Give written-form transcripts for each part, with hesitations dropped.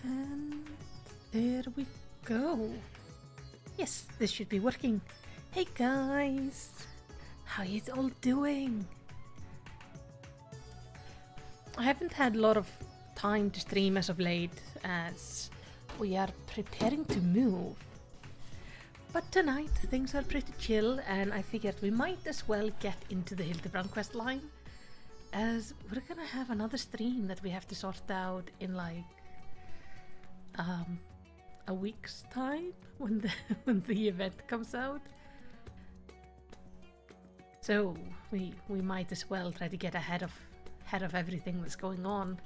And there we go. Yes, this should be working. Hey guys, how you all doing? I haven't had a lot of time to stream as of late as we are preparing to move. But tonight things are pretty chill and I figured we might as well get into the Hildibrand quest line, as we're gonna have another stream that we have to sort out in like a week's time when the event comes out. So we might as well try to get ahead of everything that's going on.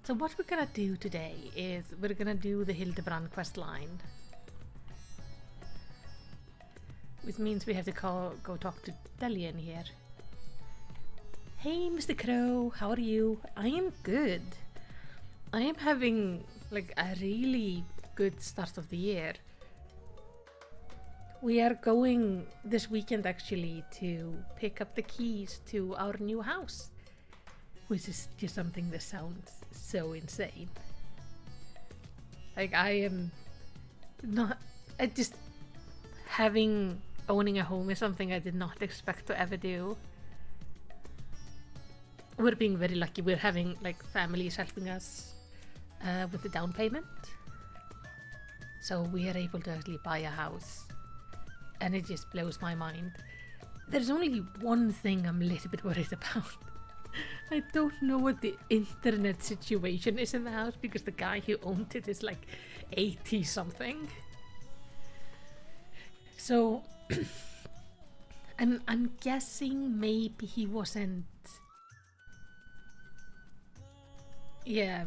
So what we're gonna do today is we're gonna do the Hildibrand quest line, which means we have to go talk to Delian here. Hey Mr. Crow, how are you? I am good. I am having like a really good start of the year. We are going this weekend actually to pick up the keys to our new house, which is just something that sounds so insane. Like owning a home is something I did not expect to ever do. We're being very lucky. We're having like families helping us with the down payment, so we are able to actually buy a house, and it just blows my mind. There's only one thing I'm a little bit worried about. I don't know what the internet situation is in the house, because the guy who owned it is like 80 something. So I'm guessing maybe he wasn't. Yeah,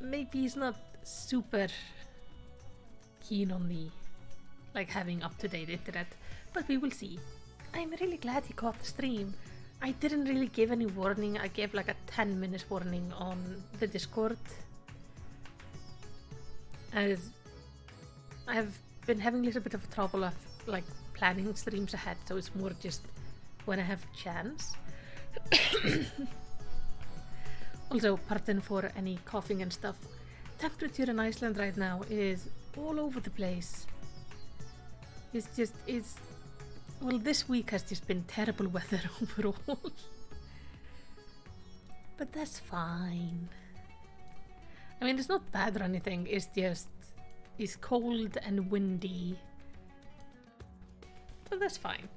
maybe he's not super keen on the having up-to-date internet, but we will see. I'm really glad he caught the stream. I didn't really give any warning. I gave like a 10-minute warning on the Discord, as I've been having a little bit of trouble of like planning streams ahead, so it's more just when I have a chance. Also, pardon for any coughing and stuff. Temperature in Iceland right now is all over the place. Well, this week has just been terrible weather overall. But that's fine. I mean, it's not bad or anything, it's cold and windy. But that's fine.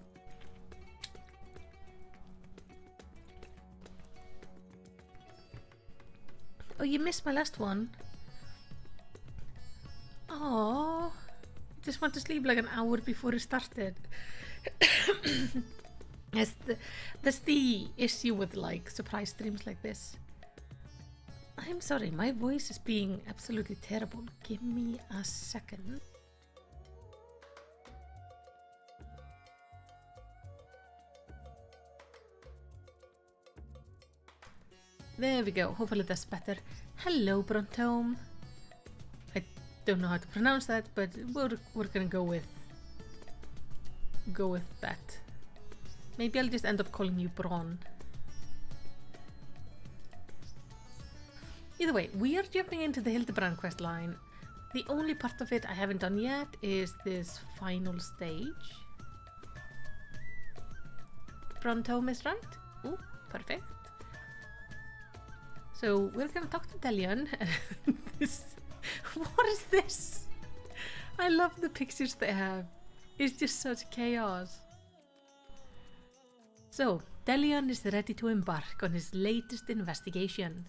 Oh, you missed my last one. Oh, just want to sleep like an hour before it started. That's the issue with like surprise streams like this. I'm sorry, my voice is being absolutely terrible. Give me a second. There we go, hopefully that's better. Hello, Brontome. I don't know how to pronounce that, but we're gonna go with that. Maybe I'll just end up calling you Bron. Either way, we are jumping into the Hildibrand quest line. The only part of it I haven't done yet is this final stage. Brontome is right? Oh, perfect. So we're gonna talk to Delian. What is this? I love the pictures they have. It's just such chaos. So Delian is ready to embark on his latest investigation.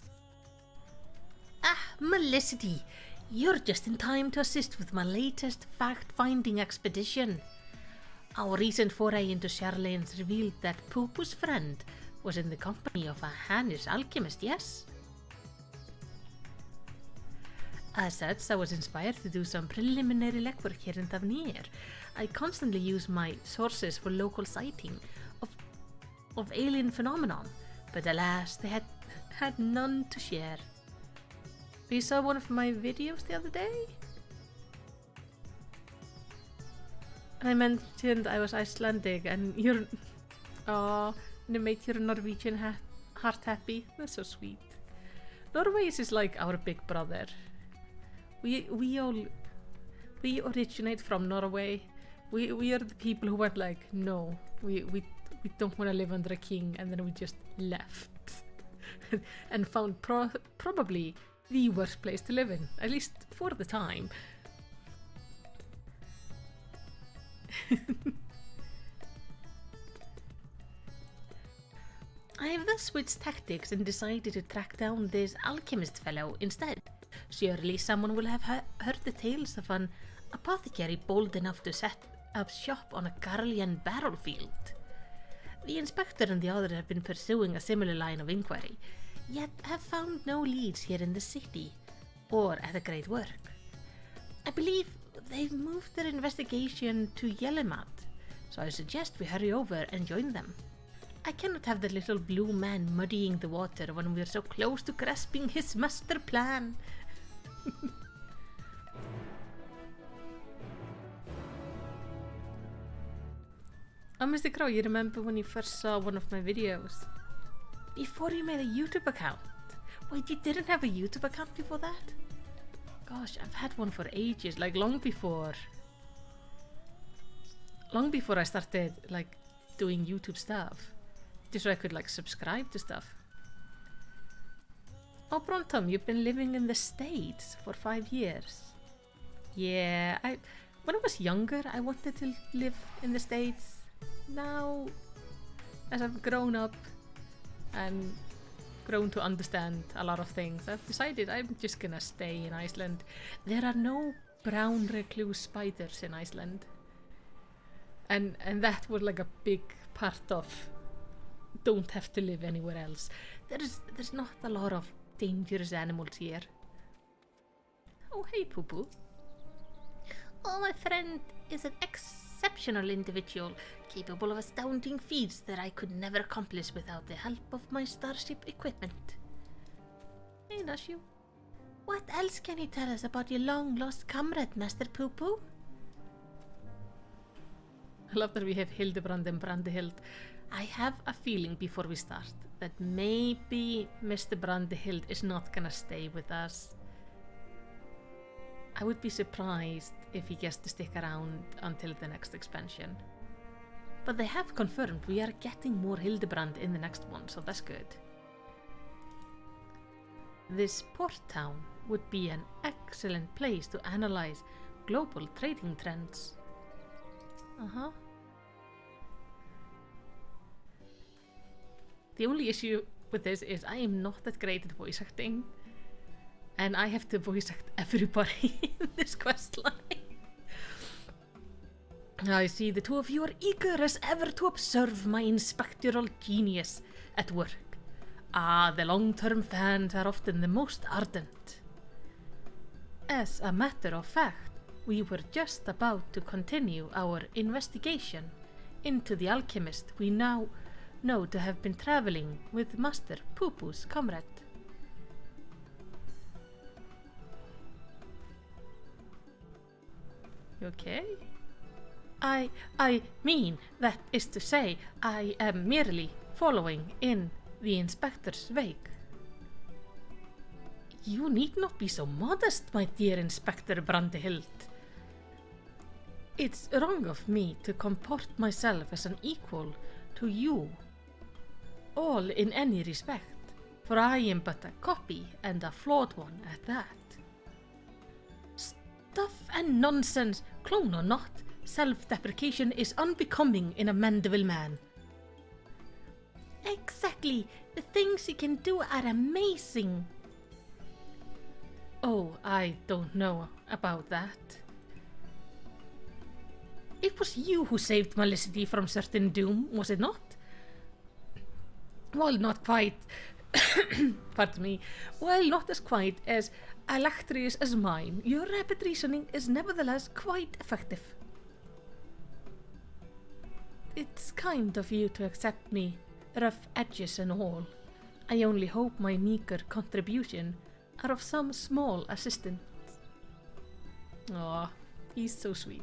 Ah, Melicity, you're just in time to assist with my latest fact-finding expedition. Our recent foray into Charlane's revealed that Poopu's friend was in the company of a Hannish alchemist, yes? As such, I was inspired to do some preliminary legwork here in Davnir. I constantly use my sources for local sighting of alien phenomenon, but alas, they had none to share. You saw one of my videos the other day? I mentioned I was Icelandic and you're... Aw, and it made your Norwegian heart happy. That's so sweet. Norway is like our big brother. We originate from Norway. We are the people who went like, no, we don't want to live under a king, and then we just left and found probably the worst place to live in, at least for the time. I have thus switched tactics and decided to track down this alchemist fellow instead. Surely someone will have heard the tales of an apothecary bold enough to set up shop on a Garlean battlefield. The inspector and the other have been pursuing a similar line of inquiry, yet have found no leads here in the city, or at a great work. I believe they've moved their investigation to Yelemat, so I suggest we hurry over and join them. I cannot have the little blue man muddying the water when we're so close to grasping his master plan. Oh, Mr. Crow, you remember when you first saw one of my videos? Before you made a YouTube account? Wait, you didn't have a YouTube account before that? Gosh, I've had one for ages, like long before I started like doing YouTube stuff. Just so I could like subscribe to stuff. Oh, Brontom, you've been living in the States for 5 years. Yeah, when I was younger, I wanted to live in the States. Now, as I've grown up and grown to understand a lot of things, I've decided I'm just gonna stay in Iceland. There are no brown recluse spiders in Iceland. And that was like a big part of don't have to live anywhere else. There's not a lot of dangerous animals here. Oh, hey, Poo Poo. Oh, my friend is an exceptional individual, capable of astounding feats that I could never accomplish without the help of my starship equipment. Hey, Nashu. What else can you tell us about your long-lost comrade, Master Poo Poo? I love that we have Hildibrand and Brandihild. I have a feeling before we start that maybe Mr. Brandihild is not gonna stay with us. I would be surprised if he gets to stick around until the next expansion. But they have confirmed we are getting more Hildibrand in the next one, so that's good. This port town would be an excellent place to analyze global trading trends. Uh-huh. The only issue with this is I am not that great at voice acting. And I have to voice act everybody in this questline. I see the two of you are eager as ever to observe my inspectoral genius at work. Ah, the long-term fans are often the most ardent. As a matter of fact, we were just about to continue our investigation into the alchemist we now know to have been traveling with Master Poo Poo's comrade. You okay? I mean, that is to say, I am merely following in the inspector's wake. You need not be so modest, my dear Inspector Brandihild. It's wrong of me to comport myself as an equal to you, all in any respect, for I am but a copy and a flawed one at that. Stuff and nonsense, clone or not, self-deprecation is unbecoming in a Mandeville man. Exactly, the things he can do are amazing. Oh, I don't know about that. It was you who saved Malicity from certain doom, was it not? Well, not quite. Pardon me. Well, not as quite as illustrious as mine. Your rapid reasoning is nevertheless quite effective. It's kind of you to accept me, rough edges and all. I only hope my meager contribution are of some small assistance. Aw, he's so sweet.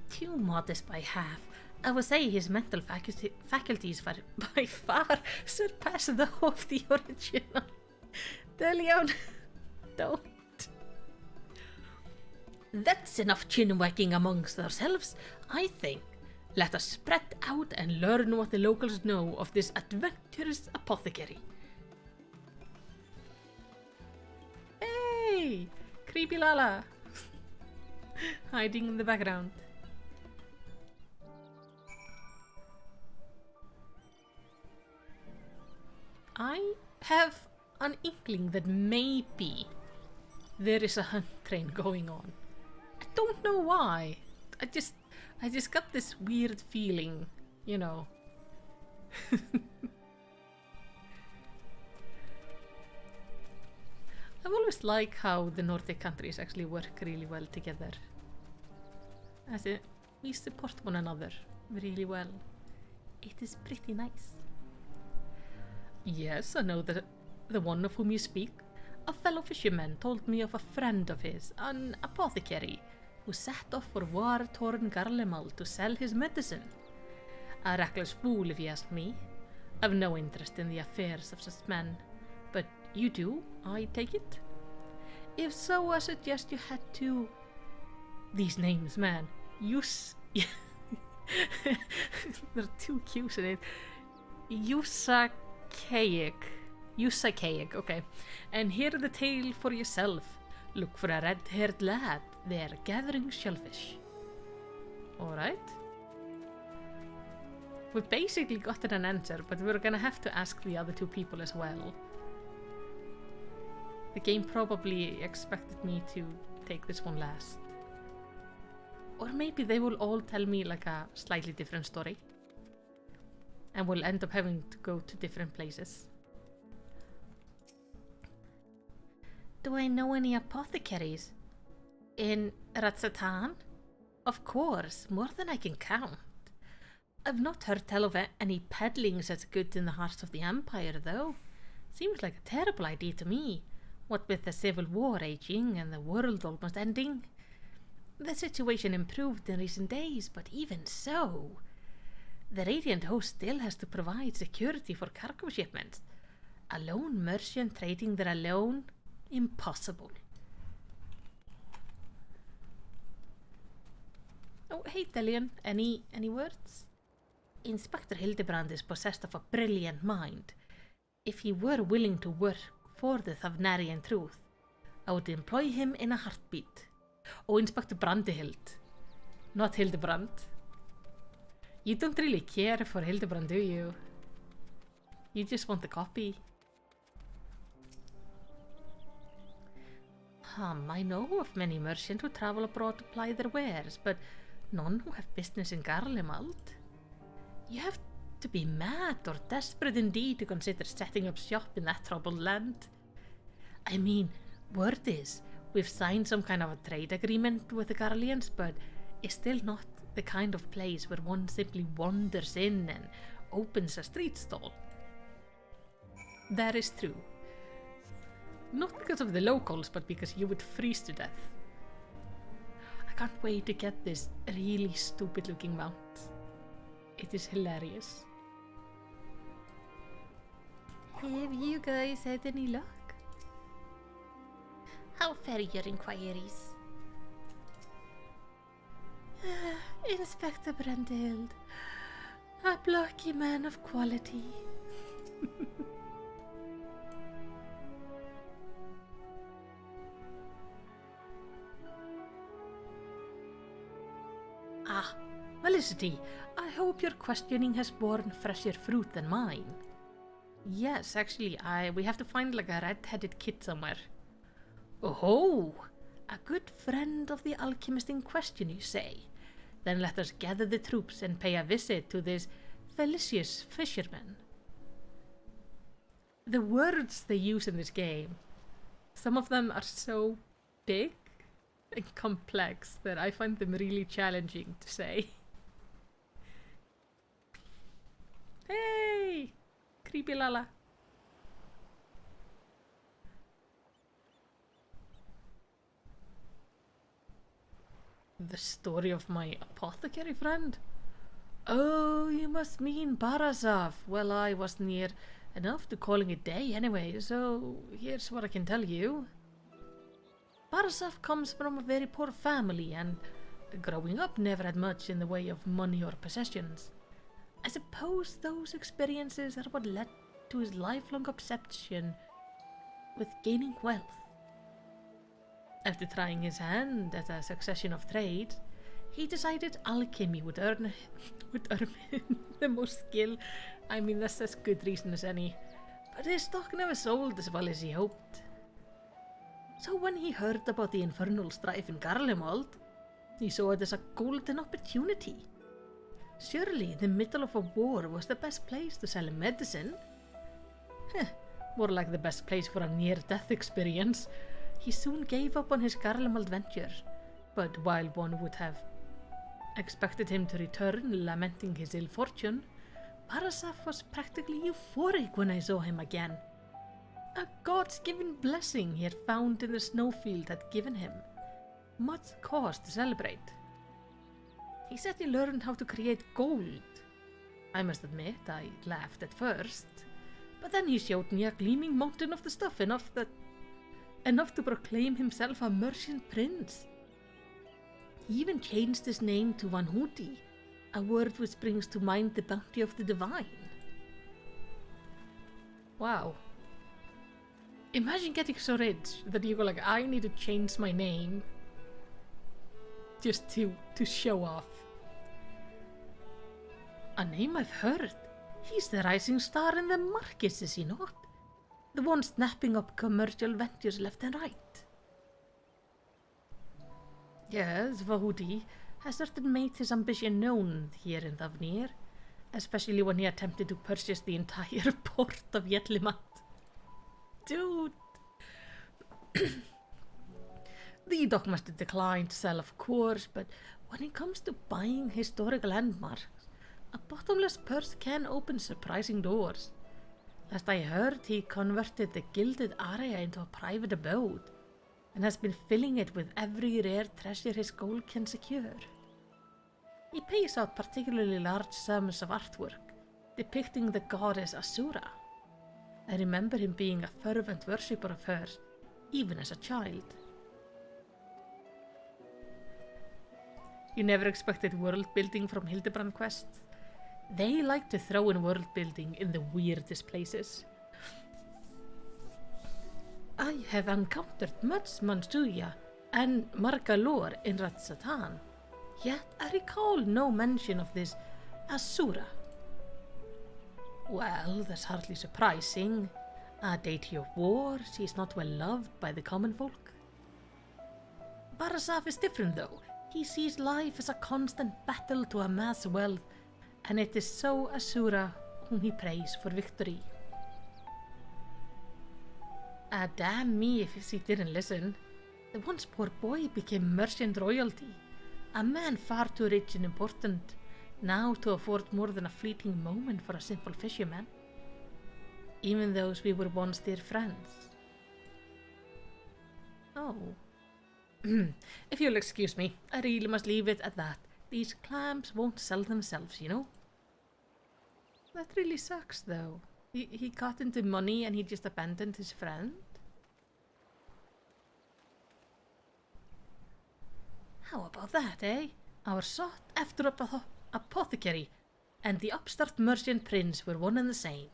Too modest by half. I would say his mental faculties by far surpass those of the original. DeLeon, don't. That's enough chin-wagging amongst ourselves, I think. Let us spread out and learn what the locals know of this adventurous apothecary. Hey! Creepy Lala! Hiding in the background. I have an inkling that maybe there is a hunt train going on. I don't know why. I just got this weird feeling, you know. I've always liked how the Nordic countries actually work really well together. As in, we support one another really well. It is pretty nice. Yes, I know the one of whom you speak. A fellow fisherman told me of a friend of his, an apothecary, who set off for war-torn Garlemald to sell his medicine. A reckless fool, if you ask me. I've no interest in the affairs of such men. But you do, I take it? If so, I suggest you head to... These names, man. They're too cute in it. Usakaic, okay. And hear the tale for yourself. Look for a red-haired lad there gathering shellfish. Alright. We've basically gotten an answer, but we're gonna have to ask the other two people as well. The game probably expected me to take this one last. Or maybe they will all tell me like a slightly different story. And we'll end up having to go to different places. Do I know any apothecaries? In Ratsatan? Of course, more than I can count. I've not heard tell of any peddling such goods in the heart of the Empire, though. Seems like a terrible idea to me. What with the civil war raging and the world almost ending. The situation improved in recent days, but even so... The Radiant Host still has to provide security for cargo shipments. A lone merchant trading there alone? Impossible. Oh, hey Delian, any words? Inspector Hildibrand is possessed of a brilliant mind. If he were willing to work for the Thavnarian truth, I would employ him in a heartbeat. Oh, Inspector Brandihild, not Hildibrand. You don't really care for Hildibrand, do you? You just want the copy. I know of many merchants who travel abroad to ply their wares, but none who have business in Garlemald. You have to be mad or desperate indeed to consider setting up shop in that troubled land. I mean, word is, we've signed some kind of a trade agreement with the Garleans, but it's still not the kind of place where one simply wanders in and opens a street stall. That is true. Not because of the locals, but because you would freeze to death. I can't wait to get this really stupid looking mount. It is hilarious. Have you guys had any luck? How fare your inquiries? Inspector Brandild, a blocky man of quality. Felicity, I hope your questioning has borne fresher fruit than mine. Yes, actually, we have to find like a red-headed kid somewhere. Oh, a good friend of the alchemist in question, you say? Then let us gather the troops and pay a visit to this felicitous fisherman. The words they use in this game, some of them are so big and complex that I find them really challenging to say. Hey! Creepy Lala. The story of my apothecary friend? Oh, you must mean Barasov. Well, I was near enough to calling it day anyway, so here's what I can tell you. Barasov comes from a very poor family and growing up never had much in the way of money or possessions. I suppose those experiences are what led to his lifelong obsession with gaining wealth. After trying his hand at a succession of trades, he decided alchemy would earn him the most skill. I mean, that's as good reason as any. But his stock never sold as well as he hoped. So when he heard about the infernal strife in Garlemald, he saw it as a golden opportunity. Surely the middle of a war was the best place to sell medicine. More like the best place for a near-death experience. He soon gave up on his Garlemald venture, but while one would have expected him to return lamenting his ill fortune, Barasov was practically euphoric when I saw him again. A God's given blessing he had found in the snowfield had given him much cause to celebrate. He said he learned how to create gold. I must admit, I laughed at first, but then he showed me a gleaming mountain of the stuff, enough to proclaim himself a merchant prince. He even changed his name to Vanhuti, a word which brings to mind the bounty of the divine. Wow. Imagine getting so rich that you go like, I need to change my name just to show off. A name I've heard. He's the rising star in the markets, is he not? The one snapping up commercial ventures left and right. Yes, Vahudi has certainly made his ambition known here in Thavnir, especially when he attempted to purchase the entire port of Yetlimat. Dude! The Dockmaster declined to sell, of course, but when it comes to buying historical landmarks, a bottomless purse can open surprising doors. Last I heard, he converted the gilded area into a private abode, and has been filling it with every rare treasure his gold can secure. He pays out particularly large sums of artwork, depicting the goddess Asura. I remember him being a fervent worshipper of hers, even as a child. You never expected world building from Hildibrand quests? They like to throw in world building in the weirdest places. I have encountered much Manchuria and Margalore in Ratsatan, yet I recall no mention of this Asura. Well, that's hardly surprising. A deity of war, she is not well loved by the common folk. Barasov is different though. He sees life as a constant battle to amass wealth, and it is so Asura whom he prays for victory. Damn me if he didn't listen. The once poor boy became merchant royalty, a man far too rich and important now to afford more than a fleeting moment for a simple fisherman, even though we were once dear friends. Oh. If you'll excuse me, I really must leave it at that. These clams won't sell themselves, you know? That really sucks, though. He got into money and he just abandoned his friend? How about that, eh? Our sought-after apothecary and the upstart merchant prince were one and the same.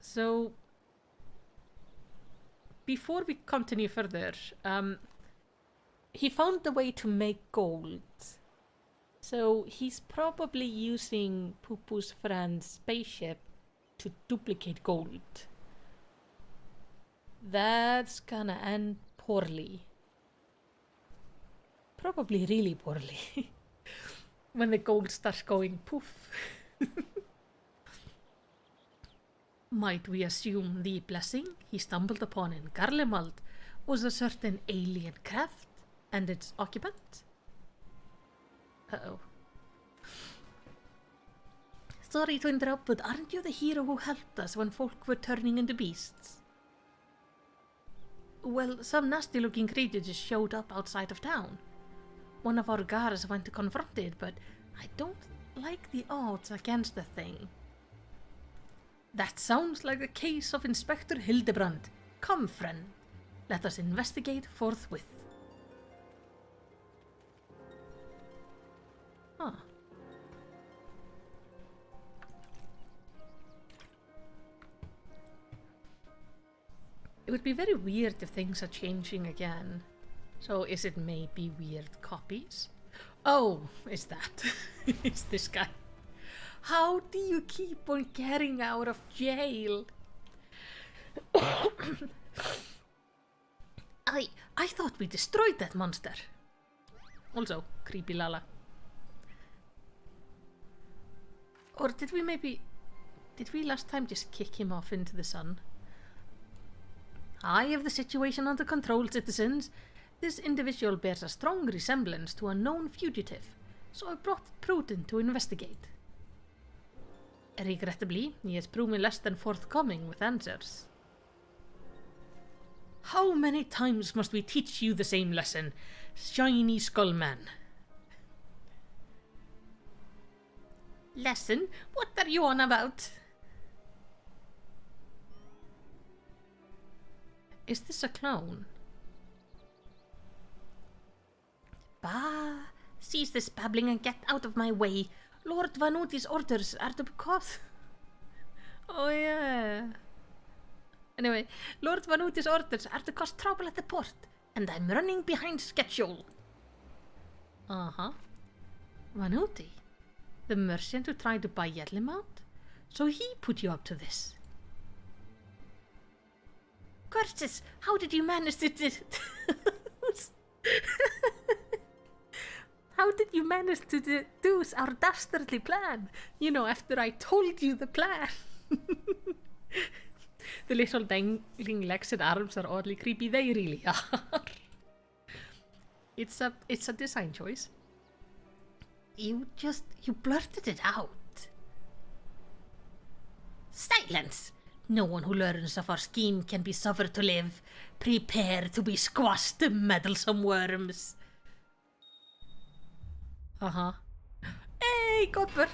So, before we continue further, he found a way to make gold. So he's probably using Pupu's friend's spaceship to duplicate gold. That's gonna end poorly. Probably really poorly. When the gold starts going poof. Might we assume the blessing he stumbled upon in Garlemald was a certain alien craft and its occupant? Uh-oh. Sorry to interrupt, but aren't you the hero who helped us when folk were turning into beasts? Well, some nasty-looking creature just showed up outside of town. one of our guards went to confront it, but I don't like the odds against the thing. That sounds like a case of Inspector Hildibrand. Come, friend. Let us investigate forthwith. Huh. It would be very weird if things are changing again. So is it maybe weird copies? Oh, is that? It's this guy. How do you keep on getting out of jail? I thought we destroyed that monster. Also, creepy Lala. Or did we last time just kick him off into the sun? I have the situation under control, citizens. This individual bears a strong resemblance to a known fugitive, so I brought it prudent to investigate. Regrettably, he has proven less than forthcoming with answers. How many times must we teach you the same lesson, shiny skullman? Lesson? What are you on about? Is this a clown? Bah! Cease this babbling and get out of my way. Lord Vanuti's orders are to cause... Oh yeah. Anyway, Lord Vanuti's orders are to cause trouble at the port, and I'm running behind schedule. Uh-huh. Vanuti? The merchant who tried to buy Yedlimount? So he put you up to this? Curses! How did you manage to How did you manage to deduce our dastardly plan? You know, after I told you the plan. The little dangling legs and arms are oddly creepy. They really are. It's a design choice. You blurted it out. Silence! No one who learns of our scheme can be suffered to live. Prepare to be squashed, meddlesome worms. Uh-huh. Hey, got burnt.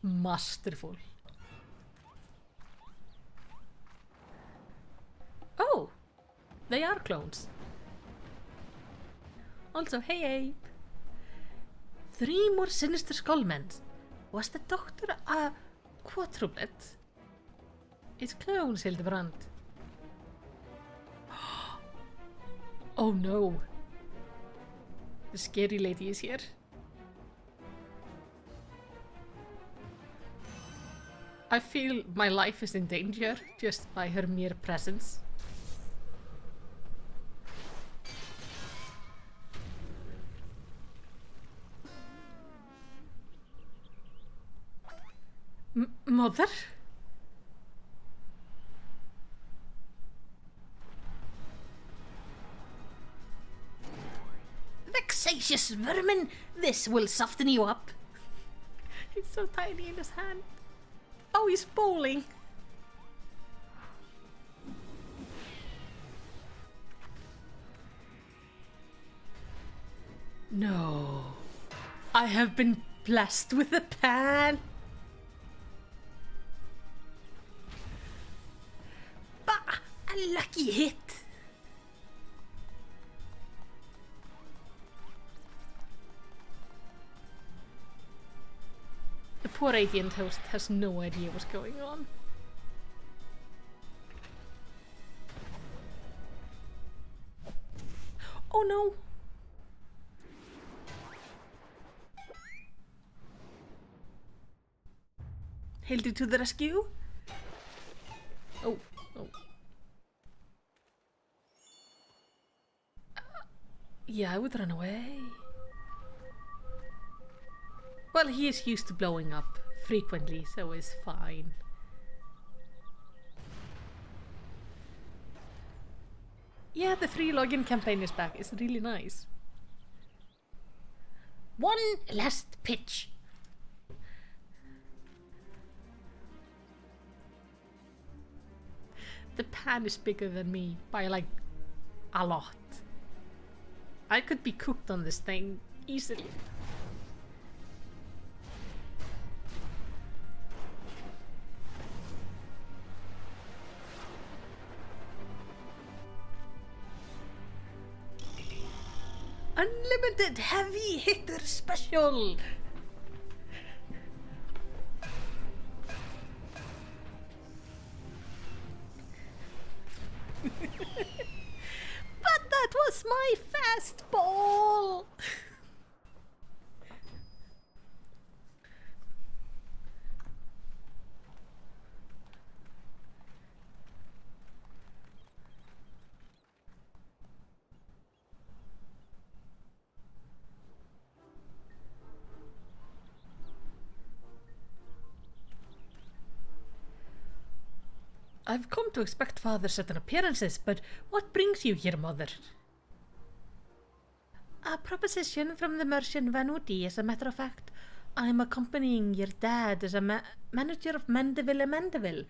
Masterful. Oh, they are clones. Also, hey Abe. 3 more sinister skullmen. Was the doctor a quadruplet? It's clones, Hildibrand. Oh no. The scary lady is here. I feel my life is in danger just by her mere presence. Mother? Vexatious vermin! This will soften you up. He's so tiny in his hand. Oh, he's bowling. No. I have been blessed with a pan. Bah! A lucky hit. The poor Radiant host has no idea what's going on. Oh no! Hildy to the rescue! Oh, oh. Yeah, I would run away. Well, he is used to blowing up frequently, so it's fine. Yeah, the free login campaign is back. It's really nice. One last pitch. The pan is bigger than me by like a lot. I could be cooked on this thing easily. Unlimited heavy hitter special! But that was my fastball! I've come to expect father certain appearances, but what brings you here, mother? A proposition from the merchant Vanuti, as a matter of fact. I'm accompanying your dad as a manager of Mandeville and Mandeville,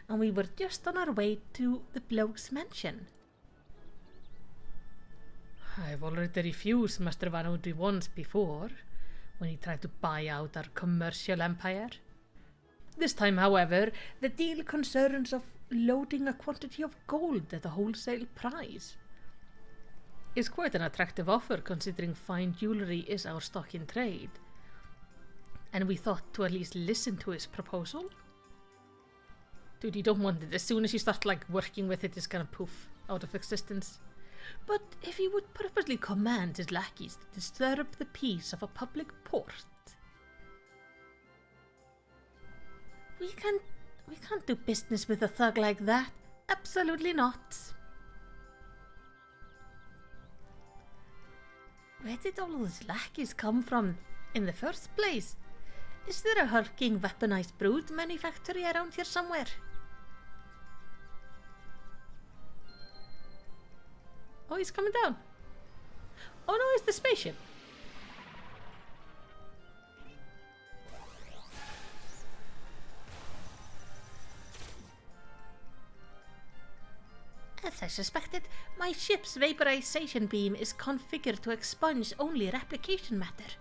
and we were just on our way to the bloke's mansion. I've already refused Mr. Vanuti once before, when he tried to buy out our commercial empire. This time, however, the deal concerns of loading a quantity of gold at a wholesale price. It's quite an attractive offer considering fine jewellery is our stock in trade. And we thought to at least listen to his proposal. Dude, you don't want it. As soon as you start working with it, it's gonna poof out of existence. But if he would purposely command his lackeys to disturb the peace of a public port, We can't do business with a thug like that. Absolutely not. Where did all those lackeys come from in the first place? Is there a hulking weaponized brood manufactory around here somewhere? Oh, he's coming down. Oh no, it's the spaceship. As I suspected, my ship's vaporization beam is configured to expunge only replication matter.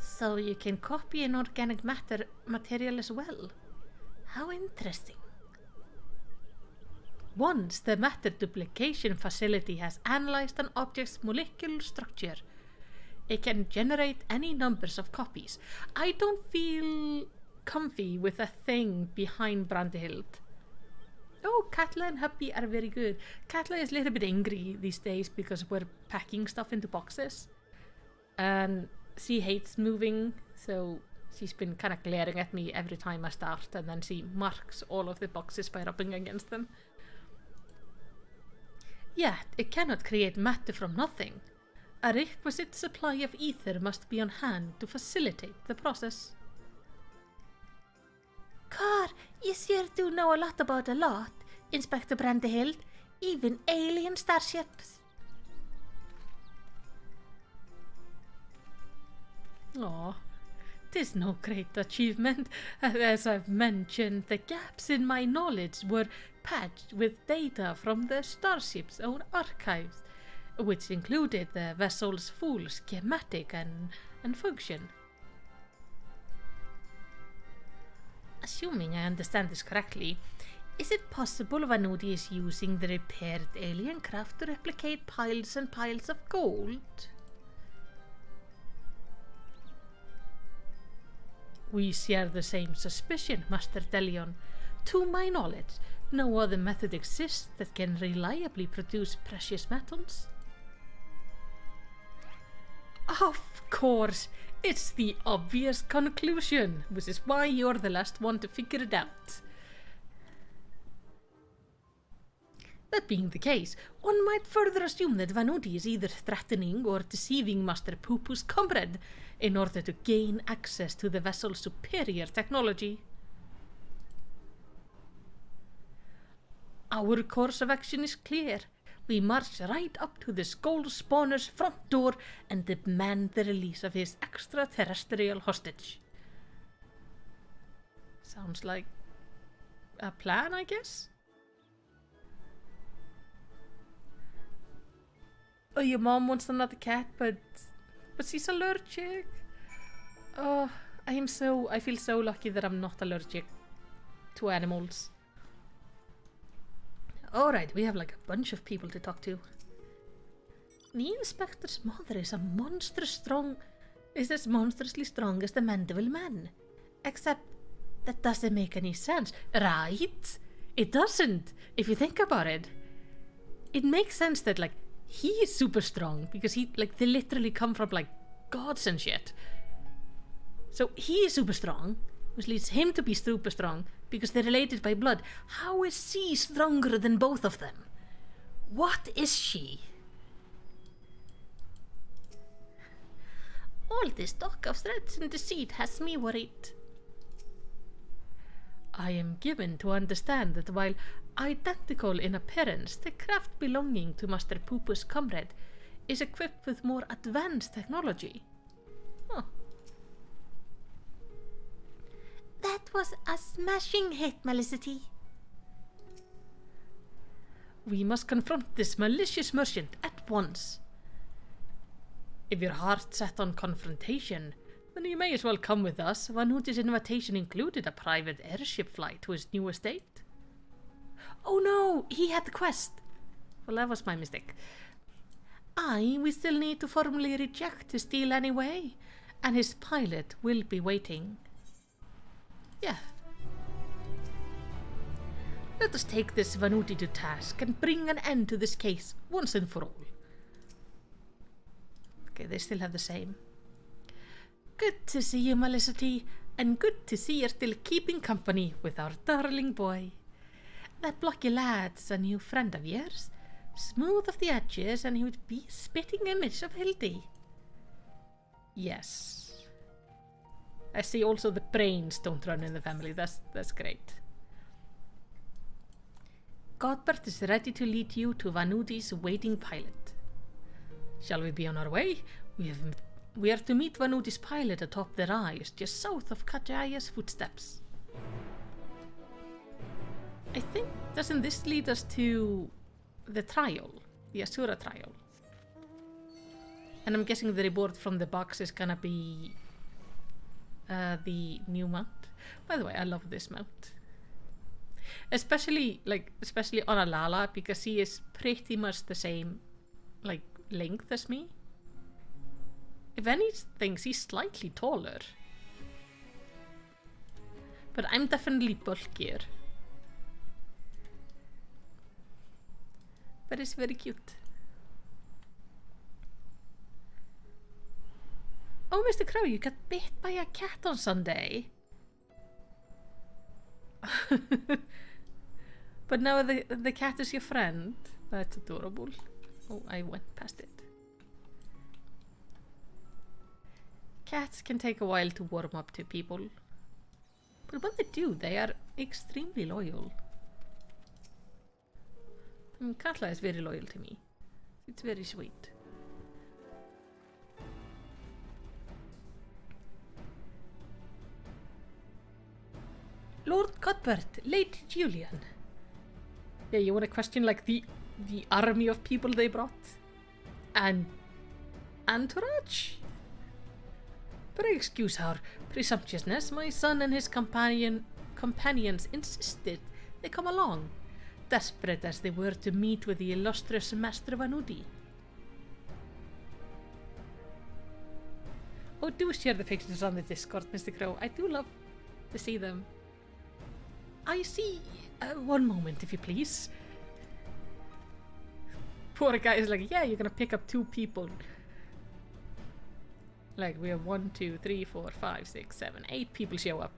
So you can copy an organic material as well. How interesting. Once the matter duplication facility has analyzed an object's molecular structure, it can generate any numbers of copies. I don't feel comfy with a thing behind Brandihild. Oh, Katla and Happy are very good. Katla is a little bit angry these days because we're packing stuff into boxes. And she hates moving, so she's been kind of glaring at me every time I start, and then she marks all of the boxes by rubbing against them. Yet, it cannot create matter from nothing. A requisite supply of ether must be on hand to facilitate the process. Car, you sure do know a lot about a lot, Inspector Brandihild, even alien starships. Aw, 'tis no great achievement. As I've mentioned, the gaps in my knowledge were patched with data from the starship's own archives, which included the vessel's full schematic and function. Assuming I understand this correctly, is it possible Vanuti is using the repaired alien craft to replicate piles and piles of gold? We share the same suspicion, Master Delion. To my knowledge, no other method exists that can reliably produce precious metals. Of course, it's the obvious conclusion, which is why you're the last one to figure it out. That being the case, one might further assume that Vanuti is either threatening or deceiving Master Poopu's comrade in order to gain access to the vessel's superior technology. Our course of action is clear. We march right up to the Skull Spawner's front door and demand the release of his extraterrestrial hostage. Sounds like a plan, I guess? Oh, your mom wants another cat, but she's allergic. Oh, I feel so lucky that I'm not allergic to animals. Alright, we have like a bunch of people to talk to. The inspector's mother is as monstrously strong as the Mandeville man. Except that doesn't make any sense, right? It doesn't, if you think about it. It makes sense that like he is super strong because they literally come from like gods and shit. So he is super strong, which leads him to be super strong because they're related by blood. How is she stronger than both of them? What is she? All this talk of threats and deceit has me worried. I am given to understand that while identical in appearance, the craft belonging to Master Poopu's comrade is equipped with more advanced technology. Huh. That was a smashing hit, Melicity. We must confront this malicious merchant at once. If your heart's set on confrontation, then you may as well come with us. Vanuti's invitation included a private airship flight to his new estate. Oh no, he had the quest. Well, that was my mistake. We still need to formally reject his deal anyway, and his pilot will be waiting. Yeah. Let us take this Vanuti to task and bring an end to this case once and for all. Okay, they still have the same. Good to see you, Melicity, and good to see you're still keeping company with our darling boy. That blocky lad's a new friend of yours. Smooth of the edges, and he would be a spitting image of Hildy. Yes. I see also the brains don't run in the family. That's great. Godbert is ready to lead you to Vanuti's waiting pilot. Shall we be on our way? We are to meet Vanuti's pilot atop the rise, just south of Kajaya's footsteps. I think, doesn't this lead us to the trial? The Asura trial. And I'm guessing the reward from the box is gonna be the new mount. By the way, I love this mount. Especially on Alala, because he is pretty much the same like length as me. If anything, he's slightly taller. But I'm definitely bulkier. But it's very cute. Oh, Mr. Crow, you got bit by a cat on Sunday. But now the cat is your friend. That's adorable. Oh, I went past it. Cats can take a while to warm up to people. But when they do, they are extremely loyal. Katla is very loyal to me. It's very sweet. Lord Cuthbert, late Julian. Yeah, you want to question like the army of people they brought? And entourage? Pray excuse our presumptuousness. My son and his companions insisted they come along, desperate as they were to meet with the illustrious Master Vanuti. Oh, do share the pictures on the Discord, Mr. Crow. I do love to see them. I see. One moment, if you please. Poor guy is like, yeah, you're gonna pick up 2 people. Like, we have 1, 2, 3, 4, 5, 6, 7, 8 people show up.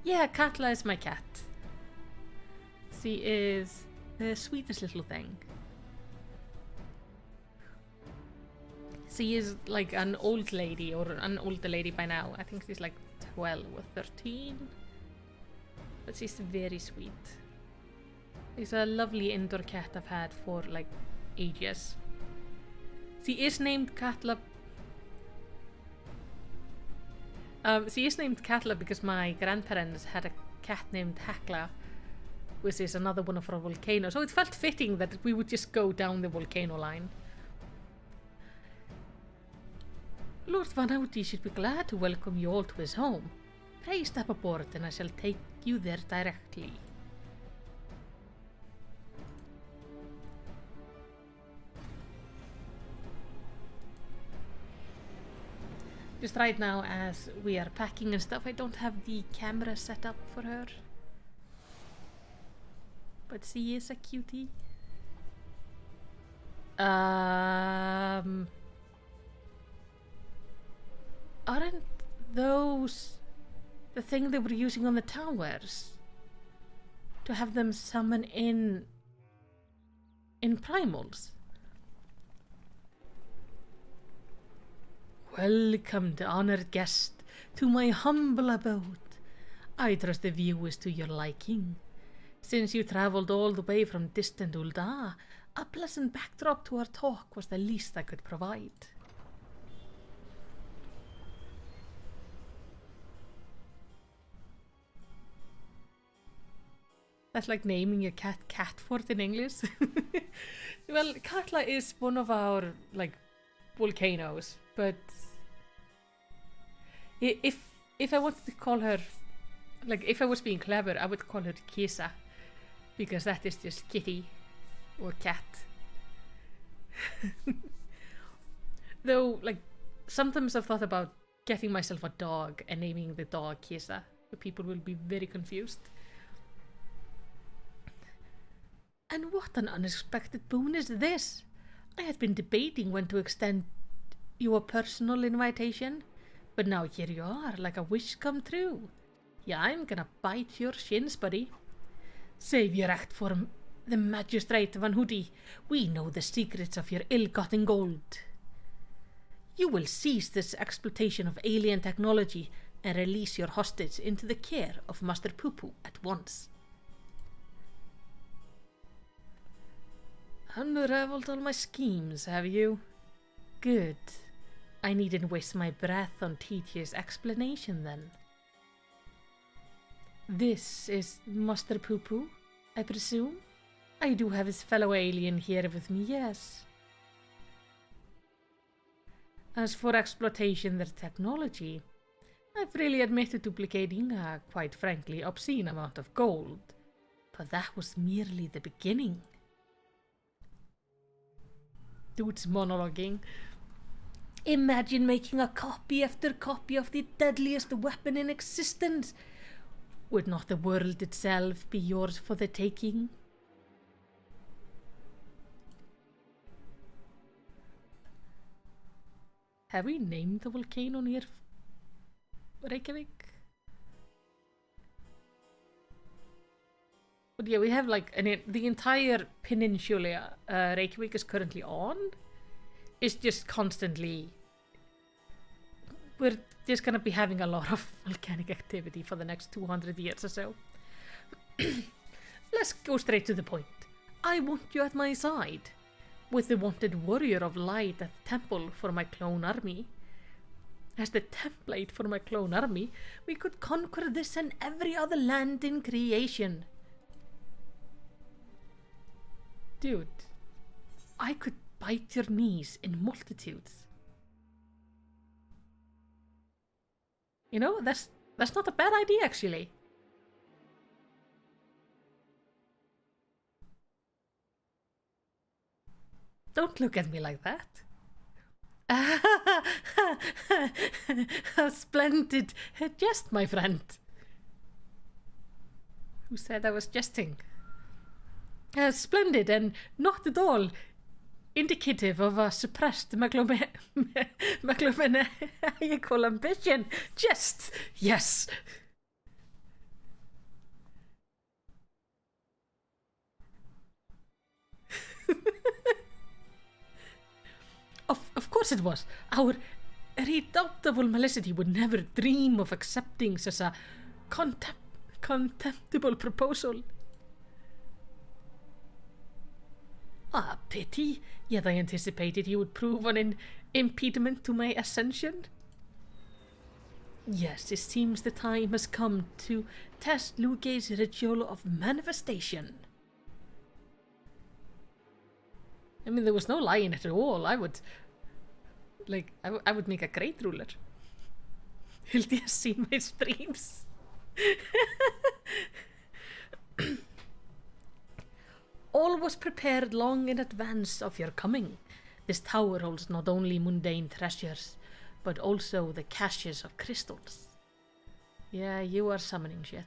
Yeah, Katla is my cat. She is the sweetest little thing. She is like an old lady, or an older lady by now. I think she's like 12 or 13. But she's very sweet. She's a lovely indoor cat I've had for like ages. She is named Katla. She is named Katla because my grandparents had a cat named Hekla. which is another one of our volcanoes. So it felt fitting that we would just go down the volcano line. Lord Van Houty should be glad to welcome you all to his home. Pray step aboard and I shall take you there directly. Just right now, as we are packing and stuff, I don't have the camera set up for her. But she is a cutie. Aren't those the thing they were using on the towers? To have them summon in primals? Welcome, the honored guest, to my humble abode. I trust the view is to your liking. Since you travelled all the way from distant Ul'dah, a pleasant backdrop to our talk was the least I could provide. That's like naming your cat Catford in English. Well, Katla is one of our, like, volcanoes, but if I wanted to call her, like, if I was being clever, I would call her Kisa, because that is just kitty or cat. Though, like, sometimes I've thought about getting myself a dog and naming the dog Kisa, but people will be very confused. And what an unexpected boon is this! I had been debating when to extend you a personal invitation, but now here you are, like a wish come true. Yeah, I'm gonna bite your shins, buddy. Save your act for the Magistrate Van Houty. We know the secrets of your ill-gotten gold. You will cease this exploitation of alien technology and release your hostage into the care of Master Poo-Poo at once. Unraveled all my schemes, have you? Good. I needn't waste my breath on tedious explanation then. This is Master Poo-Poo, I presume? I do have his fellow alien here with me, yes. As for exploitation their technology, I've really admitted duplicating a, quite frankly, obscene amount of gold, but that was merely the beginning. Dude's monologuing. Imagine making a copy after copy of the deadliest weapon in existence. Would not the world itself be yours for the taking? Have we named the volcano near Reykjavik? But yeah, we have like the entire peninsula Reykjavik is currently on. It's just constantly... We're just gonna be having a lot of volcanic activity for the next 200 years or so. Let's go straight to the point. I want you at my side. With the wanted warrior of light at the temple for my clone army. As the template for my clone army, we could conquer this and every other land in creation. Dude, I could bite your knees in multitudes. You know, that's not a bad idea, actually. Don't look at me like that. A splendid jest, my friend. Who said I was jesting? Splendid and not at all indicative of a suppressed megalomaniacal ambition. Just, yes. Of course it was. Our redoubtable Melicity would never dream of accepting such a contemptible proposal. Ah, pity. Yet I anticipated he would prove an impediment to my ascension. Yes, it seems the time has come to test Luge's ritual of manifestation. I mean, there was no lie in it at all. I would make a great ruler. Hildi has seen my streams. All was prepared long in advance of your coming. This tower holds not only mundane treasures, but also the caches of crystals. Yeah, you are summoning shit.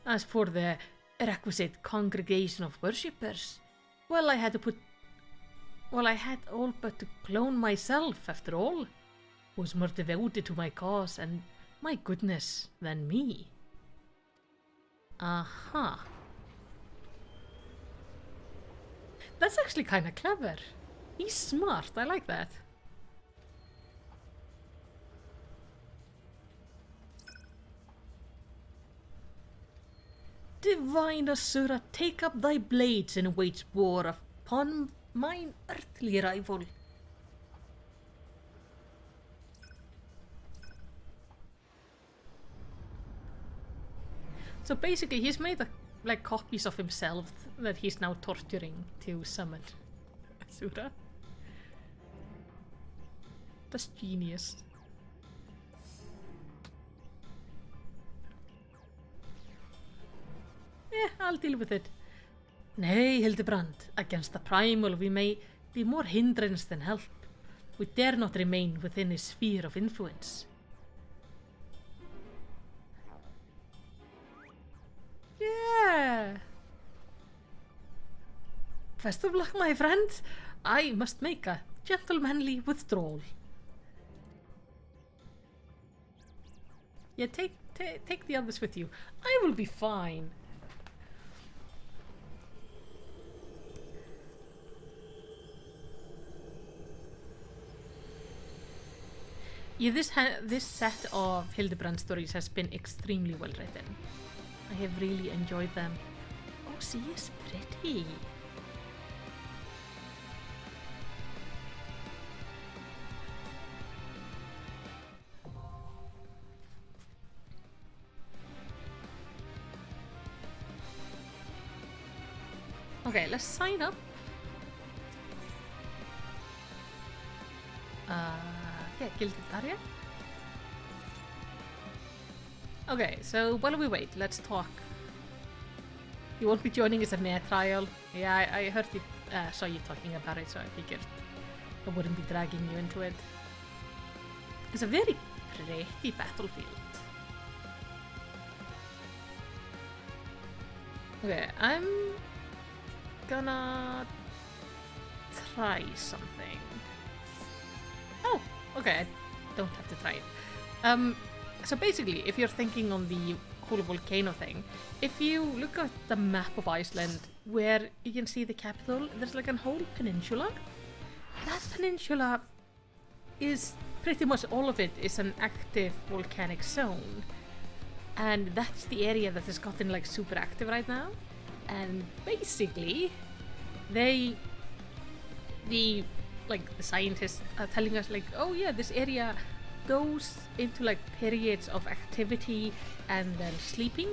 As for the requisite congregation of worshippers, well, I had all but to clone myself, after all. Who's more devoted to my cause, and my goodness, than me. Aha. That's actually kind of clever. He's smart, I like that. Divine Asura, take up thy blades and wage war upon mine earthly rival. So basically he's made copies of himself that he's now torturing to summon Asura. That's genius. I'll deal with it. Nay, Hildibrand, against the primal we may be more hindrance than help. We dare not remain within his sphere of influence. Yeah. Best of luck, my friend. I must make a gentlemanly withdrawal. Yeah, take the others with you. I will be fine. Yeah, this set of Hildibrand stories has been extremely well written. I have really enjoyed them. Oh, she is pretty. Okay, let's sign up. Yeah, Gilded Area. Okay, so while we wait, let's talk. You won't be joining us at Mare Trial. Yeah, I heard you, saw you talking about it, so I figured I wouldn't be dragging you into it. It's a very pretty battlefield. Okay, I'm gonna try something. Oh, okay, I don't have to try it. So basically, if you're thinking on the whole volcano thing, if you look at the map of Iceland, where you can see the capital, there's like a whole peninsula. That peninsula is pretty much all of it is an active volcanic zone. And that's the area that has gotten like super active right now. And basically, the scientists are telling us like, oh yeah, this area goes into like periods of activity and then sleeping,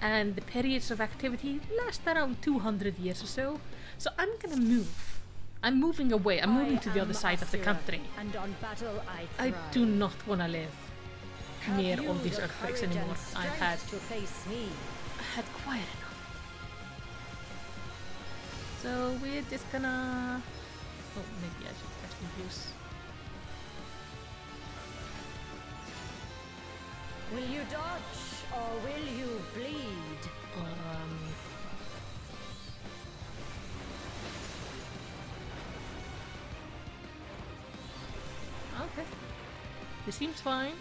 and the periods of activity last around 200 years or so. So I'm gonna move. I'm moving away. I'm moving to the other side of the country. And on battle I do not want to live near all these earthquakes anymore. I had quite enough. So we're just gonna. Oh, maybe I should actually use. Will you dodge or will you bleed? Okay. This seems fine.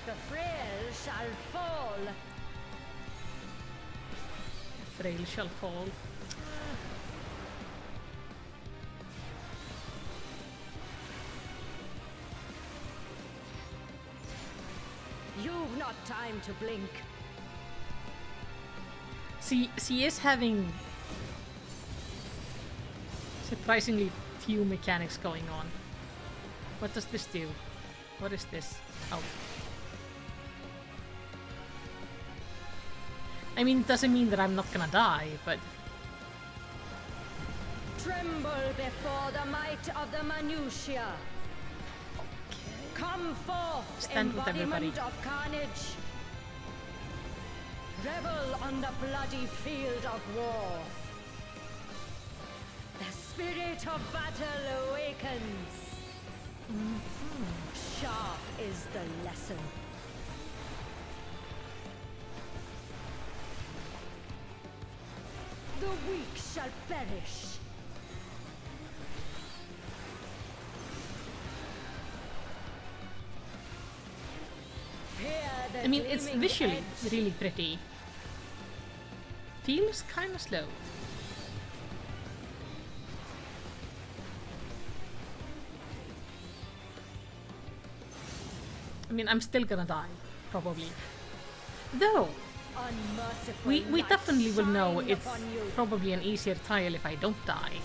The frail shall fall. The frail shall fall. You've not time to blink. She is having surprisingly few mechanics going on. What does this do? What is this? Oh. I mean, it doesn't mean that I'm not gonna die, but Tremble before the might of the minutiae. Come forth, Stand with everybody. embodiment of carnage. Revel on the bloody field of war. The spirit of battle awakens. Sharp is the lesson. The weak shall perish. I mean, it's visually really pretty. Feels kind of slow. I mean, I'm still gonna die, probably. Though, we definitely will know it's probably an easier tile if I don't die.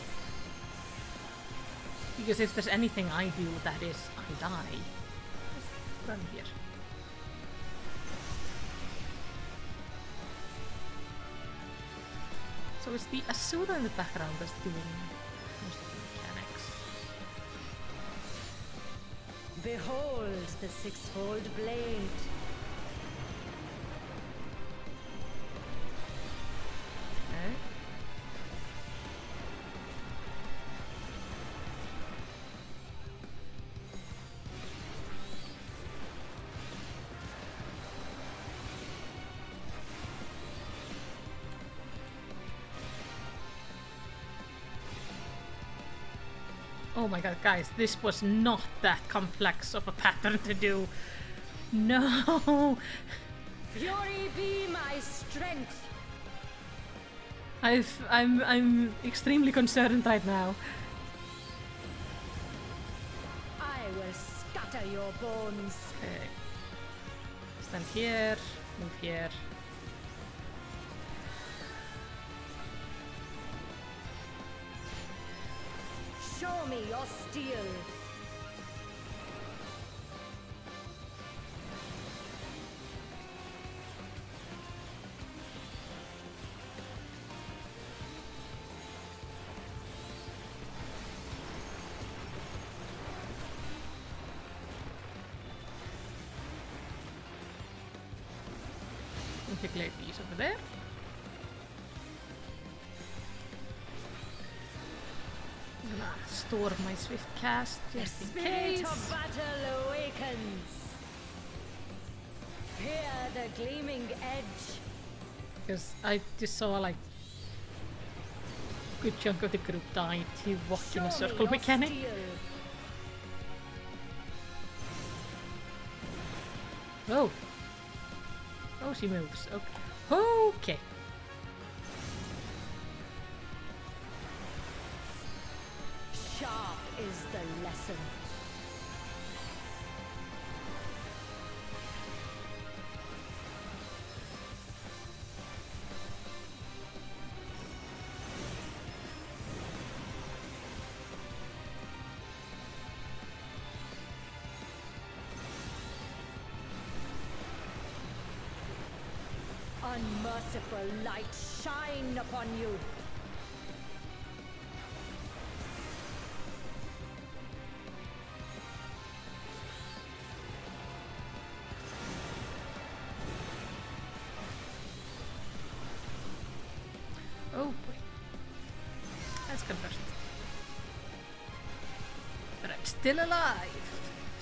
Because if there's anything I do, that is, I die. Just run here. So it's the Asura in the background that's doing most of the mechanics. Behold the six-fold blade. Okay. Oh my god, guys, this was not that complex of a pattern to do. No! Fury be my strength. I'm extremely concerned right now. I will scatter your bones. Okay. Stand here, move here. Show me your steel. Integrate these over there. I'm gonna store my swift cast just in case. Spirit of battle awakens. Hear the gleaming edge. Because I just saw like a good chunk of the group die to walk in a circle mechanic. Oh. Oh, she moves. Okay. Okay. Sharp is the lesson. Unmerciful light shine upon you. Oh boy. That's converted. But I'm still alive,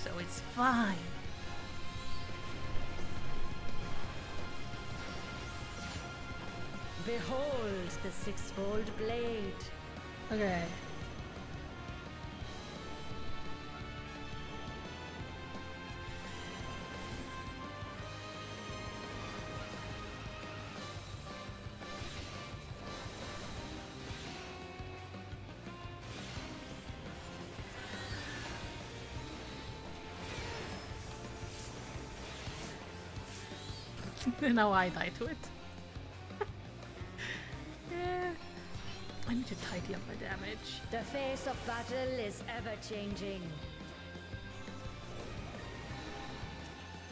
so it's fine. Behold the six-fold blade. Okay. Now I die to it. Yeah. I need to tidy up my damage. The face of battle is ever-changing.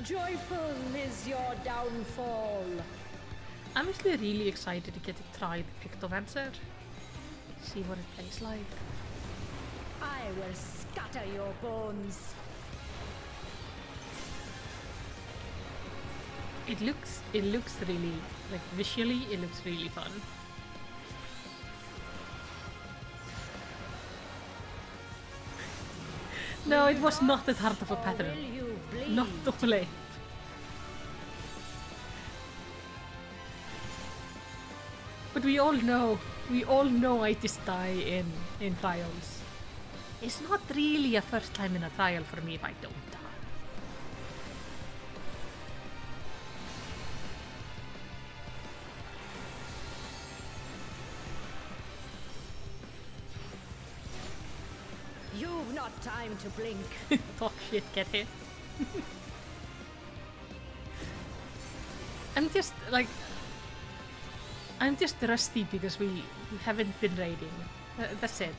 Joyful is your downfall. I'm actually really excited to get to try the Pictomancer. See what it plays like. I will scatter your bones. It looks really, like visually, it looks really fun. No, it was not that hard of a pattern. Not all ape. But we all know I just die in trials. It's not really a first time in a trial for me if I don't die. You've not time to blink. Talk shit, get hit. I'm just rusty because we haven't been raiding. That's it.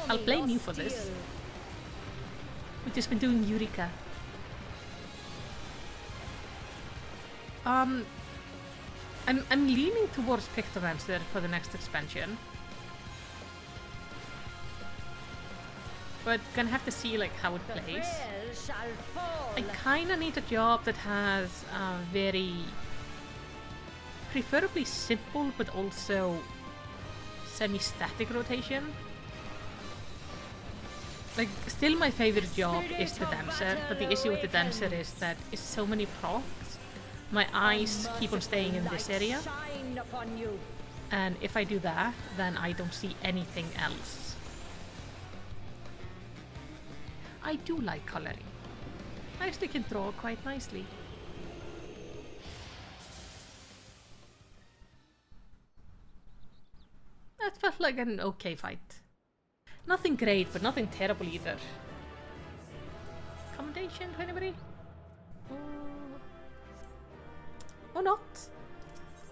I'll blame you for this. We've just been doing Eureka. I'm leaning towards Pictomancer for the next expansion. But gonna have to see like how it plays. I kinda need a job that has a very preferably simple but also semi-static rotation. Like, still my favorite job is the dancer, but the issue with the dancer is that it's so many procs. My eyes keep on staying in this area, and if I do that, then I don't see anything else. I do like coloring. I actually can draw quite nicely. That felt like an okay fight. Nothing great, but nothing terrible either. Commendation to anybody? Or not?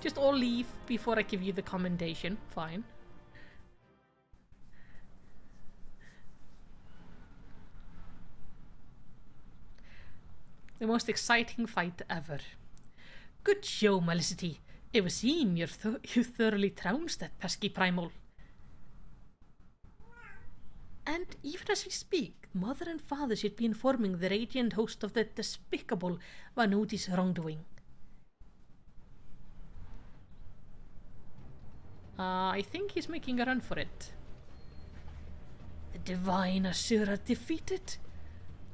Just all leave before I give you the commendation. Fine. The most exciting fight ever. Good show, Melicity. It was seen you thoroughly trounced that pesky primal. And even as we speak, Mother and Father should be informing the radiant host of the despicable Vanodi's wrongdoing. I think he's making a run for it. The divine Asura defeated?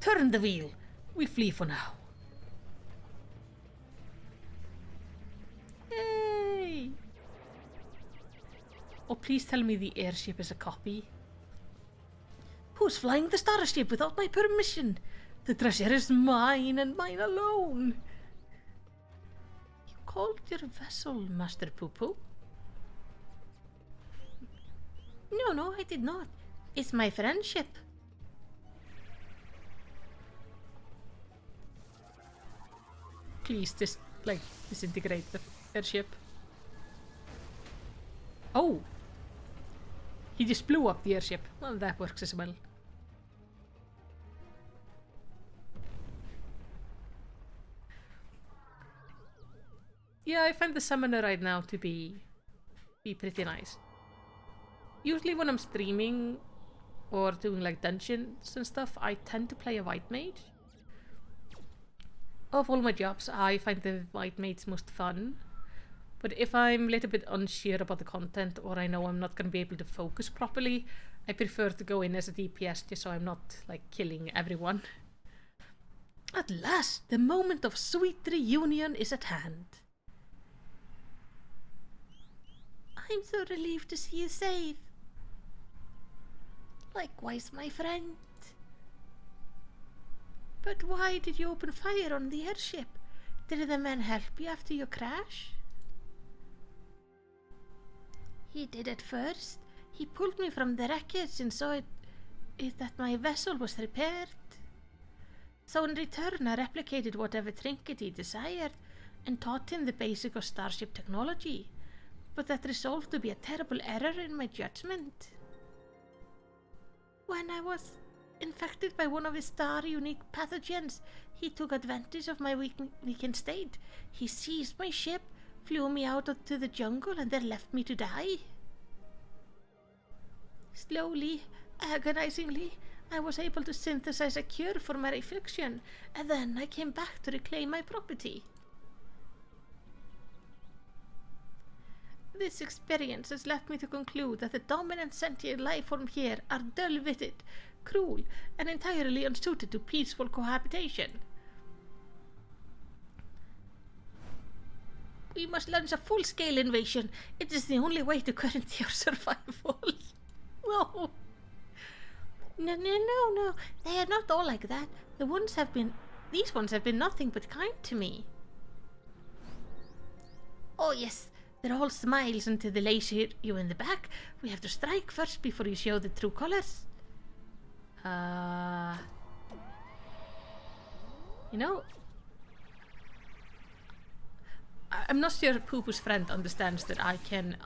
Turn the wheel. We flee for now. Yay! Oh, please tell me the airship is a copy. Who's flying the starship without my permission? The treasure is mine and mine alone. You called your vessel Master Poo-Poo? No, I did not. It's my friendship. Please, disintegrate the airship. Oh! He just blew up the airship. Well, that works as well. Yeah, I find the summoner right now to be pretty nice. Usually when I'm streaming or doing like dungeons and stuff, I tend to play a white mage. Of all my jobs, I find the white mage most fun. But if I'm a little bit unsure about the content or I know I'm not going to be able to focus properly, I prefer to go in as a DPS just so I'm not like killing everyone. At last, the moment of sweet reunion is at hand. I'm so relieved to see you safe. Likewise, my friend. But why did you open fire on the airship? Did the man help you after your crash? He did at first. He pulled me from the wreckage and saw that my vessel was repaired. So in return I replicated whatever trinket he desired and taught him the basic of starship technology. But that resolved to be a terrible error in my judgment. When I was infected by one of his star-unique pathogens, he took advantage of my weakened state. He seized my ship, flew me out to the jungle and then left me to die. Slowly, agonizingly, I was able to synthesize a cure for my affliction, and then I came back to reclaim my property. This experience has led me to conclude that the dominant sentient life form here are dull-witted, cruel, and entirely unsuited to peaceful cohabitation. We must launch a full-scale invasion. It is the only way to guarantee our survival. No. No. They are not all like that. These ones have been nothing but kind to me. Oh yes, they're all smiles until they laser you in the back. We have to strike first before you show the true colors. You know, I'm not sure Poo-Poo's friend understands that I can...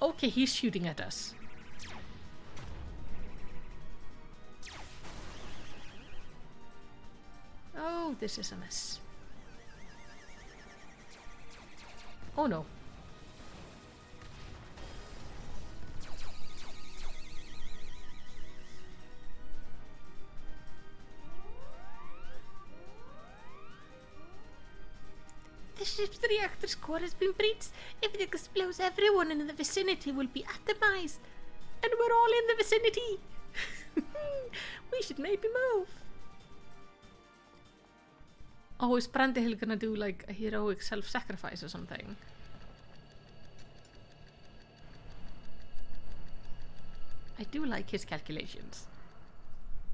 Okay, he's shooting at us. Oh, this is a mess. Oh no. The ship's reactor core has been breached. If it explodes, everyone in the vicinity will be atomized. And we're all in the vicinity. We should maybe move. Oh, is Brandhild gonna do like a heroic self-sacrifice or something? I do like his calculations.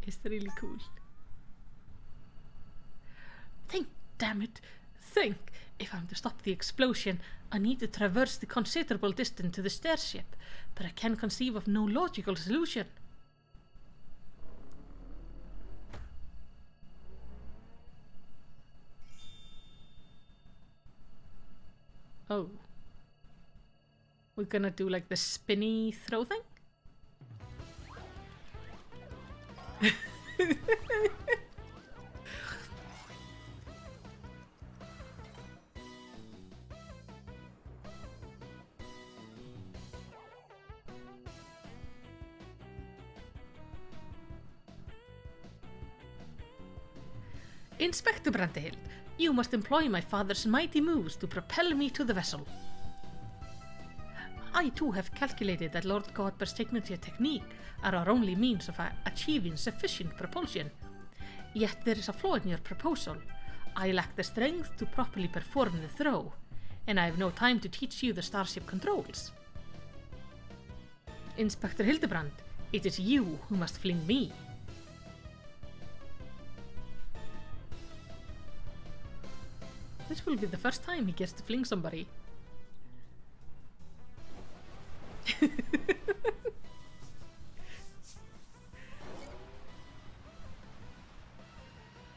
It's really cool. Think, damn it. Think. If I'm to stop the explosion, I need to traverse the considerable distance to the starship, but I can conceive of no logical solution. Oh. We're gonna do like the spinny throw thing? Inspector Brandhild, you must employ my father's mighty moves to propel me to the vessel. I too have calculated that Lord Godber's signature technique are our only means of achieving sufficient propulsion. Yet there is a flaw in your proposal. I lack the strength to properly perform the throw, and I have no time to teach you the starship controls. Inspector Hildibrand, it is you who must fling me. This will be the first time he gets to fling somebody.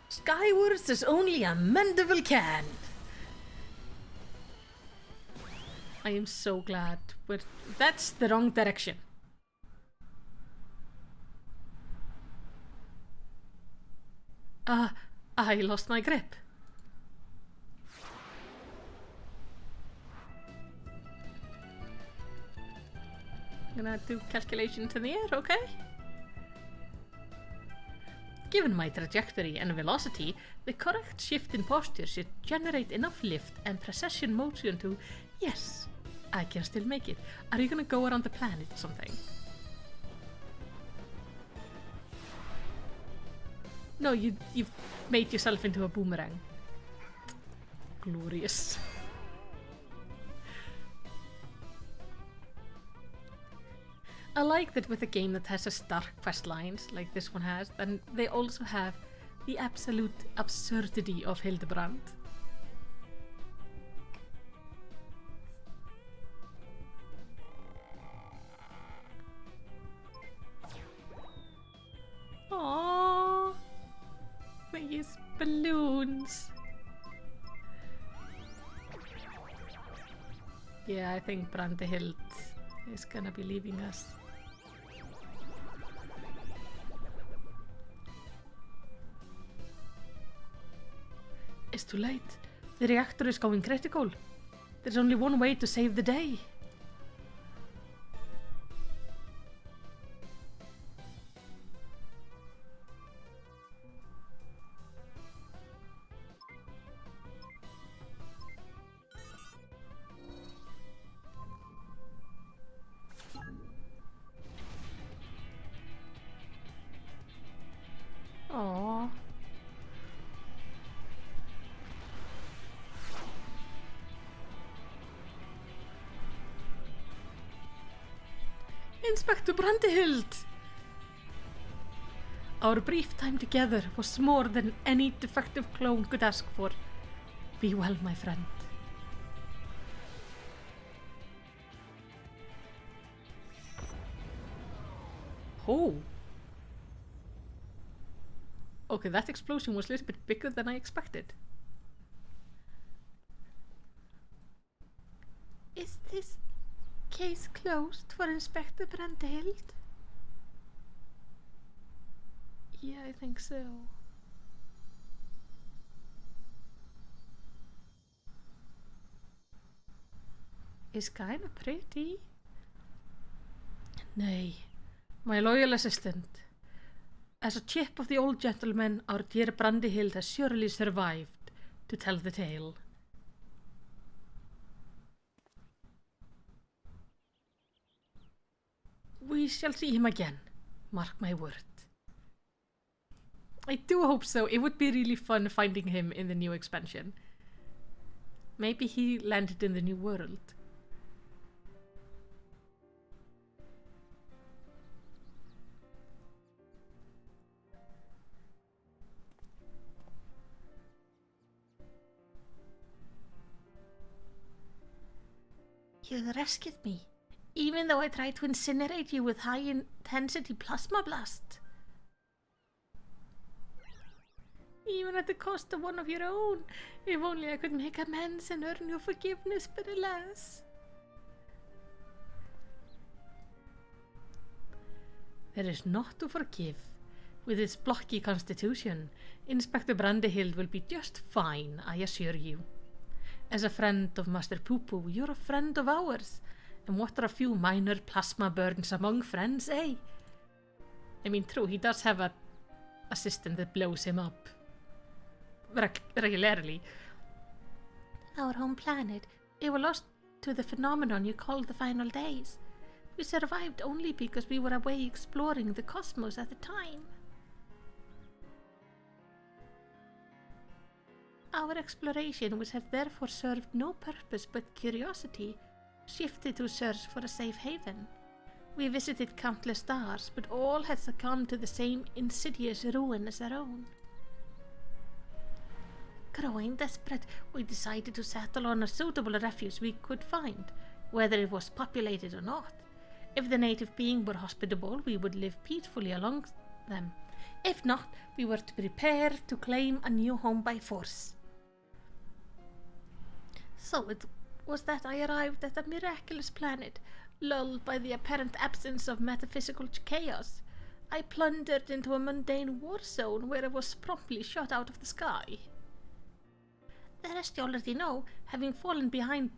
Skywards as only a Mandeville can. I am so glad. That's the wrong direction. I lost my grip. Gonna do calculations in the air, okay? Given my trajectory and velocity, the correct shift in posture should generate enough lift and precession motion to... Yes, I can still make it. Are you gonna go around the planet or something? No, you've made yourself into a boomerang. Glorious. I like that with a game that has a stark quest lines like this one has, then they also have the absolute absurdity of Hildibrand. Aww, these balloons. Yeah, I think Brandhild is gonna be leaving us. It's too late. The reactor is going critical. There's only one way to save the day. Aww. Inspector Brandehild! Our brief time together was more than any defective clone could ask for. Be well, my friend. Oh. Okay, that explosion was a little bit bigger than I expected. Is this case closed for Inspector Brandehild? Yeah, I think so. It's kind of pretty. Nay, my loyal assistant. As a chip of the old gentleman, our dear Brandehild has surely survived to tell the tale. We shall see him again, mark my word. I do hope so. It would be really fun finding him in the new expansion. Maybe he landed in the new world. You rescued me, even though I tried to incinerate you with high-intensity plasma blast. Even at the cost of one of your own. If only I could make amends and earn your forgiveness, but alas. There is naught to forgive. With his blocky constitution, Inspector Brandehild will be just fine, I assure you. As a friend of Master Poo-Poo, you're a friend of ours. And what are a few minor plasma burns among friends, eh? I mean, true, he does have an assistant that blows him up. Regularly. Our home planet, it was lost to the phenomenon you call the final days. We survived only because we were away exploring the cosmos at the time. Our exploration, which had therefore served no purpose but curiosity, shifted to search for a safe haven. We visited countless stars, but all had succumbed to the same insidious ruin as our own. Growing desperate, we decided to settle on a suitable refuge we could find, whether it was populated or not. If the native beings were hospitable, we would live peacefully among them. If not, we were to prepare to claim a new home by force. So it was that I arrived at a miraculous planet, lulled by the apparent absence of metaphysical chaos. I plundered into a mundane war zone where I was promptly shot out of the sky. The rest you already know, having fallen behind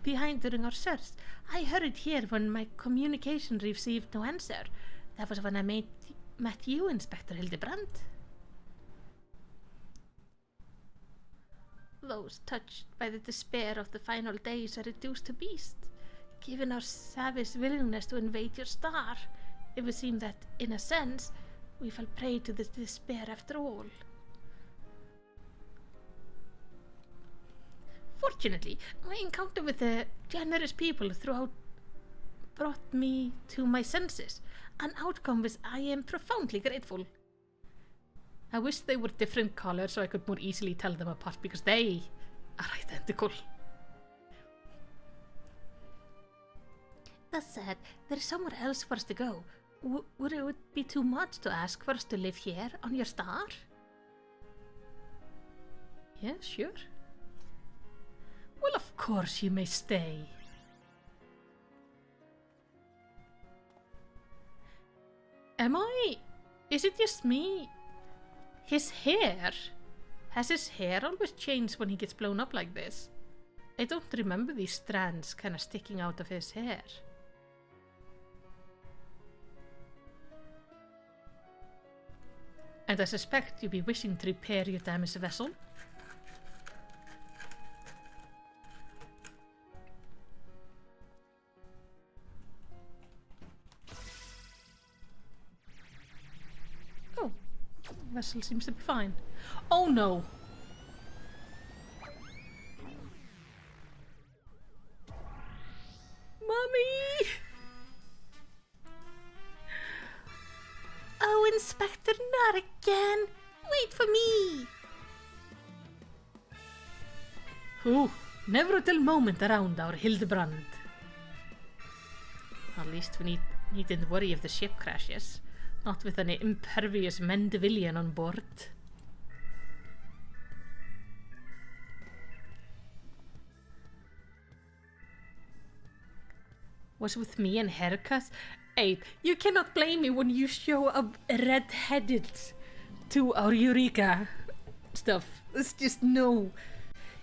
during our search. I hurried here when my communication received no answer. That was when I met you, Inspector Hildibrand. Those touched by the despair of the final days are reduced to beasts. Given our savage willingness to invade your star, it would seem that, in a sense, we fell prey to this despair after all. Fortunately, my encounter with the generous people throughout brought me to my senses, an outcome which I am profoundly grateful. I wish they were different colors so I could more easily tell them apart, because they are identical. That said, there is somewhere else for us to go. Would it be too much to ask for us to live here on your star? Yeah, sure. Well, of course you may stay. Is it just me? His hair? Has his hair always changed when he gets blown up like this? I don't remember these strands kind of sticking out of his hair. And I suspect you'll be wishing to repair your damaged vessel. Oh, vessel seems to be fine. Oh no! Mummy! Oh, Inspector, not again! Wait for me! Oh, never a dull moment around our Hildibrand. At least we needn't worry if the ship crashes. Not with an impervious Mendevillian on board. Was with me and haircuts? Hey, you cannot blame me when you show up red-headed to our Eureka stuff. It's just no.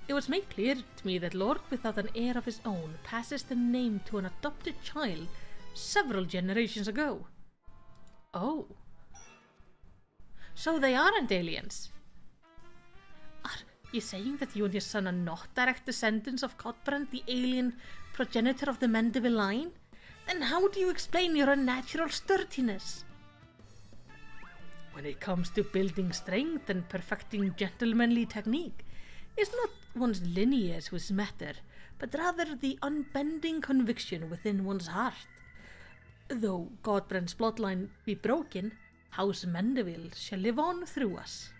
It was made clear to me that Lord without an heir of his own passes the name to an adopted child several generations ago. Oh. So they aren't aliens. Are you saying that you and your son are not direct descendants of Hildibrand, the alien progenitor of the Mendeville line? Then how do you explain your unnatural sturdiness? When it comes to building strength and perfecting gentlemanly technique, it's not one's lineage which matter, but rather the unbending conviction within one's heart. Though Hildibrand's bloodline be broken, House Mendeville shall live on through us.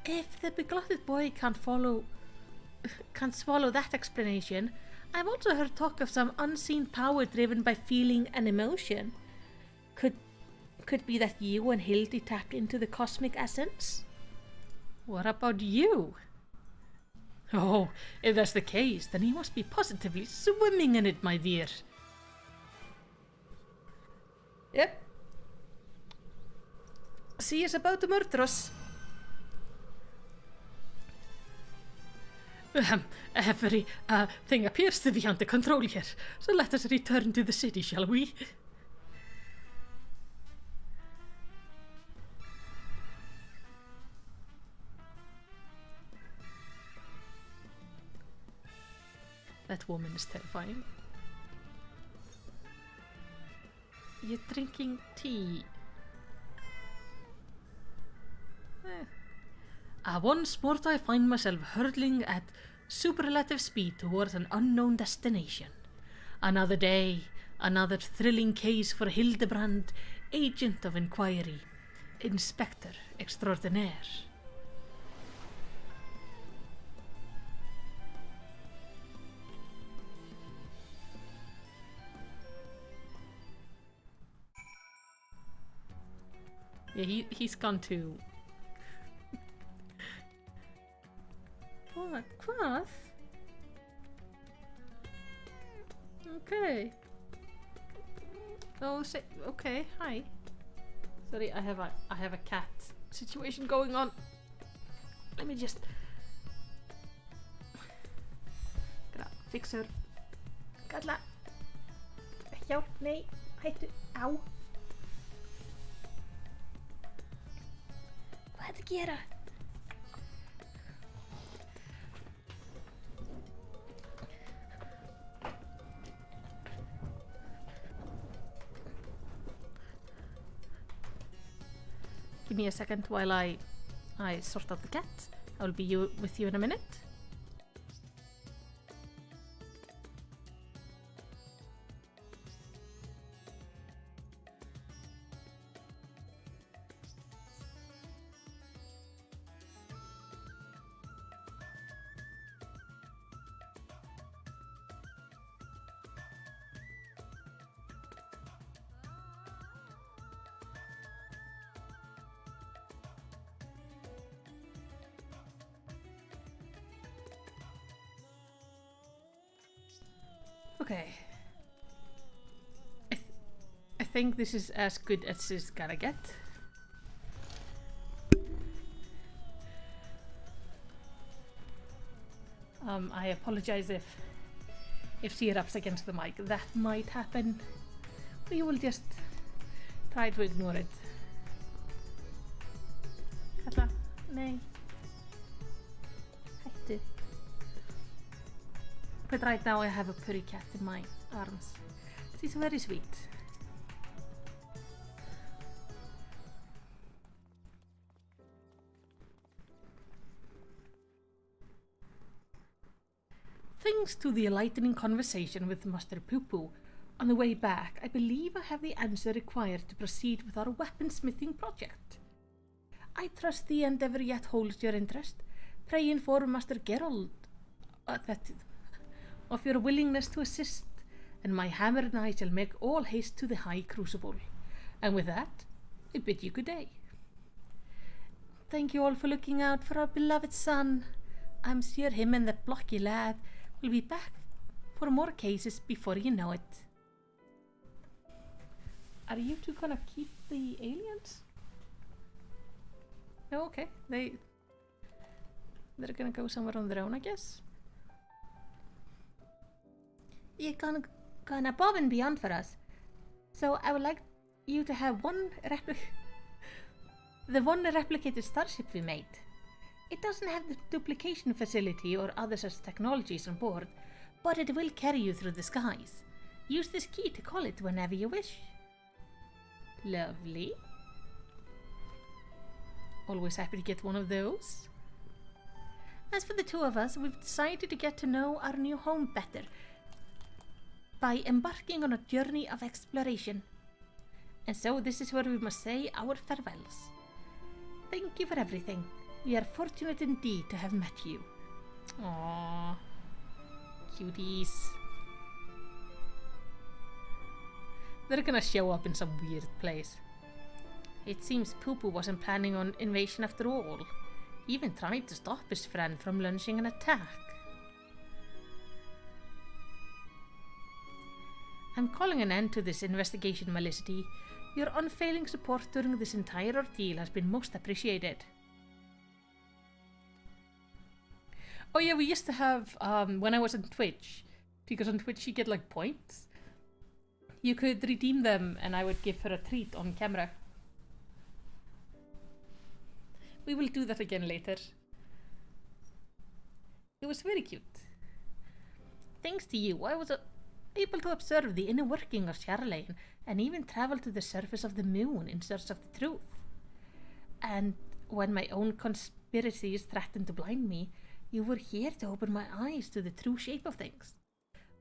If the beglotted boy can't swallow that explanation, I've also heard talk of some unseen power driven by feeling and emotion. Could be that you and Hildy tapped into the cosmic essence? What about you? Oh, if that's the case, then you must be positively swimming in it, my dear. Yep. She is about to murder us. Every thing appears to be under control here, so let us return to the city, shall we? That woman is terrifying. You're drinking tea. Once more I find myself hurtling at superlative speed towards an unknown destination. Another day, another thrilling case for Hildibrand, agent of inquiry, inspector extraordinaire. Yeah, he's gone too. What? Cross? Okay. Oh, say okay. Hi. Sorry, I have a cat situation going on. Let me just fix her. Kalla. Hjálp, nei, hættu, á. Hvað er að gera? Give me a second while I sort out the cat. I'll be with you in a minute. Okay. I think this is as good as it's gonna get. I apologize if she erupts against the mic. That might happen. We will just try to ignore it. Kalla, nei. Hættu. But right now I have a purry cat in my arms. She's very sweet. Thanks to the enlightening conversation with Master Poo-Poo, on the way back, I believe I have the answer required to proceed with our weaponsmithing project. I trust the endeavor yet holds your interest, praying for Master Gerald of your willingness to assist, and my hammer and I shall make all haste to the High Crucible. And with that, I bid you good day. Thank you all for looking out for our beloved son. I'm sure him and the blocky lad will be back for more cases before you know it. Are you two gonna keep the aliens? No, okay. They're gonna go somewhere on their own, I guess. You're gonna above and beyond for us. So I would like you to have the one replicated starship we made. It doesn't have the duplication facility or other such technologies on board, but it will carry you through the skies. Use this key to call it whenever you wish. Lovely. Always happy to get one of those. As for the two of us, we've decided to get to know our new home better by embarking on a journey of exploration. And so this is where we must say our farewells. Thank you for everything. We are fortunate indeed to have met you. Aww. Cuties. They're gonna show up in some weird place. It seems Poo-Poo wasn't planning on invasion after all. He even tried to stop his friend from launching an attack. I'm calling an end to this investigation, Melicity. Your unfailing support during this entire ordeal has been most appreciated. Oh yeah, we used to have, when I was on Twitch, because on Twitch you get like points, you could redeem them and I would give her a treat on camera. We will do that again later. It was very cute. Thanks to you, I was able to observe the inner working of Charlene and even travel to the surface of the moon in search of the truth. And when my own conspiracies threatened to blind me, you were here to open my eyes to the true shape of things.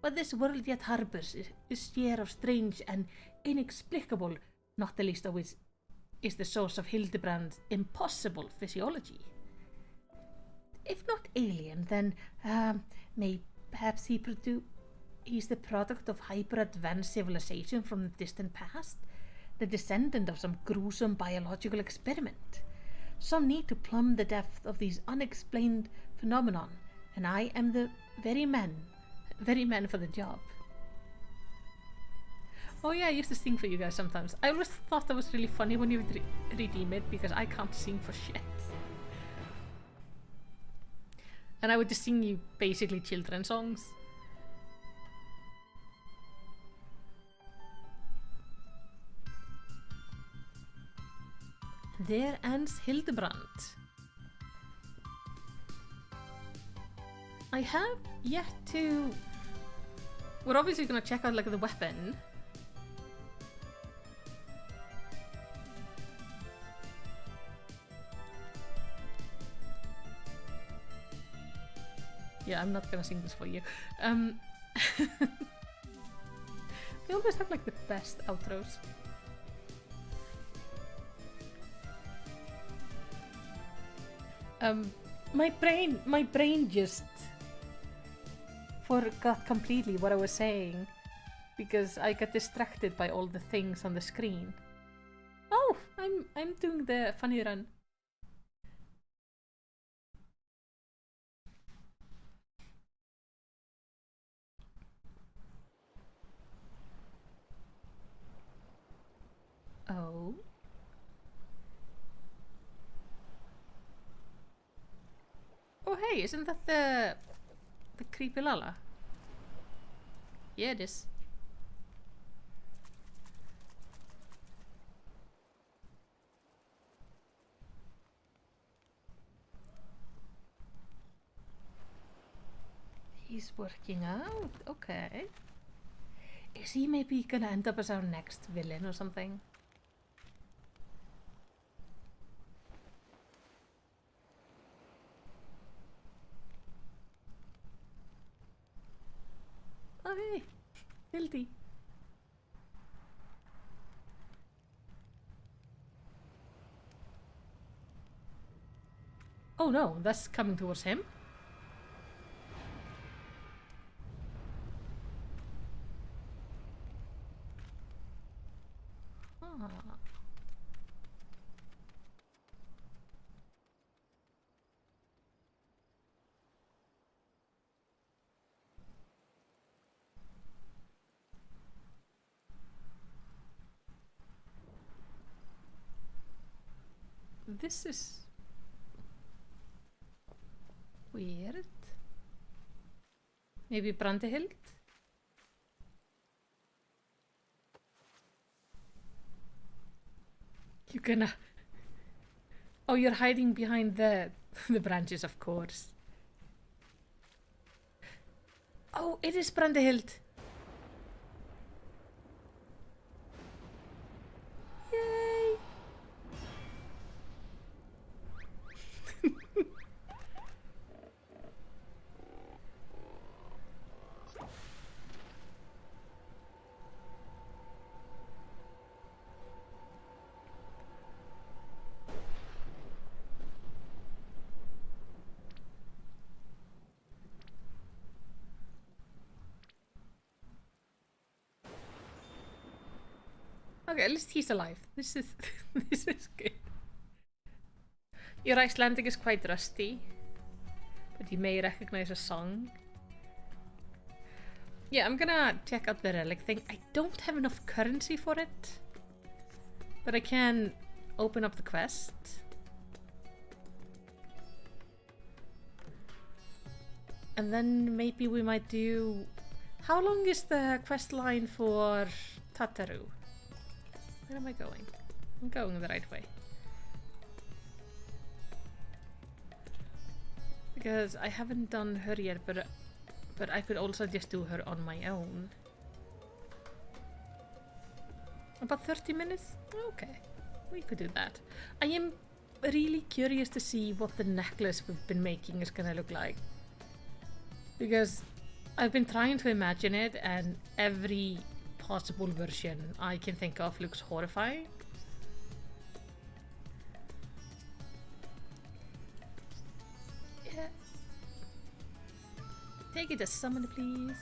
But this world yet harbors its share of strange and inexplicable, not the least of which is the source of Hildibrand's impossible physiology. If not alien, then perhaps he's the product of hyper-advanced civilization from the distant past, the descendant of some gruesome biological experiment. Some need to plumb the depth of these unexplained phenomenon, and I am the very man for the job. Oh yeah, I used to sing for you guys sometimes. I always thought that was really funny when you would redeem it, because I can't sing for shit. And I would just sing you basically children's songs. There ends Hildibrand. I have yet to... We're obviously gonna check out like the weapon. Yeah, I'm not gonna sing this for you. They always have like the best outros. My brain just forgot completely what I was saying because I got distracted by all the things on the screen. Oh, I'm doing the funny run. Oh. Oh hey, isn't that the the creepy Lala? Yeah, it is. He's working out. Okay. Is he maybe gonna end up as our next villain or something? Oh hey, Hildy. Oh no, that's coming towards him. Ah. This is weird. Maybe Brandehild? You're gonna... Oh, you're hiding behind the branches, of course. Oh, it is Brandehild. Yay! Okay, at least he's alive. This is this is good. Your Icelandic is quite rusty, but you may recognize a song. Yeah, I'm gonna check out the relic thing. I don't have enough currency for it, but I can open up the quest. And then maybe we might do... How long is the quest line for Tataru? Where am I going? I'm going the right way. Because I haven't done her yet, but I could also just do her on my own. About 30 minutes? Okay, we could do that. I am really curious to see what the necklace we've been making is gonna look like. Because I've been trying to imagine it, and every possible version I can think of looks horrifying. Yeah. Take it as summon, please.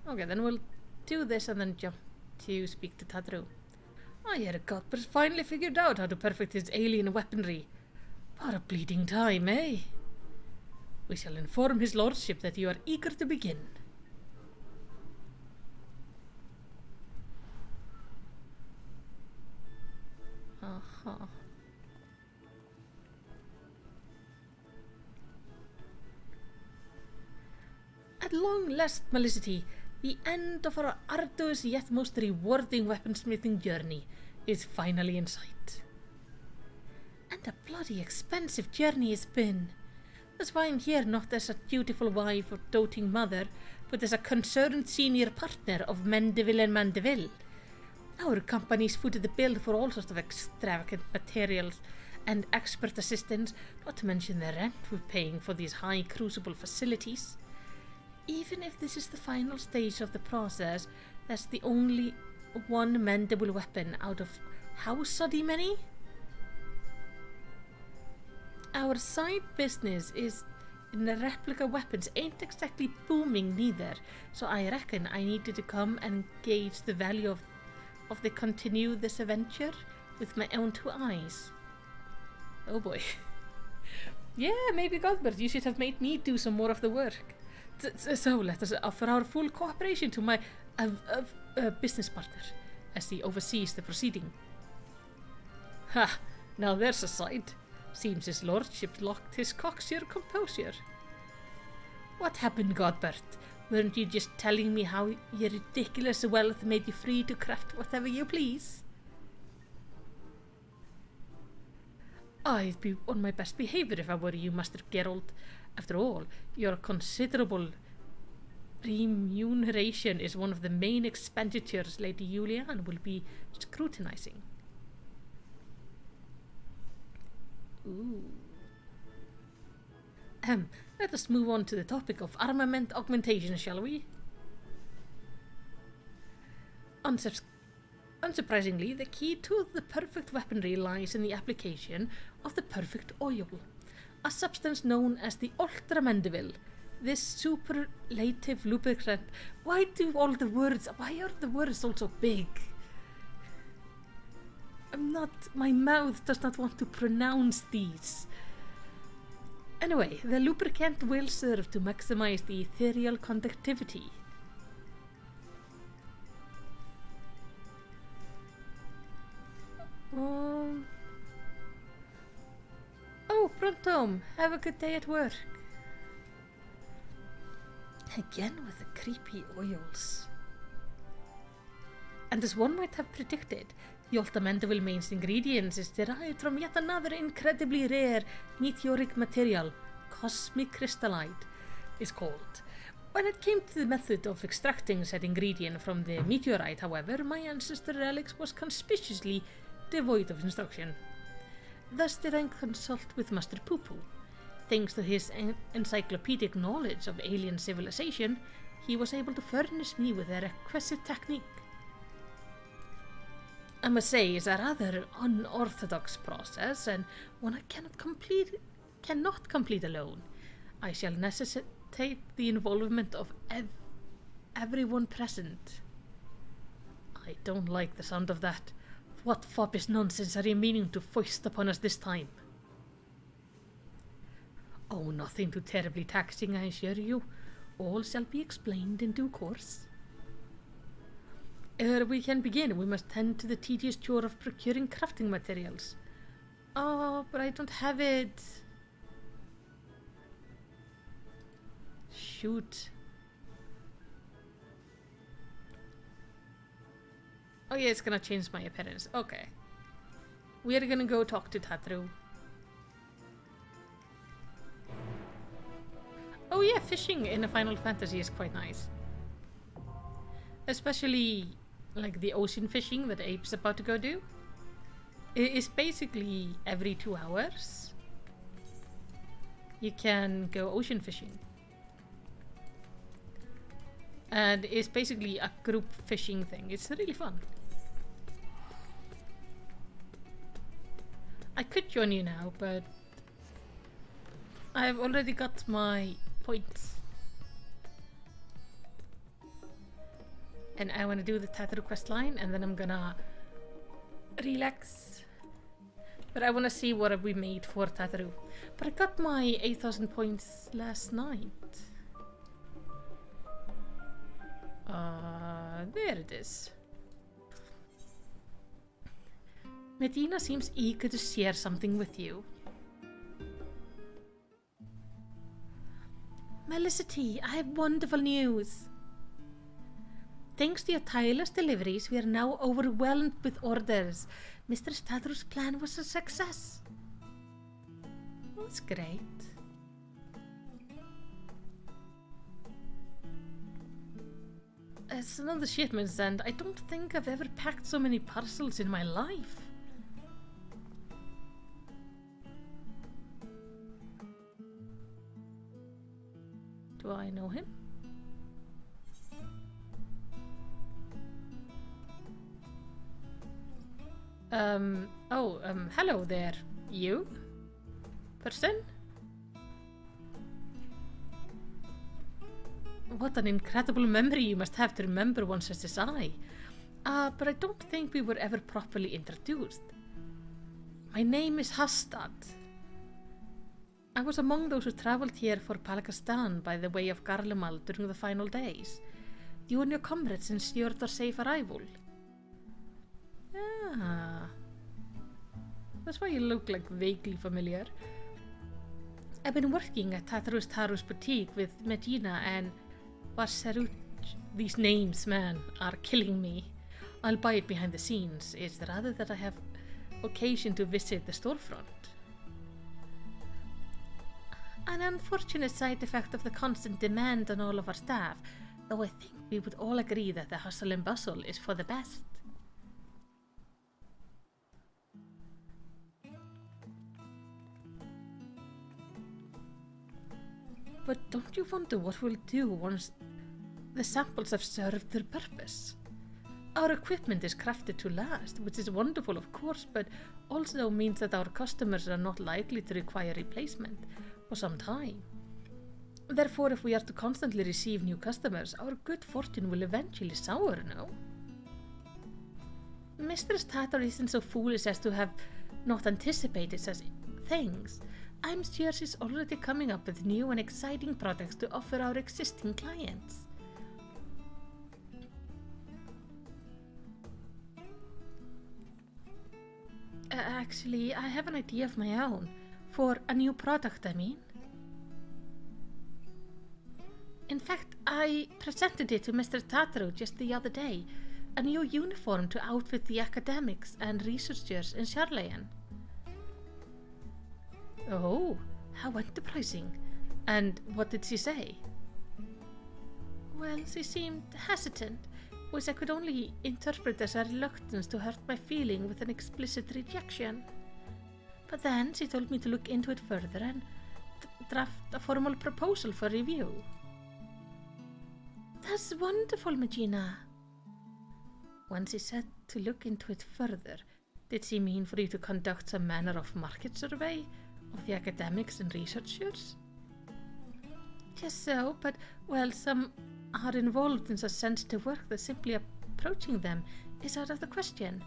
Okay, then we'll do this and then jump to speak to Tataru. I hear a Godber's finally figured out how to perfect his alien weaponry. What a bleeding time, eh? We shall inform his lordship that you are eager to begin. Uh-huh. At long last, Melicity, the end of our arduous yet most rewarding weaponsmithing journey is finally in sight. And a bloody expensive journey it's been. That's why I'm here not as a dutiful wife or doting mother, but as a concerned senior partner of Mendeville and Mandeville. Our company's footed the bill for all sorts of extravagant materials and expert assistance, not to mention the rent we're paying for these high crucible facilities. Even if this is the final stage of the process, that's the only one mendable weapon out of how soddy many? Our side business is in the replica weapons ain't exactly booming neither, so I reckon I needed to come and gauge the value of the continue this adventure with my own two eyes. Oh boy. Yeah, maybe Godbert, you should have made me do some more of the work. So let us offer our full cooperation to my business partner as he oversees the proceeding. Ha! Now there's a sight. Seems his lordship locked his cocksure composure. What happened, Godbert? Weren't you just telling me how your ridiculous wealth made you free to craft whatever you please? I'd be on my best behaviour if I were you, Master Geralt. After all, your considerable remuneration is one of the main expenditures Lady Julianne will be scrutinizing. Ooh. Let us move on to the topic of armament augmentation, shall we? Unsurprisingly, the key to the perfect weaponry lies in the application of the perfect oil, a substance known as the ultramendeville. This superlative lubricant. Why are the words all so big? My mouth does not want to pronounce these. Anyway, the lubricant will serve to maximize the ethereal conductivity. Oh, pronto. Have a good day at work. Again with the creepy oils. And as one might have predicted, the ultramendeville main's ingredients is derived from yet another incredibly rare meteoric material, cosmic crystallite is called. When it came to the method of extracting said ingredient from the meteorite, however, my ancestor Alex was conspicuously devoid of instruction. Thus did I consult with Master Poo-Poo. Thanks to his encyclopedic knowledge of alien civilization, he was able to furnish me with a requisite technique. I must say, it's a rather unorthodox process, and one I cannot complete alone. I shall necessitate the involvement of everyone present. I don't like the sound of that. What foppish nonsense are you meaning to foist upon us this time? Oh, nothing too terribly taxing, I assure you. All shall be explained in due course. Ere we can begin, we must tend to the tedious chore of procuring crafting materials. Oh, but I don't have it. Shoot. Oh yeah, it's gonna change my appearance. Okay. We are gonna go talk to Tatru. Oh yeah, fishing in a Final Fantasy is quite nice. Especially like the ocean fishing that Ape's about to go do. It's basically every 2 hours. You can go ocean fishing. And it's basically a group fishing thing. It's really fun. I could join you now, but I've already got my points. And I want to do the Tatru quest line, and then I'm gonna relax. But I want to see what we made for Tatru. But I got my 8,000 points last night. There it is. Medina seems eager to share something with you. Melicity, I have wonderful news. Thanks to your tireless deliveries, we are now overwhelmed with orders. Mr. Tatru's plan was a success. That's great. It's another shipment, and I don't think I've ever packed so many parcels in my life. Do I know him? Hello there. You? Person? What an incredible memory you must have to remember one such as I. But I don't think we were ever properly introduced. My name is Hastad. I was among those who travelled here for Palakistan by the way of Garlemald during the final days. You and your comrades ensured our safe arrival. Ah. That's why you look like vaguely familiar. I've been working at Tatarus boutique with Medina and Varsaruch. These names, man, are killing me. I'll buy it behind the scenes. It's rather that I have occasion to visit the storefront. An unfortunate side effect of the constant demand on all of our staff, though I think we would all agree that the hustle and bustle is for the best. But don't you wonder what we'll do once the samples have served their purpose? Our equipment is crafted to last, which is wonderful of course, but also means that our customers are not likely to require replacement for some time. Therefore, if we are to constantly receive new customers, our good fortune will eventually sour, no? Mistress Tatar isn't so foolish as to have not anticipated such things. I'm sure she's already coming up with new and exciting products to offer our existing clients. Actually, I have an idea of my own. For a new product, I mean. In fact, I presented it to Mr. Tataru just the other day. A new uniform to outfit the academics and researchers in Charlayan. Oh, how enterprising. And what did she say? Well, she seemed hesitant, which I could only interpret as a reluctance to hurt my feeling with an explicit rejection. But then she told me to look into it further and draft a formal proposal for review. That's wonderful, Magina. When she said to look into it further, did she mean for you to conduct some manner of market survey of the academics and researchers? Just so, but, well, some are involved in such sensitive work that simply approaching them is out of the question.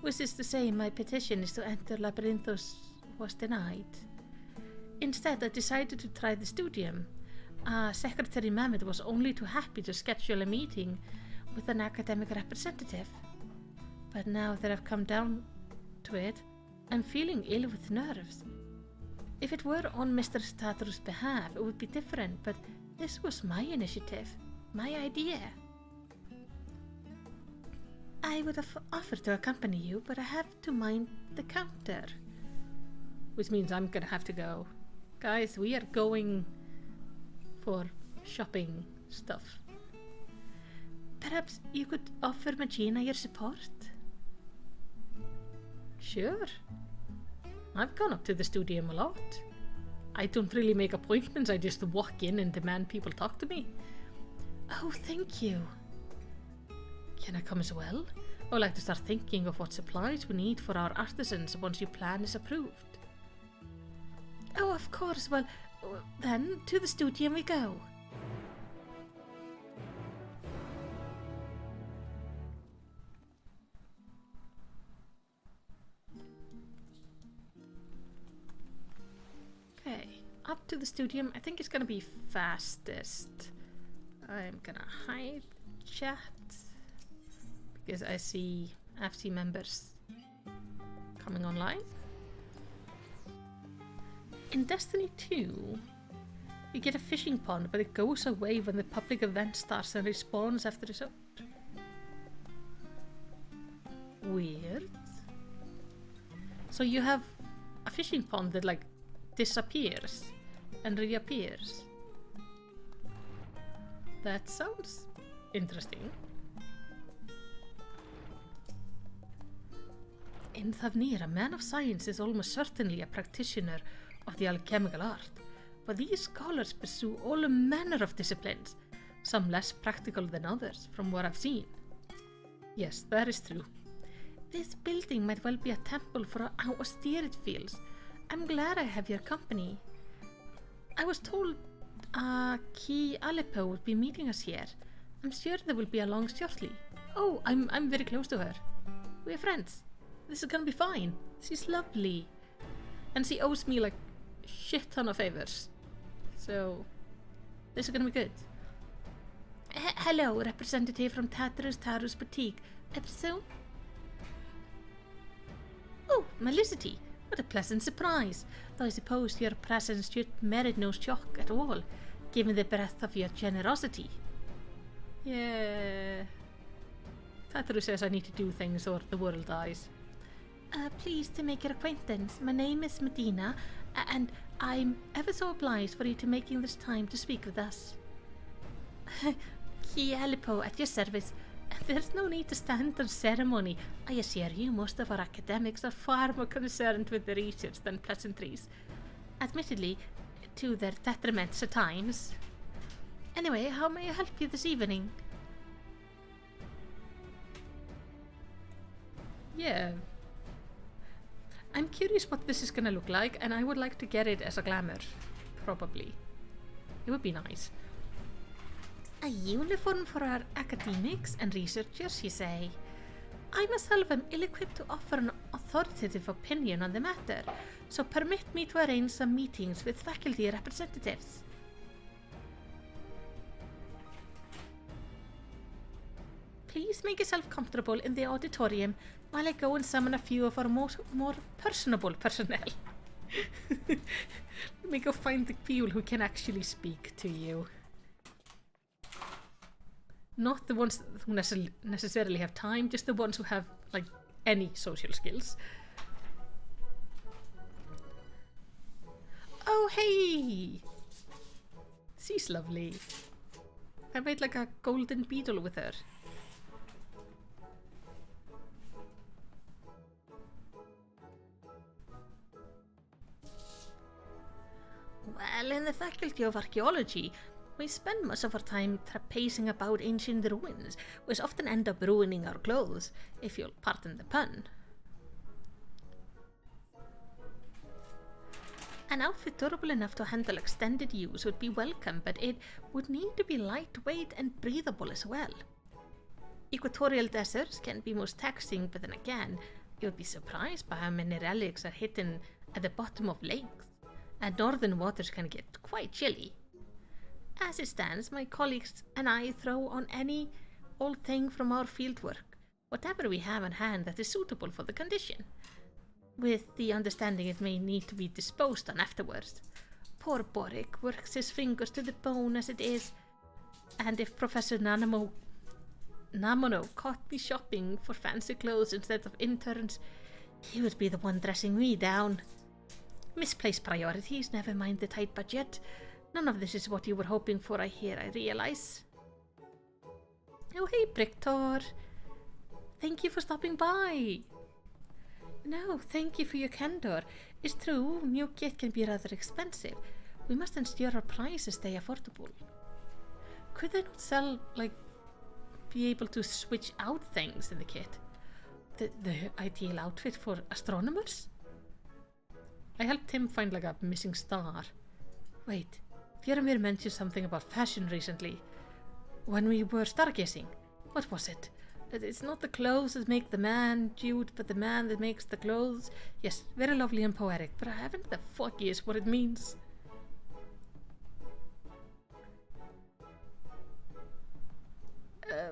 Which is to say, my petition is to enter Labyrinthos was denied. Instead, I decided to try the studium. Secretary Mehmet was only too happy to schedule a meeting with an academic representative. But now that I've come down to it, I'm feeling ill with nerves. If it were on Mr. Stataru's behalf, it would be different, but this was my initiative, my idea. I would have offered to accompany you, but I have to mind the counter. Which means I'm gonna have to go. Guys, we are going for shopping stuff. Perhaps you could offer Magina your support? Sure. I've gone up to the studium a lot. I don't really make appointments, I just walk in and demand people talk to me. Oh, thank you. Can I come as well? I would like to start thinking of what supplies we need for our artisans once your plan is approved. Oh, of course. Well, then to the studium we go. Okay, up to the studium. I think it's gonna be fastest. I'm gonna hide chat because I see FC members coming online. In Destiny 2, you get a fishing pond, but it goes away when the public event starts and respawns after it's out. Weird. So you have a fishing pond that like disappears and reappears. That sounds interesting. In Thavnir, a man of science is almost certainly a practitioner of the alchemical art, but these scholars pursue all manner of disciplines, some less practical than others, from what I've seen. Yes, that is true. This building might well be a temple for how austere it feels. I'm glad I have your company. I was told Ki Aleppo would be meeting us here. I'm sure they will be along shortly. Oh, I'm very close to her. We're friends. This is gonna be fine. She's lovely. And she owes me like shit ton of favors. So this is gonna be good. Hello, representative from Tarus boutique. I presume? Oh, Melicity. What a pleasant surprise, though I suppose your presence should merit no shock at all, given the breadth of your generosity. Yeah. Tataru says I need to do things or the world dies. Pleased to make your acquaintance. My name is Medina, and I'm ever so obliged for you to making this time to speak with us. Kialipo, at your service. There's no need to stand on ceremony. I assure you, most of our academics are far more concerned with the research than pleasantries. Admittedly, to their detriments at times. Anyway, how may I help you this evening? Yeah. I'm curious what this is gonna look like, and I would like to get it as a glamour. Probably. It would be nice. A uniform for our academics and researchers, you say? I myself am ill-equipped to offer an authoritative opinion on the matter, so permit me to arrange some meetings with faculty representatives. Please make yourself comfortable in the auditorium while I go and summon a few of our more personable personnel. Let me go find the people who can actually speak to you. Not the ones who necessarily have time, just the ones who have, like, any social skills. Oh, hey! She's lovely. I made, like, a golden beetle with her. Well, in the Faculty of Archaeology, we spend most of our time trapezing about ancient ruins, which often end up ruining our clothes, if you'll pardon the pun. An outfit durable enough to handle extended use would be welcome, but it would need to be lightweight and breathable as well. Equatorial deserts can be most taxing, but then again, you would be surprised by how many relics are hidden at the bottom of lakes, and northern waters can get quite chilly. As it stands, my colleagues and I throw on any old thing from our fieldwork, whatever we have on hand that is suitable for the condition, with the understanding it may need to be disposed on afterwards. Poor Boric works his fingers to the bone as it is, and if Professor Namono caught me shopping for fancy clothes instead of interns, he would be the one dressing me down. Misplaced priorities, never mind the tight budget. None of this is what you were hoping for, I realize. Oh, hey, Bricktor. Thank you for stopping by. No, thank you for your candor. It's true, new kit can be rather expensive. We must ensure our prices stay affordable. Could they not sell, like, be able to switch out things in the kit? The ideal outfit for astronomers? I helped him find, like, a missing star. Wait. Fjöramir mentioned something about fashion recently. When we were stargazing. What was it? It's not the clothes that make the man, Jude, but the man that makes the clothes. Yes, very lovely and poetic, but I haven't the foggiest what it means.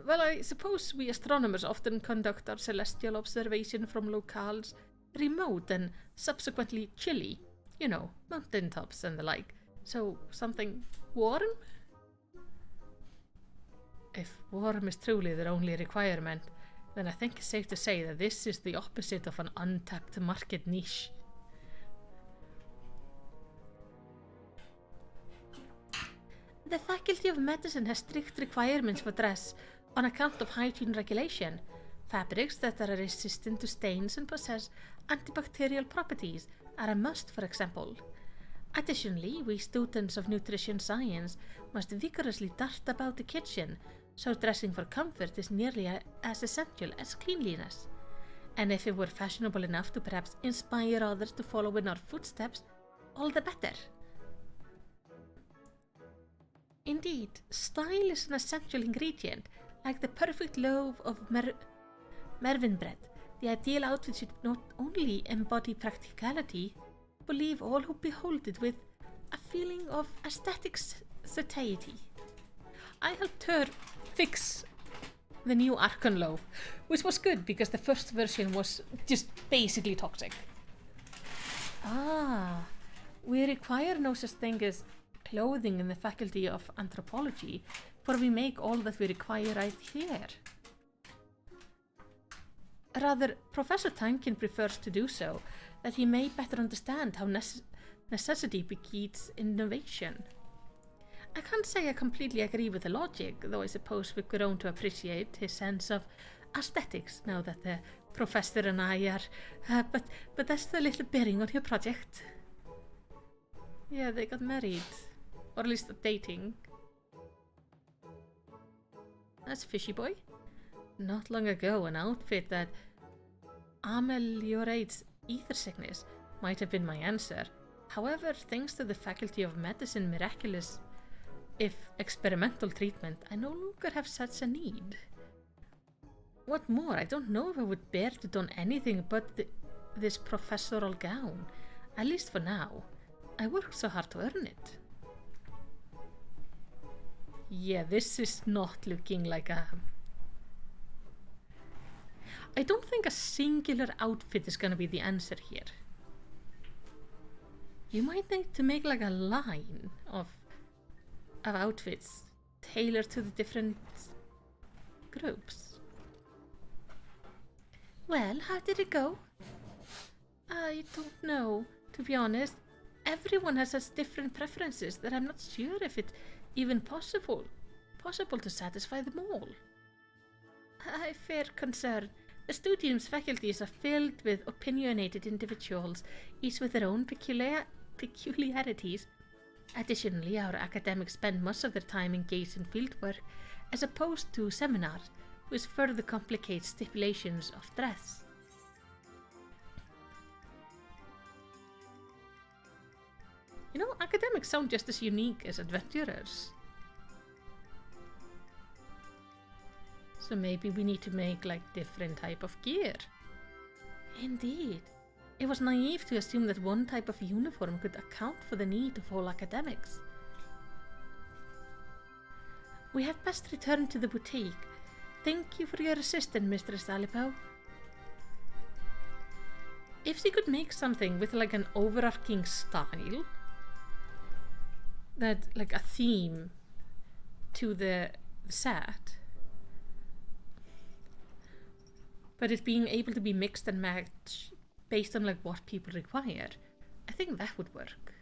Well, I suppose we astronomers often conduct our celestial observation from locales remote and subsequently chilly. You know, mountain tops and the like. So, something warm? If warm is truly their only requirement, then I think it's safe to say that this is the opposite of an untapped market niche. The Faculty of Medicine has strict requirements for dress on account of hygiene regulation. Fabrics that are resistant to stains and possess antibacterial properties are a must, for example. Additionally, we students of nutrition science must vigorously dart about the kitchen, so dressing for comfort is nearly as essential as cleanliness. And if it were fashionable enough to perhaps inspire others to follow in our footsteps, all the better. Indeed, style is an essential ingredient, like the perfect loaf of Mervyn bread. The ideal outfit should not only embody practicality, but leave all who behold it with a feeling of aesthetic satiety. I helped her fix the new Archon loaf, which was good because the first version was just basically toxic. Ah, we require no such thing as clothing in the Faculty of Anthropology, for we make all that we require right here. Rather, Professor Tankin prefers to do so, that he may better understand how necessity begets innovation. I can't say I completely agree with the logic, though I suppose we've grown to appreciate his sense of aesthetics now that the Professor and I are... but that's the little bearing on your project. Yeah, they got married. Or at least dating. That's Fishy Boy. Not long ago, an outfit that ameliorates ether sickness might have been my answer. However, thanks to the Faculty of Medicine miraculous, if experimental treatment, I no longer have such a need. What more, I don't know if I would bear to don anything but this professorial gown, at least for now. I worked so hard to earn it. Yeah, this is not looking like a... I don't think a singular outfit is gonna be the answer here. You might need to make like a line of outfits tailored to the different groups. Well, how did it go? I don't know, to be honest. Everyone has such different preferences that I'm not sure if it's even possible to satisfy them all. I fear concern. The students' faculties are filled with opinionated individuals, each with their own peculiarities. Additionally, our academics spend much of their time engaged in fieldwork as opposed to seminars, which further complicates stipulations of dress. You know, academics sound just as unique as adventurers. So maybe we need to make like different type of gear. Indeed. It was naive to assume that one type of uniform could account for the need of all academics. We had best return to the boutique. Thank you for your assistance, Mistress Alipo. If she could make something with like an overarching style, that like a theme to the set, but it being able to be mixed and matched based on like what people require, I think that would work.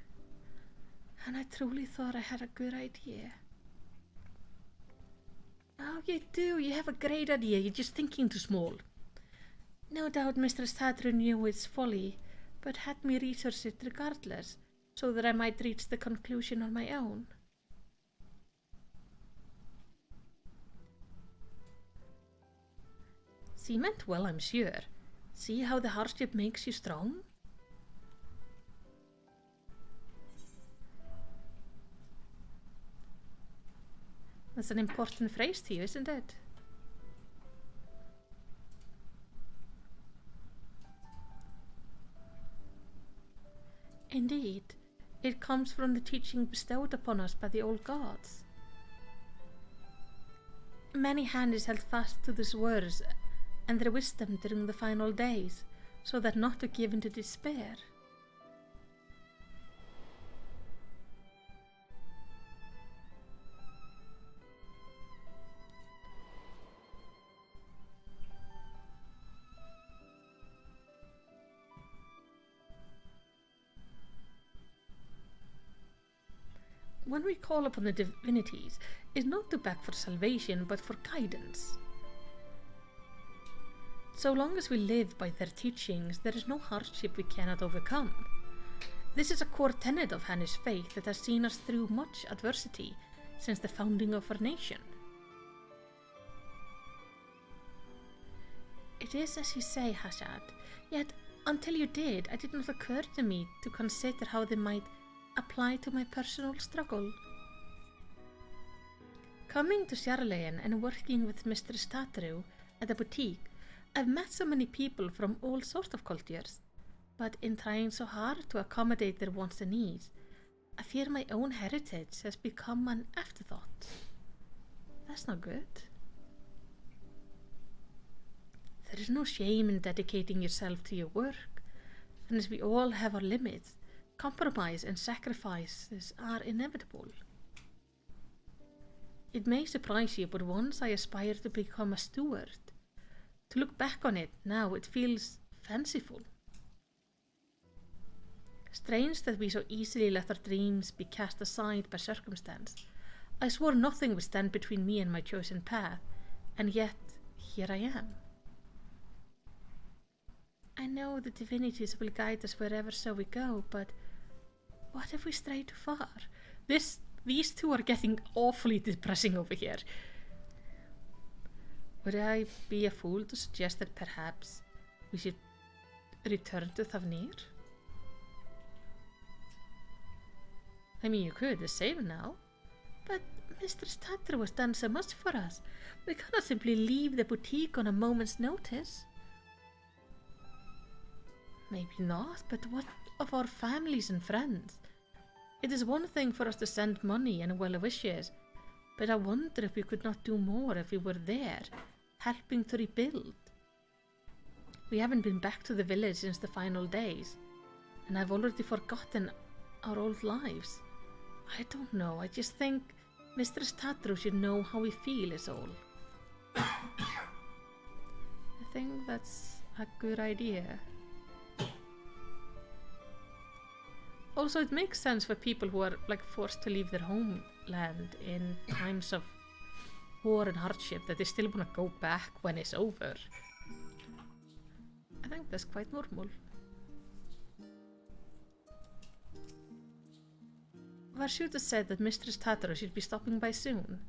And I truly thought I had a good idea. Oh, you do. You have a great idea. You're just thinking too small. No doubt Mistress Tadru knew its folly, but had me research it regardless, so that I might reach the conclusion on my own. She meant well, I'm sure. See how the hardship makes you strong? That's an important phrase to you, isn't it? Indeed. It comes from the teaching bestowed upon us by the old gods. Many hands held fast to these words and their wisdom during the final days, so that not to give in to despair. When we call upon the divinities, is not to beg for salvation, but for guidance. So long as we live by their teachings, there is no hardship we cannot overcome. This is a core tenet of Hannish faith that has seen us through much adversity since the founding of our nation. It is as you say, Hashad, yet until you did, it did not occur to me to consider how they might apply to my personal struggle. Coming to Charlayan and working with Mr. Statru at the boutique, I've met so many people from all sorts of cultures, but in trying so hard to accommodate their wants and needs, I fear my own heritage has become an afterthought. That's not good. There is no shame in dedicating yourself to your work, And as we all have our limits, compromise and sacrifices are inevitable. It may surprise you, but once I aspired to become a steward. To look back on it now, it feels fanciful. Strange that we so easily let our dreams be cast aside by circumstance. I swore nothing would stand between me and my chosen path, and yet here I am. I know the divinities will guide us wherever so we go, but what if we stray too far? These two are getting awfully depressing over here. Would I be a fool to suggest that perhaps we should return to Thavnir? I mean, you could, it's safe now. But Mistress Tatru has done so much for us. We cannot simply leave the boutique on a moment's notice. Maybe not, but what of our families and friends? It is one thing for us to send money and well wishes, but I wonder if we could not do more if we were there, helping to rebuild. We haven't been back to the village since the final days, and I've already forgotten our old lives. I don't know, I just think Mistress Tatru should know how we feel is all. I think that's a good idea. Also, it makes sense for people who are forced to leave their homeland in times of war and hardship that they still want to go back when it's over. I think that's quite normal. Varshuta said that Mistress Tatru should be stopping by soon.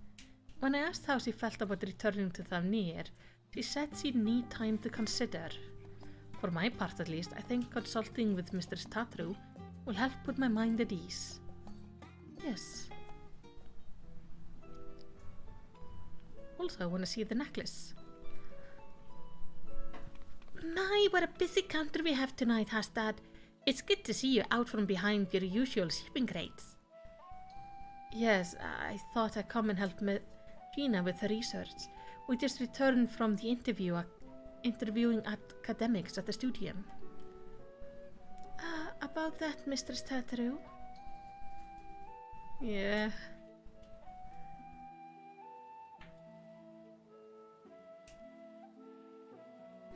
When I asked how she felt about returning to Thavnir, she said she'd need time to consider. For my part at least, I think consulting with Mistress Tatru will help put my mind at ease. Yes. Also, I want to see the necklace. My, what a busy counter we have tonight, Hastad. It's good to see you out from behind your usual shipping crates. Yes, I thought I'd come and help Gina with her research. We just returned from the interviewing academics at the studium. About that, Mistress Tatru? Yeah.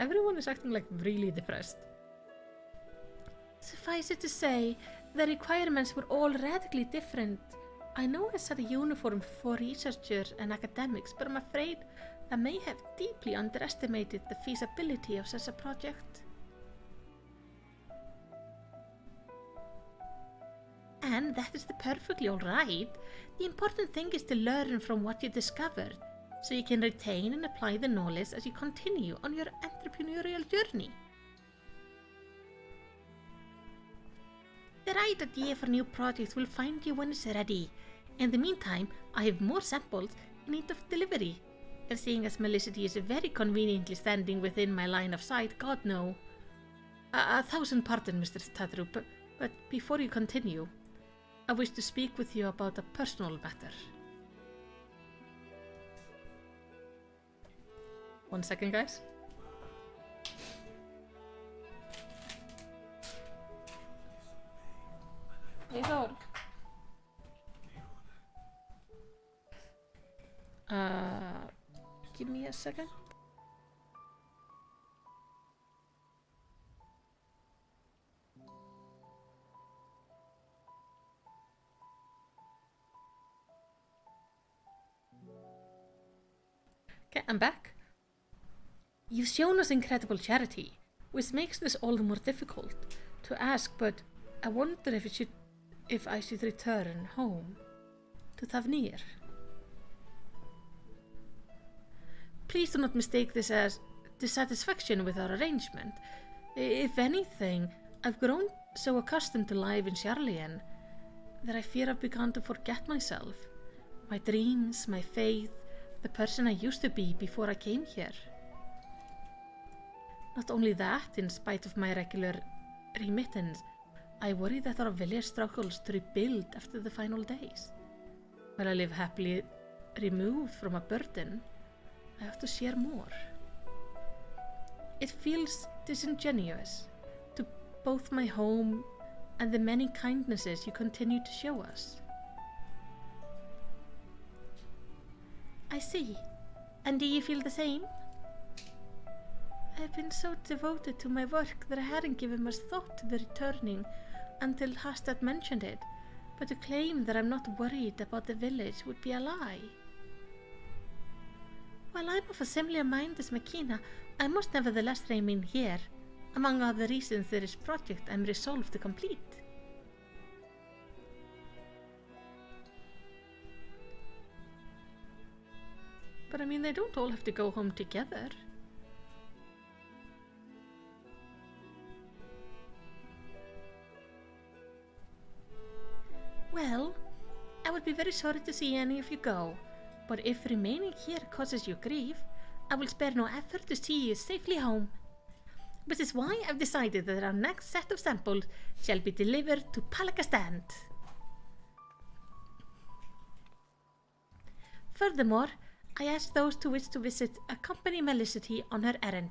Everyone is acting really depressed. Suffice it to say, the requirements were all radically different. I know I set a uniform for researchers and academics, but I'm afraid I may have deeply underestimated the feasibility of such a project. And that is perfectly alright. The important thing is to learn from what you discovered, so you can retain and apply the knowledge as you continue on your entrepreneurial journey. The right idea for new projects will find you when it's ready. In the meantime, I have more samples in need of delivery. And seeing as Melicity is very conveniently standing within my line of sight, God no. 1,000 pardons, Mr. Tatru, but before you continue, I wish to speak with you about a personal matter. 1 second, guys. Hey, Thor. Give me a second. Okay, I'm back. You've shown us incredible charity, which makes this all the more difficult to ask, but I wonder if I should return home to Thavnir. Please do not mistake this as dissatisfaction with our arrangement. If anything, I've grown so accustomed to life in Sharlayan that I fear I've begun to forget myself, my dreams, my faith, the person I used to be before I came here. Not only that, in spite of my regular remittance, I worry that our village struggles to rebuild after the final days. While I live happily removed from a burden, I have to share more. It feels disingenuous to both my home and the many kindnesses you continue to show us. I see. And do you feel the same? I've been so devoted to my work that I hadn't given much thought to the returning until Hastad mentioned it, but to claim that I'm not worried about the village would be a lie. While I'm of a similar mind as Makina, I must nevertheless remain here. Among other reasons, there is a project I'm resolved to complete. But I mean, they don't all have to go home together. Well, I would be very sorry to see any of you go, but if remaining here causes you grief, I will spare no effort to see you safely home. Which is why I've decided that our next set of samples shall be delivered to Palakastan. Furthermore, I ask those who wish to visit accompany Melicity on her errand.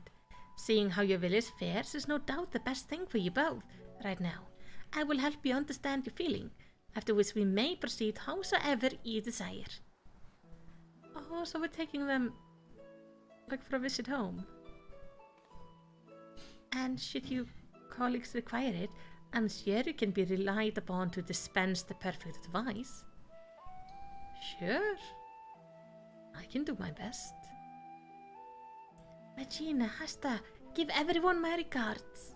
Seeing how your village fares is no doubt the best thing for you both right now. I will help you understand your feeling, after which we may proceed howsoever you desire. Oh, so we're taking them like for a visit home. And should you colleagues require it, I'm sure you can be relied upon to dispense the perfect advice. Sure. I can do my best. Magina, Hasta, give everyone my regards.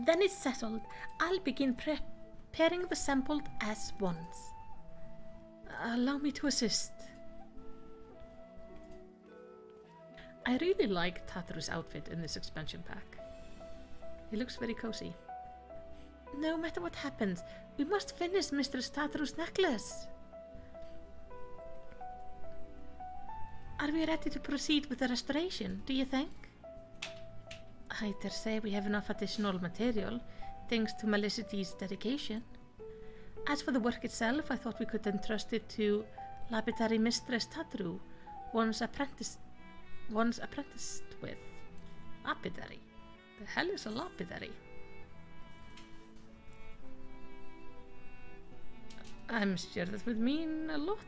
Then it's settled. I'll begin preparing the sample as once. Allow me to assist. I really like Tataru's outfit in this expansion pack. He looks very cozy. No matter what happens, we must finish Mistress Tataru's necklace. Are we ready to proceed with the restoration, do you think? I dare say we have enough additional material, thanks to Melicity's dedication. As for the work itself, I thought we could entrust it to lapidary Mistress Tataru, once apprenticed with. Lapidary? The hell is a lapidary? I'm sure that would mean a lot.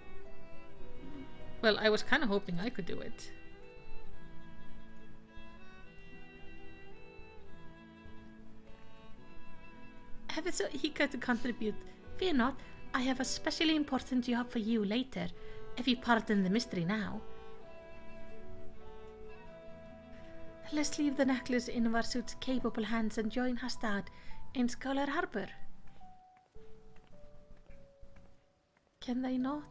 Well, I was kind of hoping I could do it. Have it so eager to contribute. Fear not, I have a specially important job for you later, if you pardon the mystery now. Let's leave the necklace in Varsuit's capable hands and join Hastad in Scholar Harbor. Can they not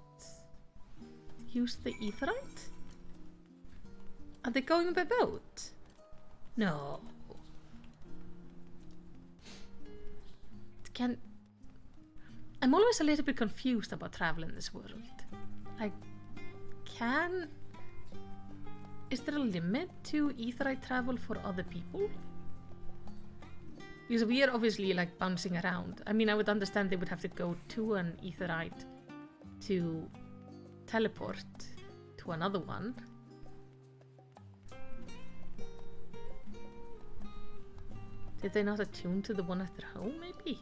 use the etherite? Are they going by boat? No. I'm always a little bit confused about travel in this world. Like, is there a limit to etherite travel for other people? Because we are obviously like bouncing around. I mean, I would understand they would have to go to an etherite to teleport to another one. Did they not attune to the one at their home, maybe?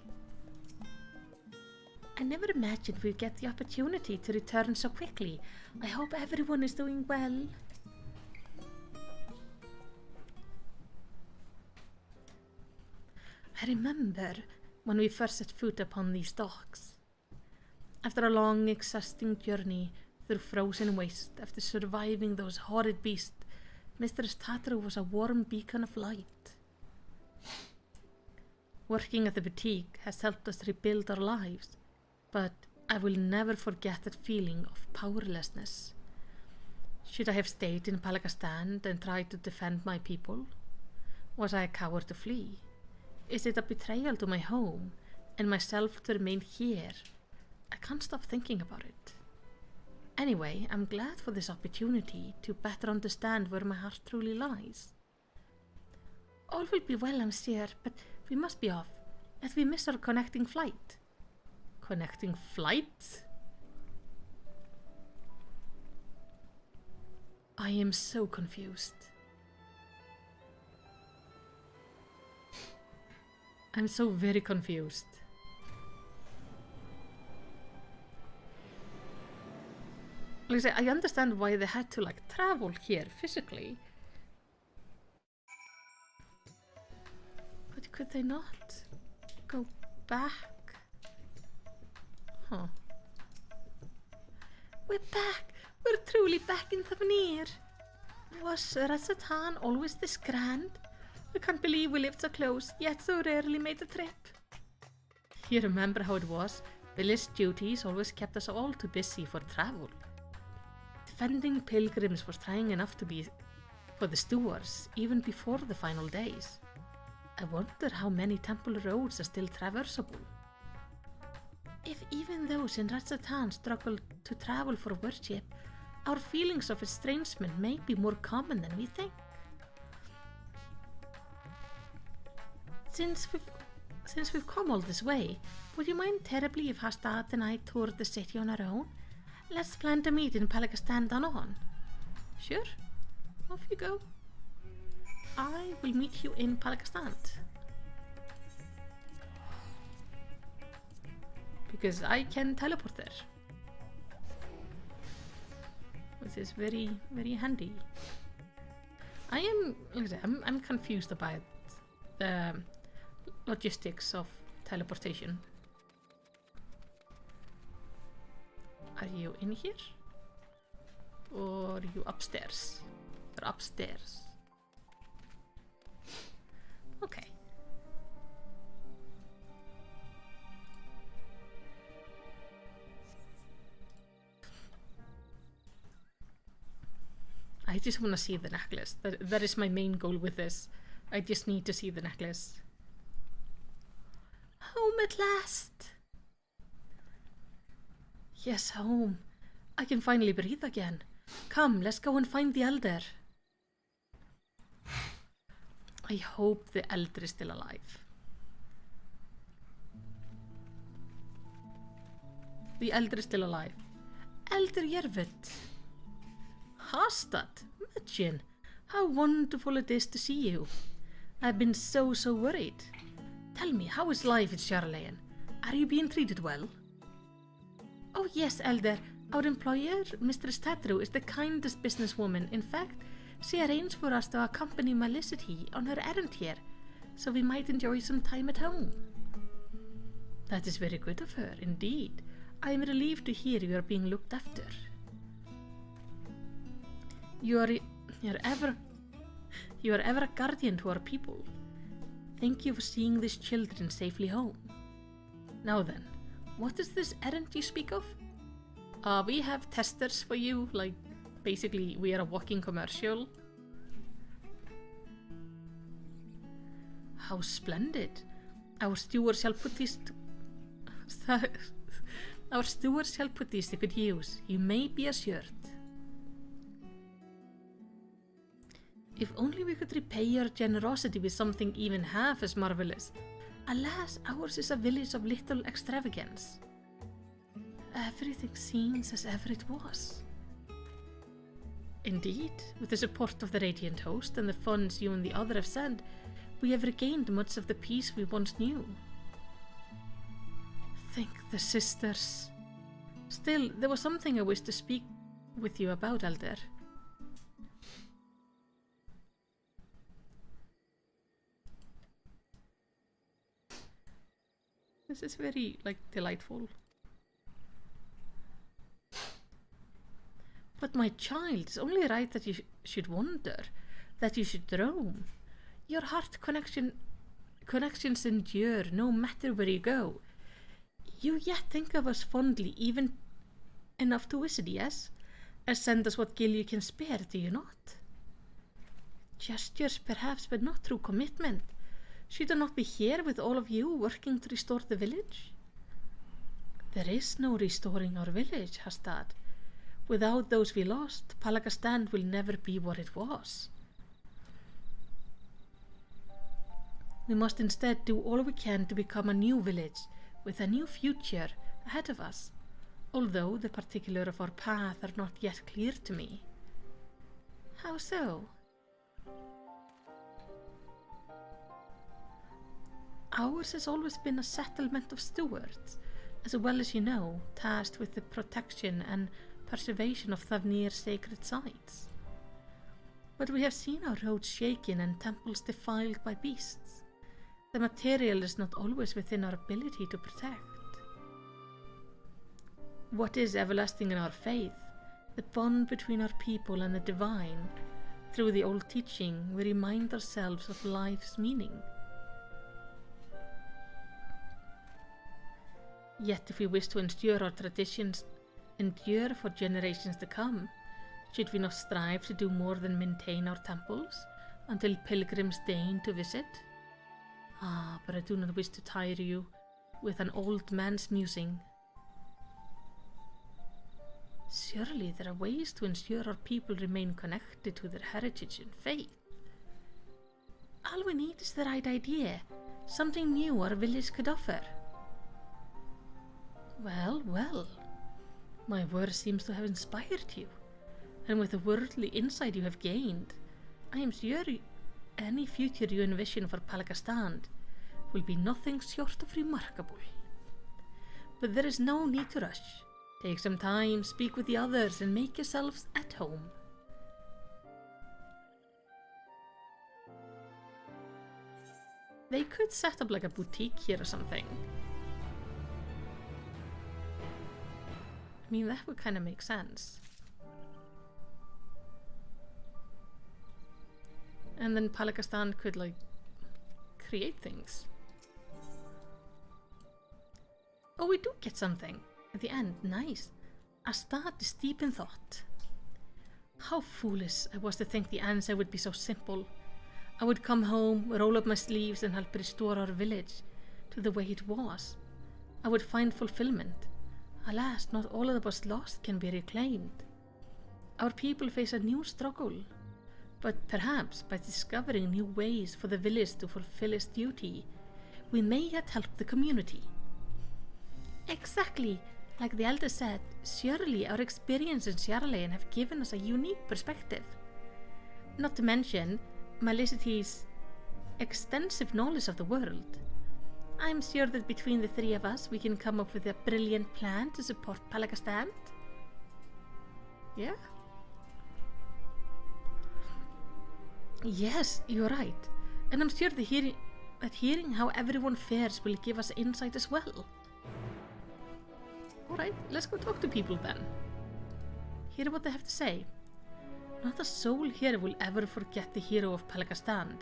I never imagined we'd get the opportunity to return so quickly. I hope everyone is doing well. I remember when we first set foot upon these docks. After a long, exhausting journey through frozen waste, after surviving those horrid beasts, Mistress Tataru was a warm beacon of light. Working at the boutique has helped us rebuild our lives, but I will never forget that feeling of powerlessness. Should I have stayed in Palakastan and tried to defend my people? Was I a coward to flee? Is it a betrayal to my home and myself to remain here? I can't stop thinking about it. Anyway, I'm glad for this opportunity to better understand where my heart truly lies. All will be well, I'm sure, but we must be off, as we miss our connecting flight. Connecting flight? I am so confused. I'm so very confused. Like I say, I understand why they had to like travel here physically. But could they not go back? Huh. We're back! We're truly back in the veneer! Was Rasatan always this grand? I can't believe we lived so close, yet so rarely made a trip. You remember how it was? Village duties always kept us all too busy for travel. Defending pilgrims was trying enough to be for the stewards, even before the final days. I wonder how many temple roads are still traversable. If even those in Rasatan struggle to travel for worship, our feelings of estrangement may be more common than we think. Since we've come all this way, would you mind terribly if Hastad and I toured the city on our own? Let's plan to meet in Palakastan on. Sure, off you go. I will meet you in Palakastan. Because I can teleport there. Which is very, very handy. I'm confused about the logistics of teleportation. Are you in here? Or are you upstairs? You're upstairs. Okay. I just want to see the necklace. That is my main goal with this. I just need to see the necklace. Home at last! Yes, home. I can finally breathe again. Come, let's go and find the elder. I hope the elder is still alive. The elder is still alive. Elder Yervit. Hastad, Madjin, how wonderful it is to see you. I've been so worried. Tell me, how is life at Charlayan? Are you being treated well? Oh yes, Elder. Our employer, Mistress Tatru, is the kindest businesswoman. In fact, she arranged for us to accompany Melicity on her errand here, so we might enjoy some time at home. That is very good of her, indeed. I am relieved to hear you are being looked after. You are ever a guardian to our people. Thank you for seeing these children safely home. Now then, what is this errand you speak of? We have testers for you, like, basically we are a walking commercial. How splendid. Our stewards shall put these to good use, you may be assured. If only we could repay your generosity with something even half as marvelous. Alas, ours is a village of little extravagance. Everything seems as ever it was. Indeed, with the support of the Radiant Host and the funds you and the other have sent, we have regained much of the peace we once knew. Thank the sisters. Still, there was something I wish to speak with you about, Elder. This is very, delightful. But my child, it's only right that you should wander, that you should roam. Your heart connections endure no matter where you go. You yet think of us fondly, even enough to visit, yes? And send us what gill you can spare, do you not? Gestures perhaps, but not through commitment. Should I not be here with all of you working to restore the village? There is no restoring our village, Hastad. Without those we lost, Palakastan will never be what it was. We must instead do all we can to become a new village, with a new future ahead of us, although the particulars of our path are not yet clear to me. How so? Ours has always been a settlement of stewards, as well as you know, tasked with the protection and preservation of Thavnir's sacred sites. But we have seen our roads shaken and temples defiled by beasts. The material is not always within our ability to protect. What is everlasting in our faith, the bond between our people and the divine? Through the old teaching, we remind ourselves of life's meaning. Yet if we wish to ensure our traditions endure for generations to come, should we not strive to do more than maintain our temples until pilgrims deign to visit? But I do not wish to tire you with an old man's musing. Surely there are ways to ensure our people remain connected to their heritage and faith. All we need is the right idea, something new our village could offer. Well, my word seems to have inspired you, and with the worldly insight you have gained, I am sure any future you envision for Palakastand will be nothing short of remarkable. But there is no need to rush. Take some time, speak with the others, and make yourselves at home. They could set up like a boutique here or something. I mean, that would kind of make sense. And then Palakastan could, like, create things. Oh, we do get something at the end. Nice. A start is deep in thought. How foolish I was to think the answer would be so simple. I would come home, roll up my sleeves and help restore our village to the way it was. I would find fulfillment. Alas, not all that was lost can be reclaimed. Our people face a new struggle. But perhaps by discovering new ways for the village to fulfill its duty, we may yet help the community. Exactly, like the elder said, surely our experience in Sjarlain have given us a unique perspective. Not to mention Malicity's extensive knowledge of the world. I'm sure that between the three of us we can come up with a brilliant plan to support Palakastan. Yeah? Yes, you're right. And I'm sure that hearing how everyone fares will give us insight as well. Alright, let's go talk to people then. Hear what they have to say. Not a soul here will ever forget the hero of Palakastan.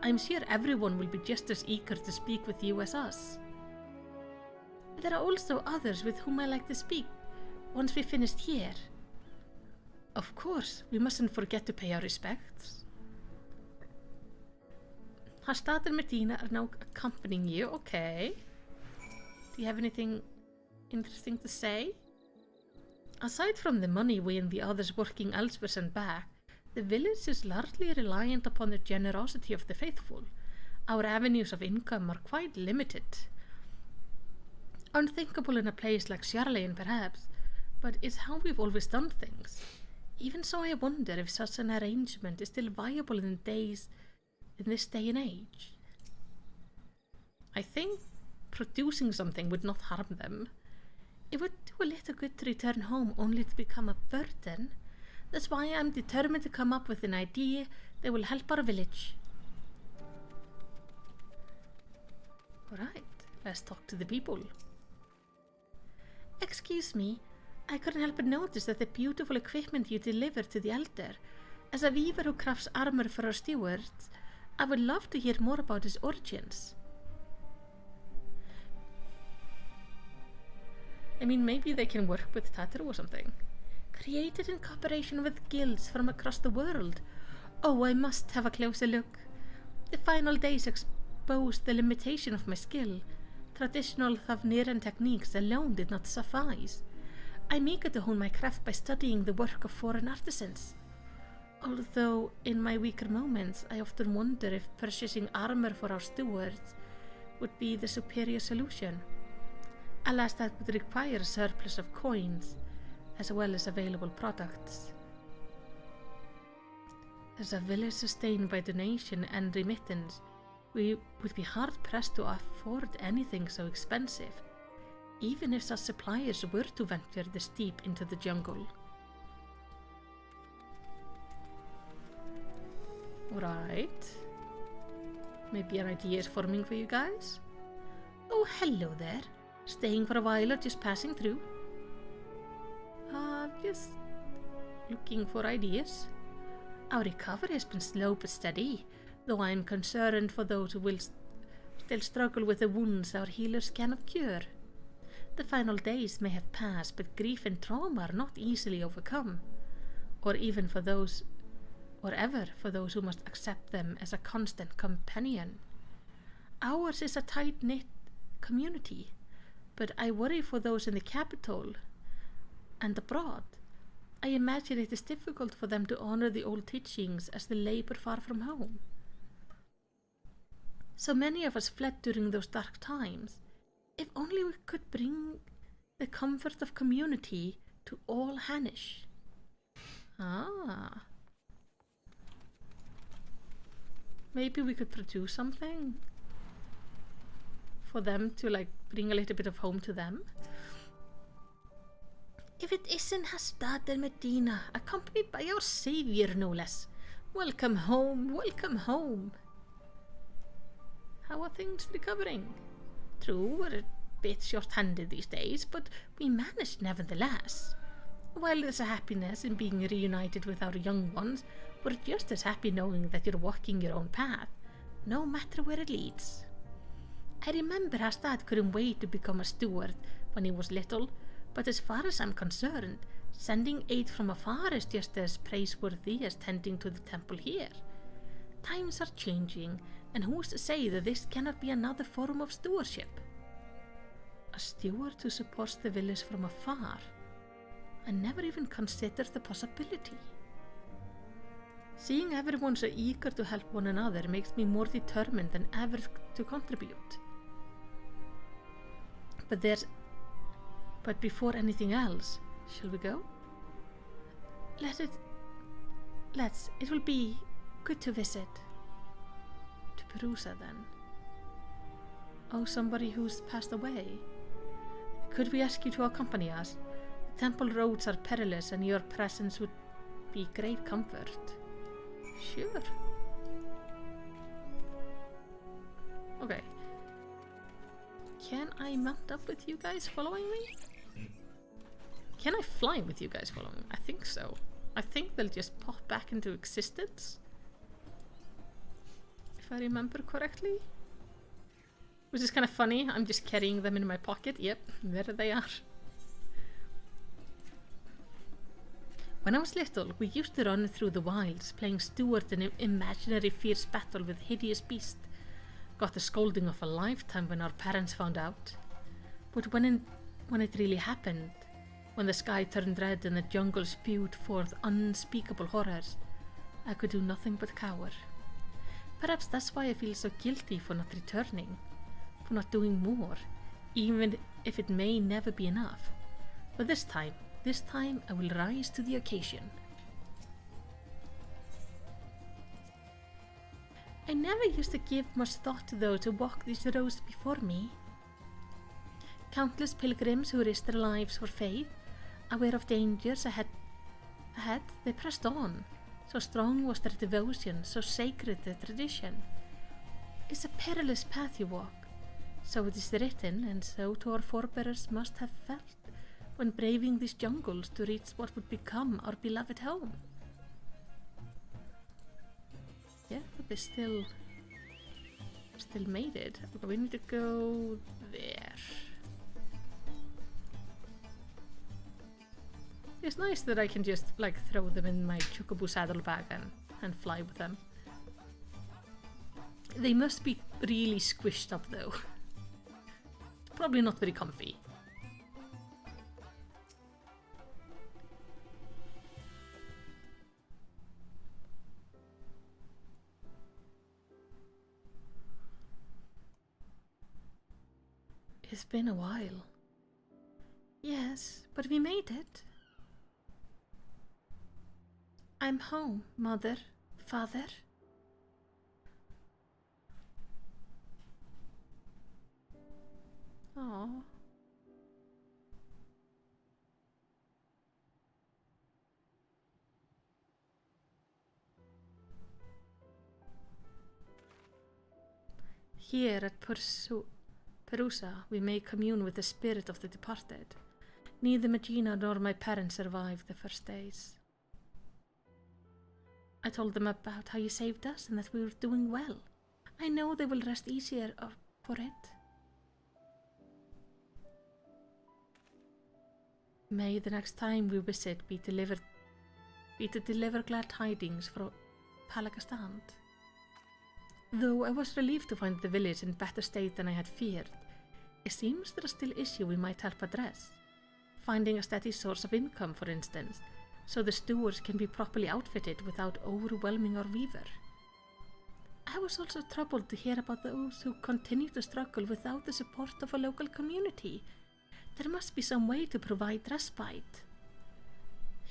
I'm sure everyone will be just as eager to speak with you as us. There are also others with whom I like to speak once we finished here. Of course, we mustn't forget to pay our respects. Hastad and Medina are now accompanying you, okay. Do you have anything interesting to say? Aside from the money we and the others working elsewhere and back, the village is largely reliant upon the generosity of the faithful. Our avenues of income are quite limited. Unthinkable in a place like Sjarlain perhaps, but it's how we've always done things. Even so, I wonder if such an arrangement is still viable in this day and age. I think producing something would not harm them. It would do a little good to return home only to become a burden. That's why I'm determined to come up with an idea that will help our village. Alright, let's talk to the people. Excuse me, I couldn't help but notice that the beautiful equipment you delivered to the elder. As a weaver who crafts armor for our stewards, I would love to hear more about his origins. I mean, maybe they can work with Tatar or something. Created in cooperation with guilds from across the world. Oh, I must have a closer look. The final days exposed the limitation of my skill. Traditional Thavniran techniques alone did not suffice. I'm eager to hone my craft by studying the work of foreign artisans. Although, in my weaker moments, I often wonder if purchasing armor for our stewards would be the superior solution. Alas, that would require a surplus of coins, as well as available products. As a village sustained by donation and remittance, We would be hard-pressed to afford anything so expensive, even if our suppliers were to venture this deep into the jungle. Right. Maybe an idea is forming for you guys? Oh, hello there. Staying for a while or just passing through? Just looking for ideas. Our recovery has been slow but steady, though I am concerned for those who will still struggle with the wounds our healers cannot cure. The final days may have passed, but grief and trauma are not easily overcome, or even for those, or ever for those who must accept them as a constant companion. Ours is a tight-knit community, but I worry for those in the capital and abroad. I imagine it is difficult for them to honor the old teachings as they labor far from home. So many of us fled during those dark times. If only we could bring the comfort of community to all Hanish. Maybe we could produce something for them to like bring a little bit of home to them. If it isn't Hastad and Medina, accompanied by our savior no less. Welcome home, welcome home. How are things recovering? True, we're a bit short-handed these days, but we managed nevertheless. While there's a happiness in being reunited with our young ones, we're just as happy knowing that you're walking your own path, no matter where it leads. I remember Hastad couldn't wait to become a steward when he was little, but as far as I'm concerned, sending aid from afar is just as praiseworthy as tending to the temple here. Times are changing, and who's to say that this cannot be another form of stewardship? A steward who supports the village from afar. I never even considered the possibility. Seeing everyone so eager to help one another makes me more determined than ever to contribute. But before anything else, shall we go? It will be good to visit. To Perusa then. Oh, somebody who's passed away. Could we ask you to accompany us? The temple roads are perilous and your presence would be great comfort. Sure. Okay. Can I mount up with you guys following me? Can I fly with you guys following me? I think so. I think they'll just pop back into existence. If I remember correctly. Which is kind of funny. I'm just carrying them in my pocket. Yep, there they are. When I was little, we used to run through the wilds, playing steward in an imaginary fierce battle with hideous beasts. Got the scolding of a lifetime when our parents found out. But when it really happened, when the sky turned red and the jungle spewed forth unspeakable horrors, I could do nothing but cower. Perhaps that's why I feel so guilty for not returning, for not doing more, even if it may never be enough. But this time I will rise to the occasion. I never used to give much thought to those who walked these roads before me. Countless pilgrims who risked their lives for faith, aware of dangers ahead, they pressed on. So strong was their devotion, so sacred their tradition. It's a perilous path you walk, so it is written, and so to our forebears must have felt when braving these jungles to reach what would become our beloved home. Yeah, but they still made it. Okay, we need to go there. It's nice that I can just like throw them in my chocobo saddlebag and fly with them. They must be really squished up though. Probably not very comfy. It's been a while. Yes, but we made it. I'm home, Mother, Father. Aww. Here at Perusa, we may commune with the spirit of the departed. Neither Magina nor my parents survived the first days. I told them about how you saved us and that we were doing well. I know they will rest easier for it. May the next time we visit be to deliver glad tidings from Palakastan. Though I was relieved to find the village in better state than I had feared, it seems there are still issues we might help address. Finding a steady source of income, for instance, so the stewards can be properly outfitted without overwhelming our weaver. I was also troubled to hear about those who continue to struggle without the support of a local community. There must be some way to provide respite.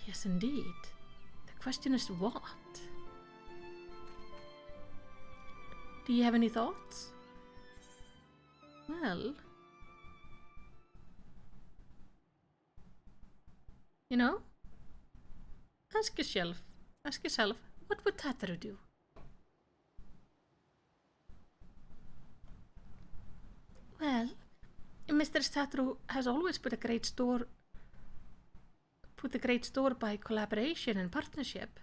Yes, indeed. The question is what? Do you have any thoughts? Well, you know, ask yourself, what would Tataru do? Well, Mr. Tataru has always put a great store by collaboration and partnership.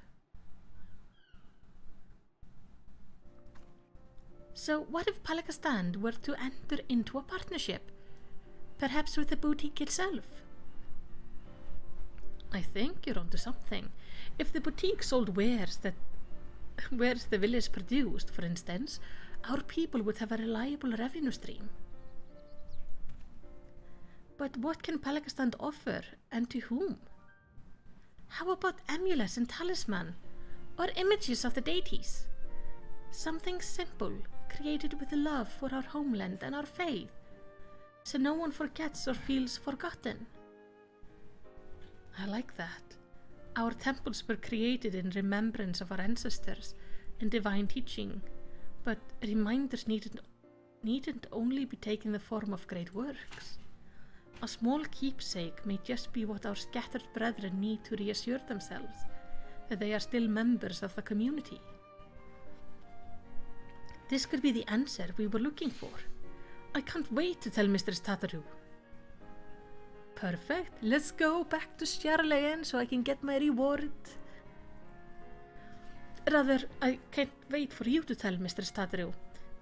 So what if Palakastan were to enter into a partnership? Perhaps with the boutique itself? I think you're onto something. If the boutique sold wares the village produced, for instance, our people would have a reliable revenue stream. But what can Palakastan offer, and to whom? How about amulets and talisman, or images of the deities? Something simple, created with love for our homeland and our faith, so no one forgets or feels forgotten. I like that. Our temples were created in remembrance of our ancestors and divine teaching, but reminders needn't only be taken in the form of great works. A small keepsake may just be what our scattered brethren need to reassure themselves that they are still members of the community. This could be the answer we were looking for. I can't wait to tell Mr. Tataru. Perfect. Let's go back to Sjarlayan so I can get my reward. Rather, I can't wait for you to tell Mr. Tataru.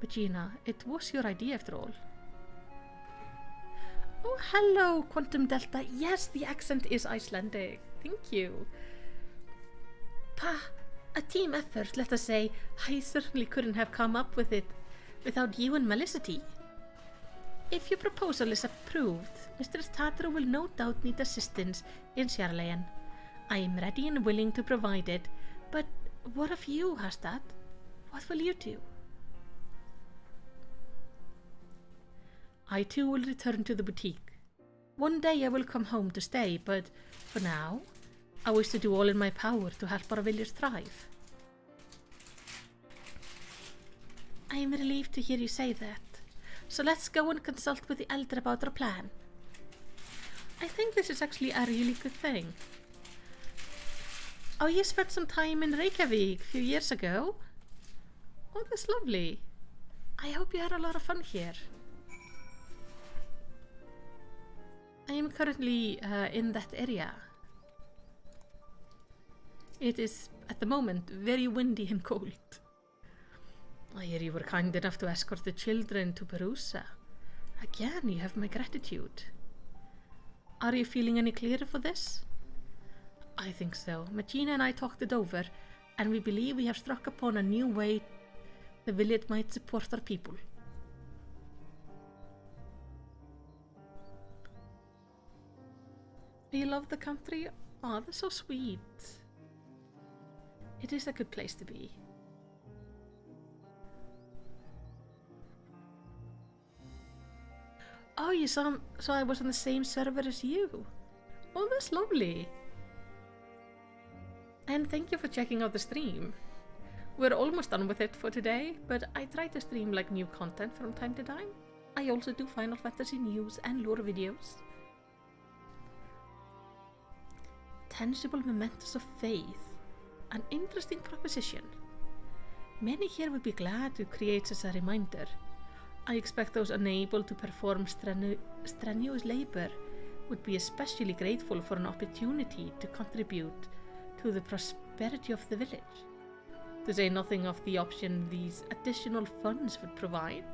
But Gina, it was your idea after all. Oh, hello, Quantum Delta. Yes, the accent is Icelandic. Thank you. A team effort, let us say. I certainly couldn't have come up with it without you and Melicity. If your proposal is approved, Mr. Tataru will no doubt need assistance in Sjarlayan. I am ready and willing to provide it, but what of you, Hastad? What will you do? I too will return to the boutique. One day I will come home to stay, but for now, I wish to do all in my power to help our village thrive. I am relieved to hear you say that. So let's go and consult with the elder about our plan. I think this is actually a really good thing. Oh, you spent some time in Reykjavik a few years ago? Oh, that's lovely. I hope you had a lot of fun here. I am currently in that area. It is, at the moment, very windy and cold. I hear you were kind enough to escort the children to Perusa. Again, you have my gratitude. Are you feeling any clearer for this? I think so. Magina and I talked it over, and we believe we have struck upon a new way the village might support our people. You love the country? Oh, that's so sweet. It is a good place to be. Oh, you saw so I was on the same server as you. Oh, that's lovely. And thank you for checking out the stream. We're almost done with it for today, but I try to stream like new content from time to time. I also do Final Fantasy news and lore videos. Tangible mementos of faith. An interesting proposition. Many here would be glad to create such a reminder. I expect those unable to perform strenuous labor would be especially grateful for an opportunity to contribute to the prosperity of the village, to say nothing of the option these additional funds would provide.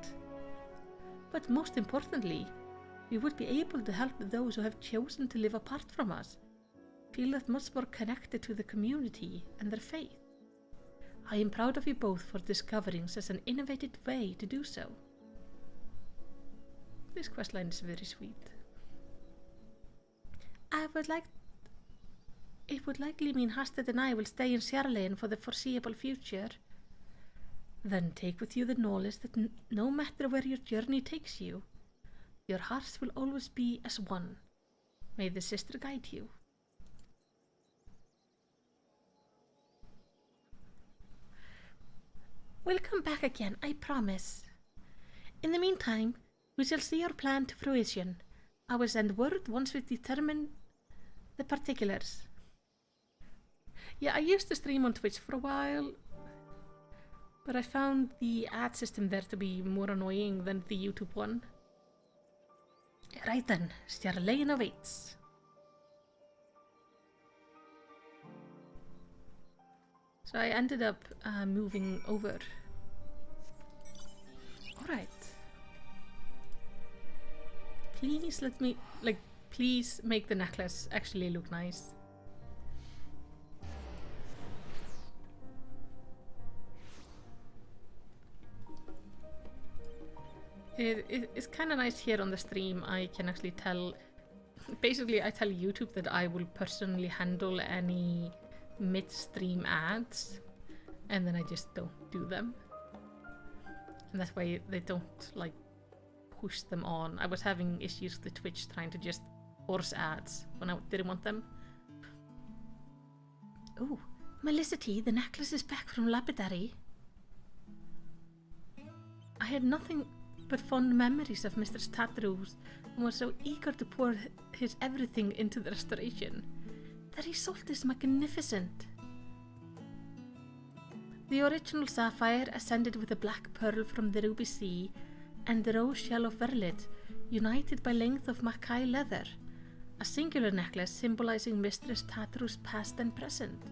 But most importantly, we would be able to help those who have chosen to live apart from us feel that much more connected to the community and their faith. I am proud of you both for discovering such an innovative way to do so. This questline is very sweet. It would likely mean Hasted and I will stay in Sharlayan for the foreseeable future. Then take with you the knowledge that no matter where your journey takes you, your hearts will always be as one. May the sister guide you. We'll come back again, I promise. In the meantime, we shall see our plan to fruition. I will send word once we determine the particulars. Yeah, I used to stream on Twitch for a while, but I found the ad system there to be more annoying than the YouTube one. Right then, Sharlayan awaits. So I ended up moving over. Alright. Please let me, please make the necklace actually look nice. It's kind of nice here on the stream. I can actually tell, basically I tell YouTube that I will personally handle any mid-stream ads, and then I just don't do them. And that way they don't push them on. I was having issues with Twitch trying to just force ads when I didn't want them. Oh, Melicity, the necklace is back from Lapidary. I had nothing but fond memories of Mr. Statterus and was so eager to pour his everything into the restoration. The result is magnificent. The original sapphire ascended with a black pearl from the ruby sea and the rose shell of Verlet, united by length of Mackay leather, a singular necklace symbolizing Mistress Tatru's past and present.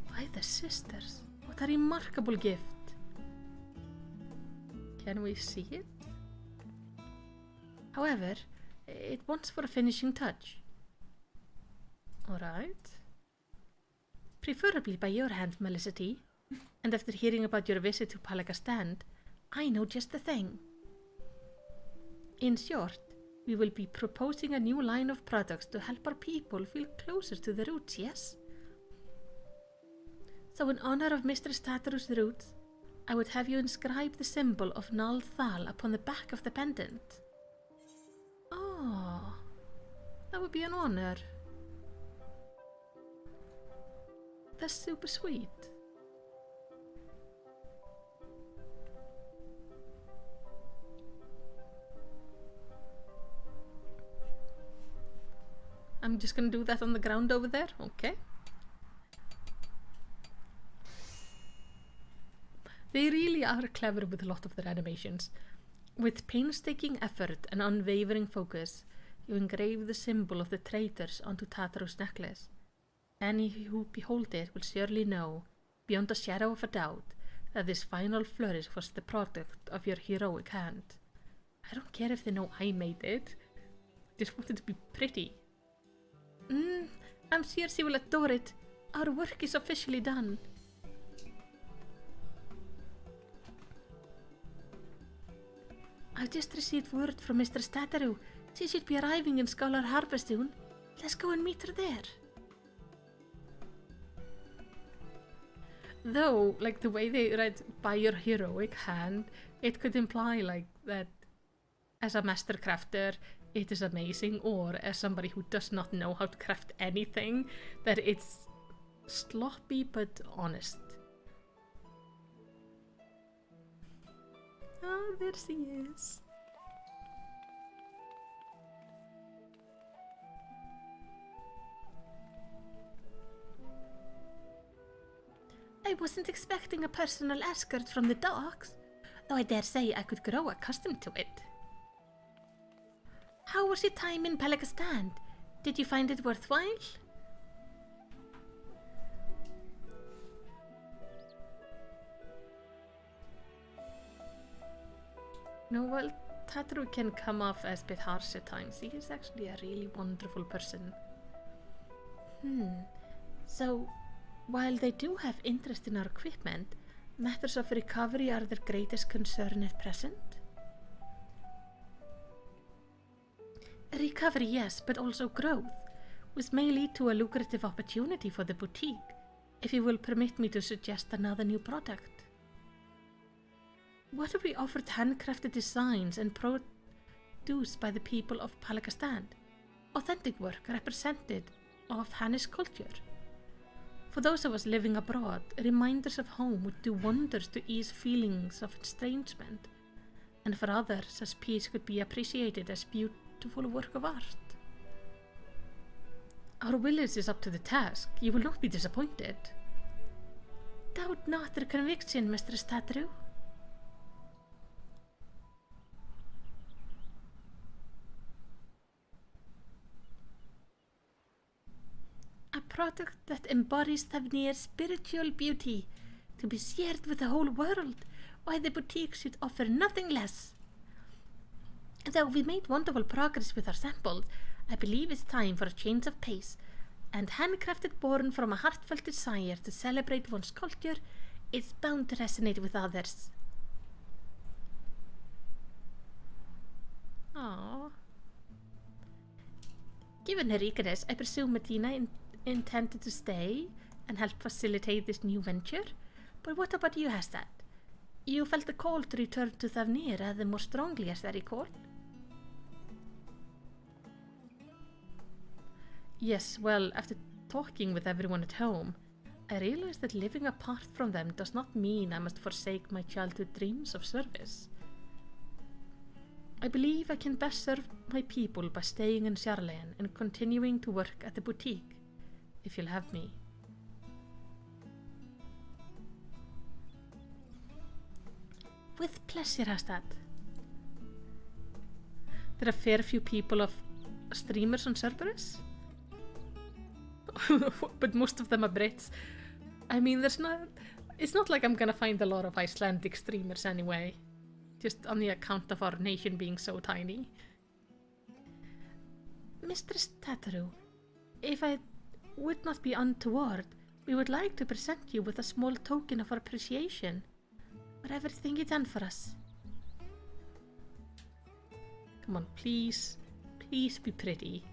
By the sisters, what a remarkable gift! Can we see it? However, it wants for a finishing touch. Alright. Preferably by your hand, Melicity. And after hearing about your visit to Palagastand, I know just the thing. In short, we will be proposing a new line of products to help our people feel closer to the roots, yes? So in honor of Mr. Statter's roots, I would have you inscribe the symbol of Nal Thal upon the back of the pendant. Oh, that would be an honor. That's super sweet. I'm just gonna do that on the ground over there, okay? They really are clever with a lot of their animations. With painstaking effort and unwavering focus, you engrave the symbol of the traitors onto Tatru's necklace. Any who behold it will surely know, beyond a shadow of a doubt, that this final flourish was the product of your heroic hand. I don't care if they know I made it. I just want it to be pretty. I'm sure she will adore it. Our work is officially done. I've just received word from Mr. Statteru. She should be arriving in Scholar Harbour soon. Let's go and meet her there. Though, the way they read by your heroic hand, it could imply that as a master crafter it is amazing, or as somebody who does not know how to craft anything, that it's sloppy but honest. Oh, there she is. wasn't expecting a personal escort from the docks, though I dare say I could grow accustomed to it. How was your time in Palakistan? Did you find it worthwhile? No, well, Tatru can come off as a bit harsh at times. He is actually a really wonderful person. So, while they do have interest in our equipment, matters of recovery are their greatest concern at present? Recovery, yes, but also growth, which may lead to a lucrative opportunity for the boutique, if you will permit me to suggest another new product. What if we offered handcrafted designs and produced by the people of Palakistan? Authentic work represented of Hannish culture. For those of us living abroad, reminders of home would do wonders to ease feelings of estrangement, and for others, such piece could be appreciated as beautiful work of art. Our village is up to the task. You will not be disappointed. Doubt not their conviction, Mistress Tatru. A product that embodies Thavnir's spiritual beauty, to be shared with the whole world, why the boutique should offer nothing less. Though we made wonderful progress with our samples, I believe it's time for a change of pace, and handcrafted born from a heartfelt desire to celebrate one's culture is bound to resonate with others. Aww. Given her eagerness, I presume Medina intended to stay and help facilitate this new venture. But what about you, Hastat? You felt the call to return to Thavnir rather more strongly, as I recall. Yes, well, after talking with everyone at home, I realized that living apart from them does not mean I must forsake my childhood dreams of service. I believe I can best serve my people by staying in Sharlayan and continuing to work at the boutique, if you'll have me. With pleasure, Hastat. There are a fair few people of streamers on Cerberus, but most of them are Brits. I mean, it's not like I'm gonna find a lot of Icelandic streamers anyway, just on the account of our nation being so tiny. Mistress Tataru, if I would not be untoward, we would like to present you with a small token of our appreciation for everything you've done for us. Come on, please be pretty.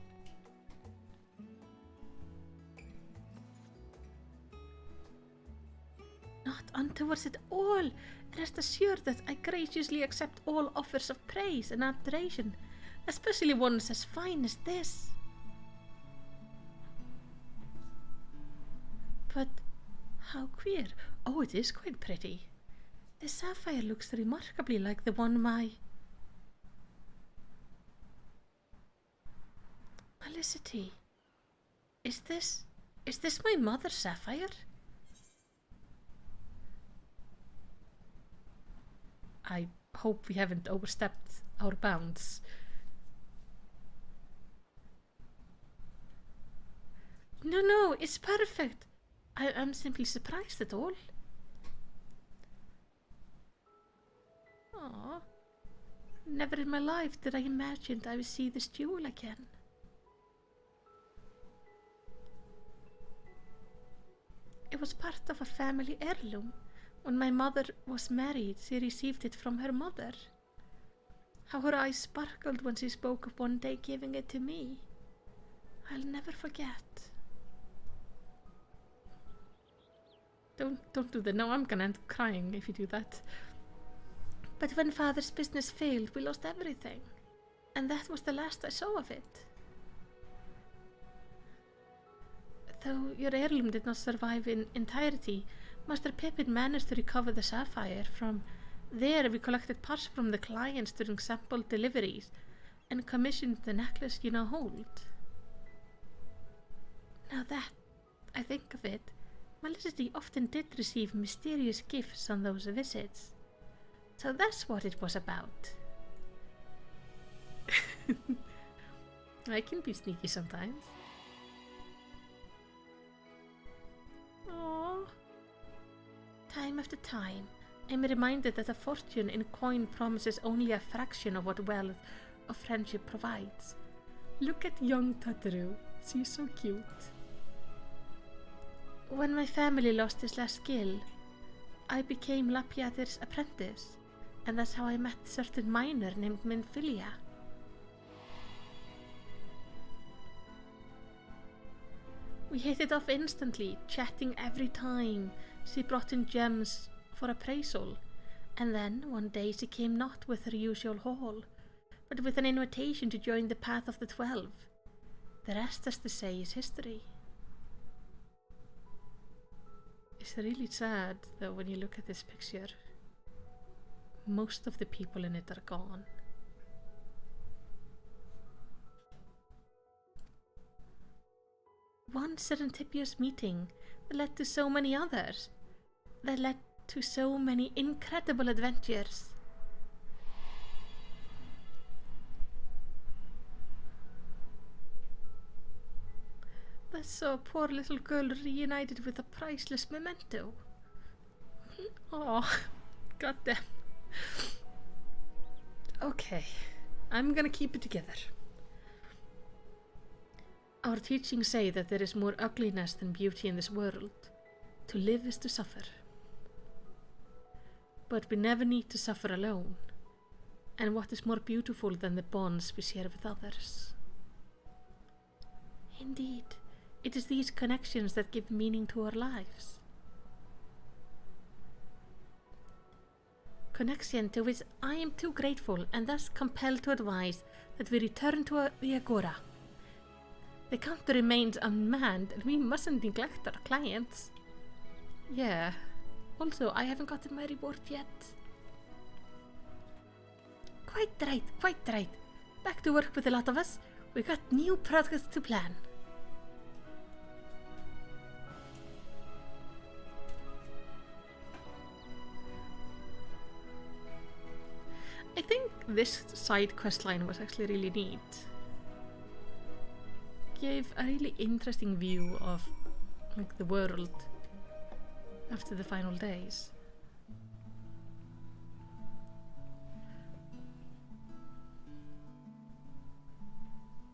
Not untowards at all. Rest assured that I graciously accept all offers of praise and adoration, especially ones as fine as this. But how queer. Oh, it is quite pretty. The sapphire looks remarkably like the one my Felicity. Is this my mother's sapphire? I hope we haven't overstepped our bounds. No, it's perfect. I'm simply surprised at all. Aww. Never in my life did I imagine I would see this jewel again. It was part of a family heirloom. When my mother was married, she received it from her mother. How her eyes sparkled when she spoke of one day giving it to me. I'll never forget. Don't do that. No, I'm gonna end up crying if you do that. But when father's business failed, we lost everything. And that was the last I saw of it. Though your heirloom did not survive in entirety, Master Pippin managed to recover the sapphire. From there, we collected parts from the clients during sample deliveries and commissioned the necklace you now hold. Now that I think of it, Felicity often did receive mysterious gifts on those visits. So that's what it was about. I can be sneaky sometimes. Aww. Time after time, I'm reminded that a fortune in coin promises only a fraction of what wealth of friendship provides. Look at young Tataru. She's so cute. When my family lost his last skill, I became Lapiatir's apprentice, and that's how I met a certain miner named Minfilia. We hit it off instantly, chatting every time she brought in gems for appraisal, and then one day she came not with her usual haul, but with an invitation to join the Path of the 12. The rest, as to say, is history. It's really sad that when you look at this picture, most of the people in it are gone. One serendipitous meeting that led to so many others, that led to so many incredible adventures. That's so poor little girl reunited with a priceless memento. Oh, goddamn. Okay, I'm gonna keep it together. Our teachings say that there is more ugliness than beauty in this world. To live is to suffer. But we never need to suffer alone. And what is more beautiful than the bonds we share with others? Indeed, it is these connections that give meaning to our lives. Connection to which I am too grateful and thus compelled to advise that we return to the Agora. The counter remains unmanned and we mustn't neglect our clients. Yeah. Also, I haven't gotten my reward yet. Quite right. Back to work with a lot of us. We got new projects to plan. I think this side questline was actually really neat. Gave a really interesting view of like the world after the final days.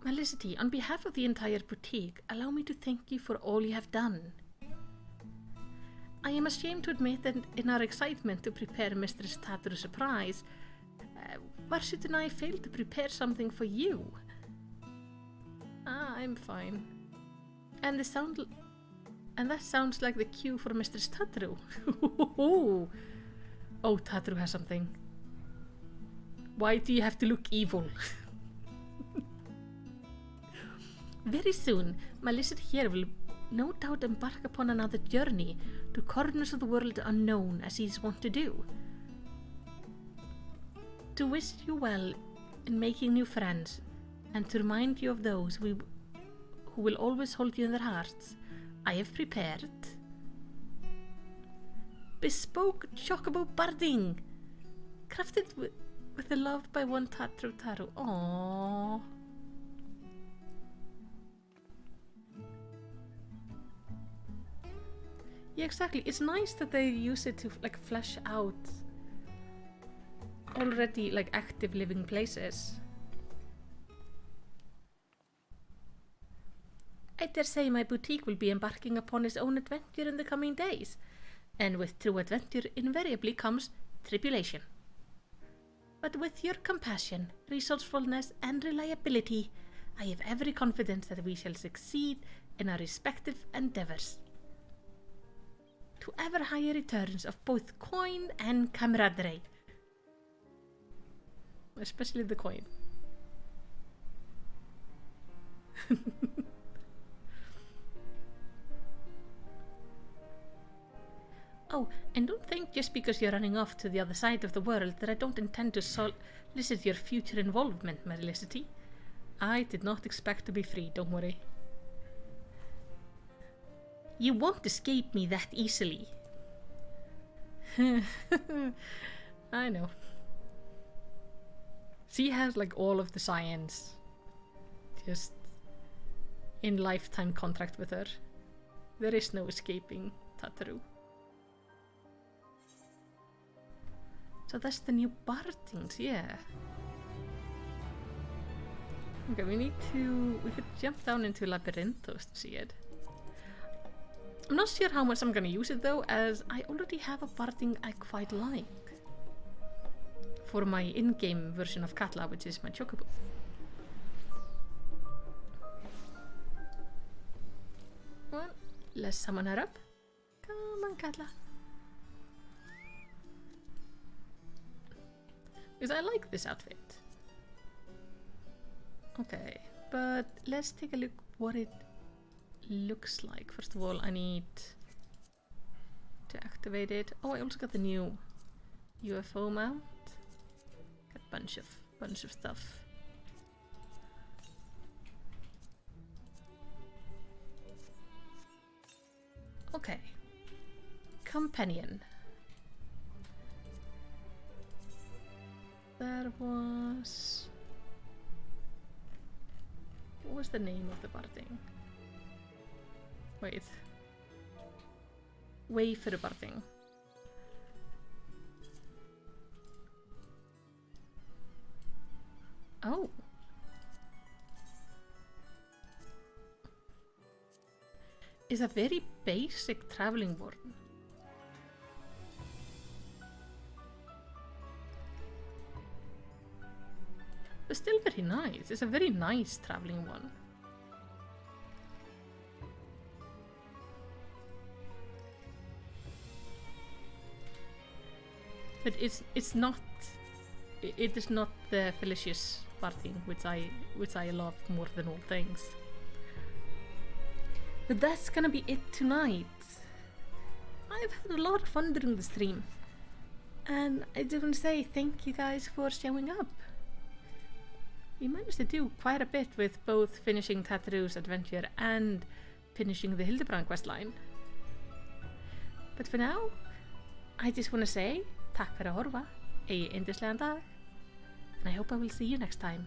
Felicity, on behalf of the entire boutique, allow me to thank you for all you have done. I am ashamed to admit that in our excitement to prepare Mistress Tataru's surprise, Varshit and I failed to prepare something for you. I'm fine. And that sounds like the cue for Mistress Tataru. Oh, Tataru has something. Why do you have to look evil? Very soon, Melisset here will no doubt embark upon another journey to corners of the world unknown, as he is wont to do. To wish you well in making new friends, and to remind you of those who will always hold you in their hearts, I have prepared bespoke chocobo barding, crafted with the love by one Tataru. Aww. Yeah, exactly. It's nice that they use it to like flesh out already like active living places. I dare say my boutique will be embarking upon its own adventure in the coming days, and with true adventure invariably comes tribulation. But with your compassion, resourcefulness and reliability, I have every confidence that we shall succeed in our respective endeavours. To ever higher returns of both coin and camaraderie. Especially the coin. Oh, and don't think just because you're running off to the other side of the world that I don't intend to solicit your future involvement, Felicity. I did not expect to be free, don't worry. You won't escape me that easily. I know. She has like all of the science just in lifetime contract with her. There is no escaping Tataru. So that's the new Bartings, yeah. Okay, we could jump down into Labyrinthos to see it. I'm not sure how much I'm gonna use it though, as I already have a Barting I quite like for my in-game version of Katla, which is my Chocobo. Well, let's summon her up. Come on, Katla. Because I like this outfit. Okay, but let's take a look what it looks like. First of all, I need to activate it. Oh, I also got the new UFO mount. Got a bunch of stuff. Okay. Companion. That was... What was the name of the Barting? Wait. Wafer Barting. Oh. It's a very basic traveling warden. But still very nice. It's a very nice traveling one. But it's not. It is not the Felicious Barting, which I love more than all things. But that's gonna be it tonight. I've had a lot of fun during the stream, and I just want to say thank you guys for showing up. We managed to do quite a bit with both finishing Tataru's adventure and finishing the Hildibrand questline. But for now, I just want to say takk fyrir að horfa, eigi yndislegan dag, and I hope I will see you next time.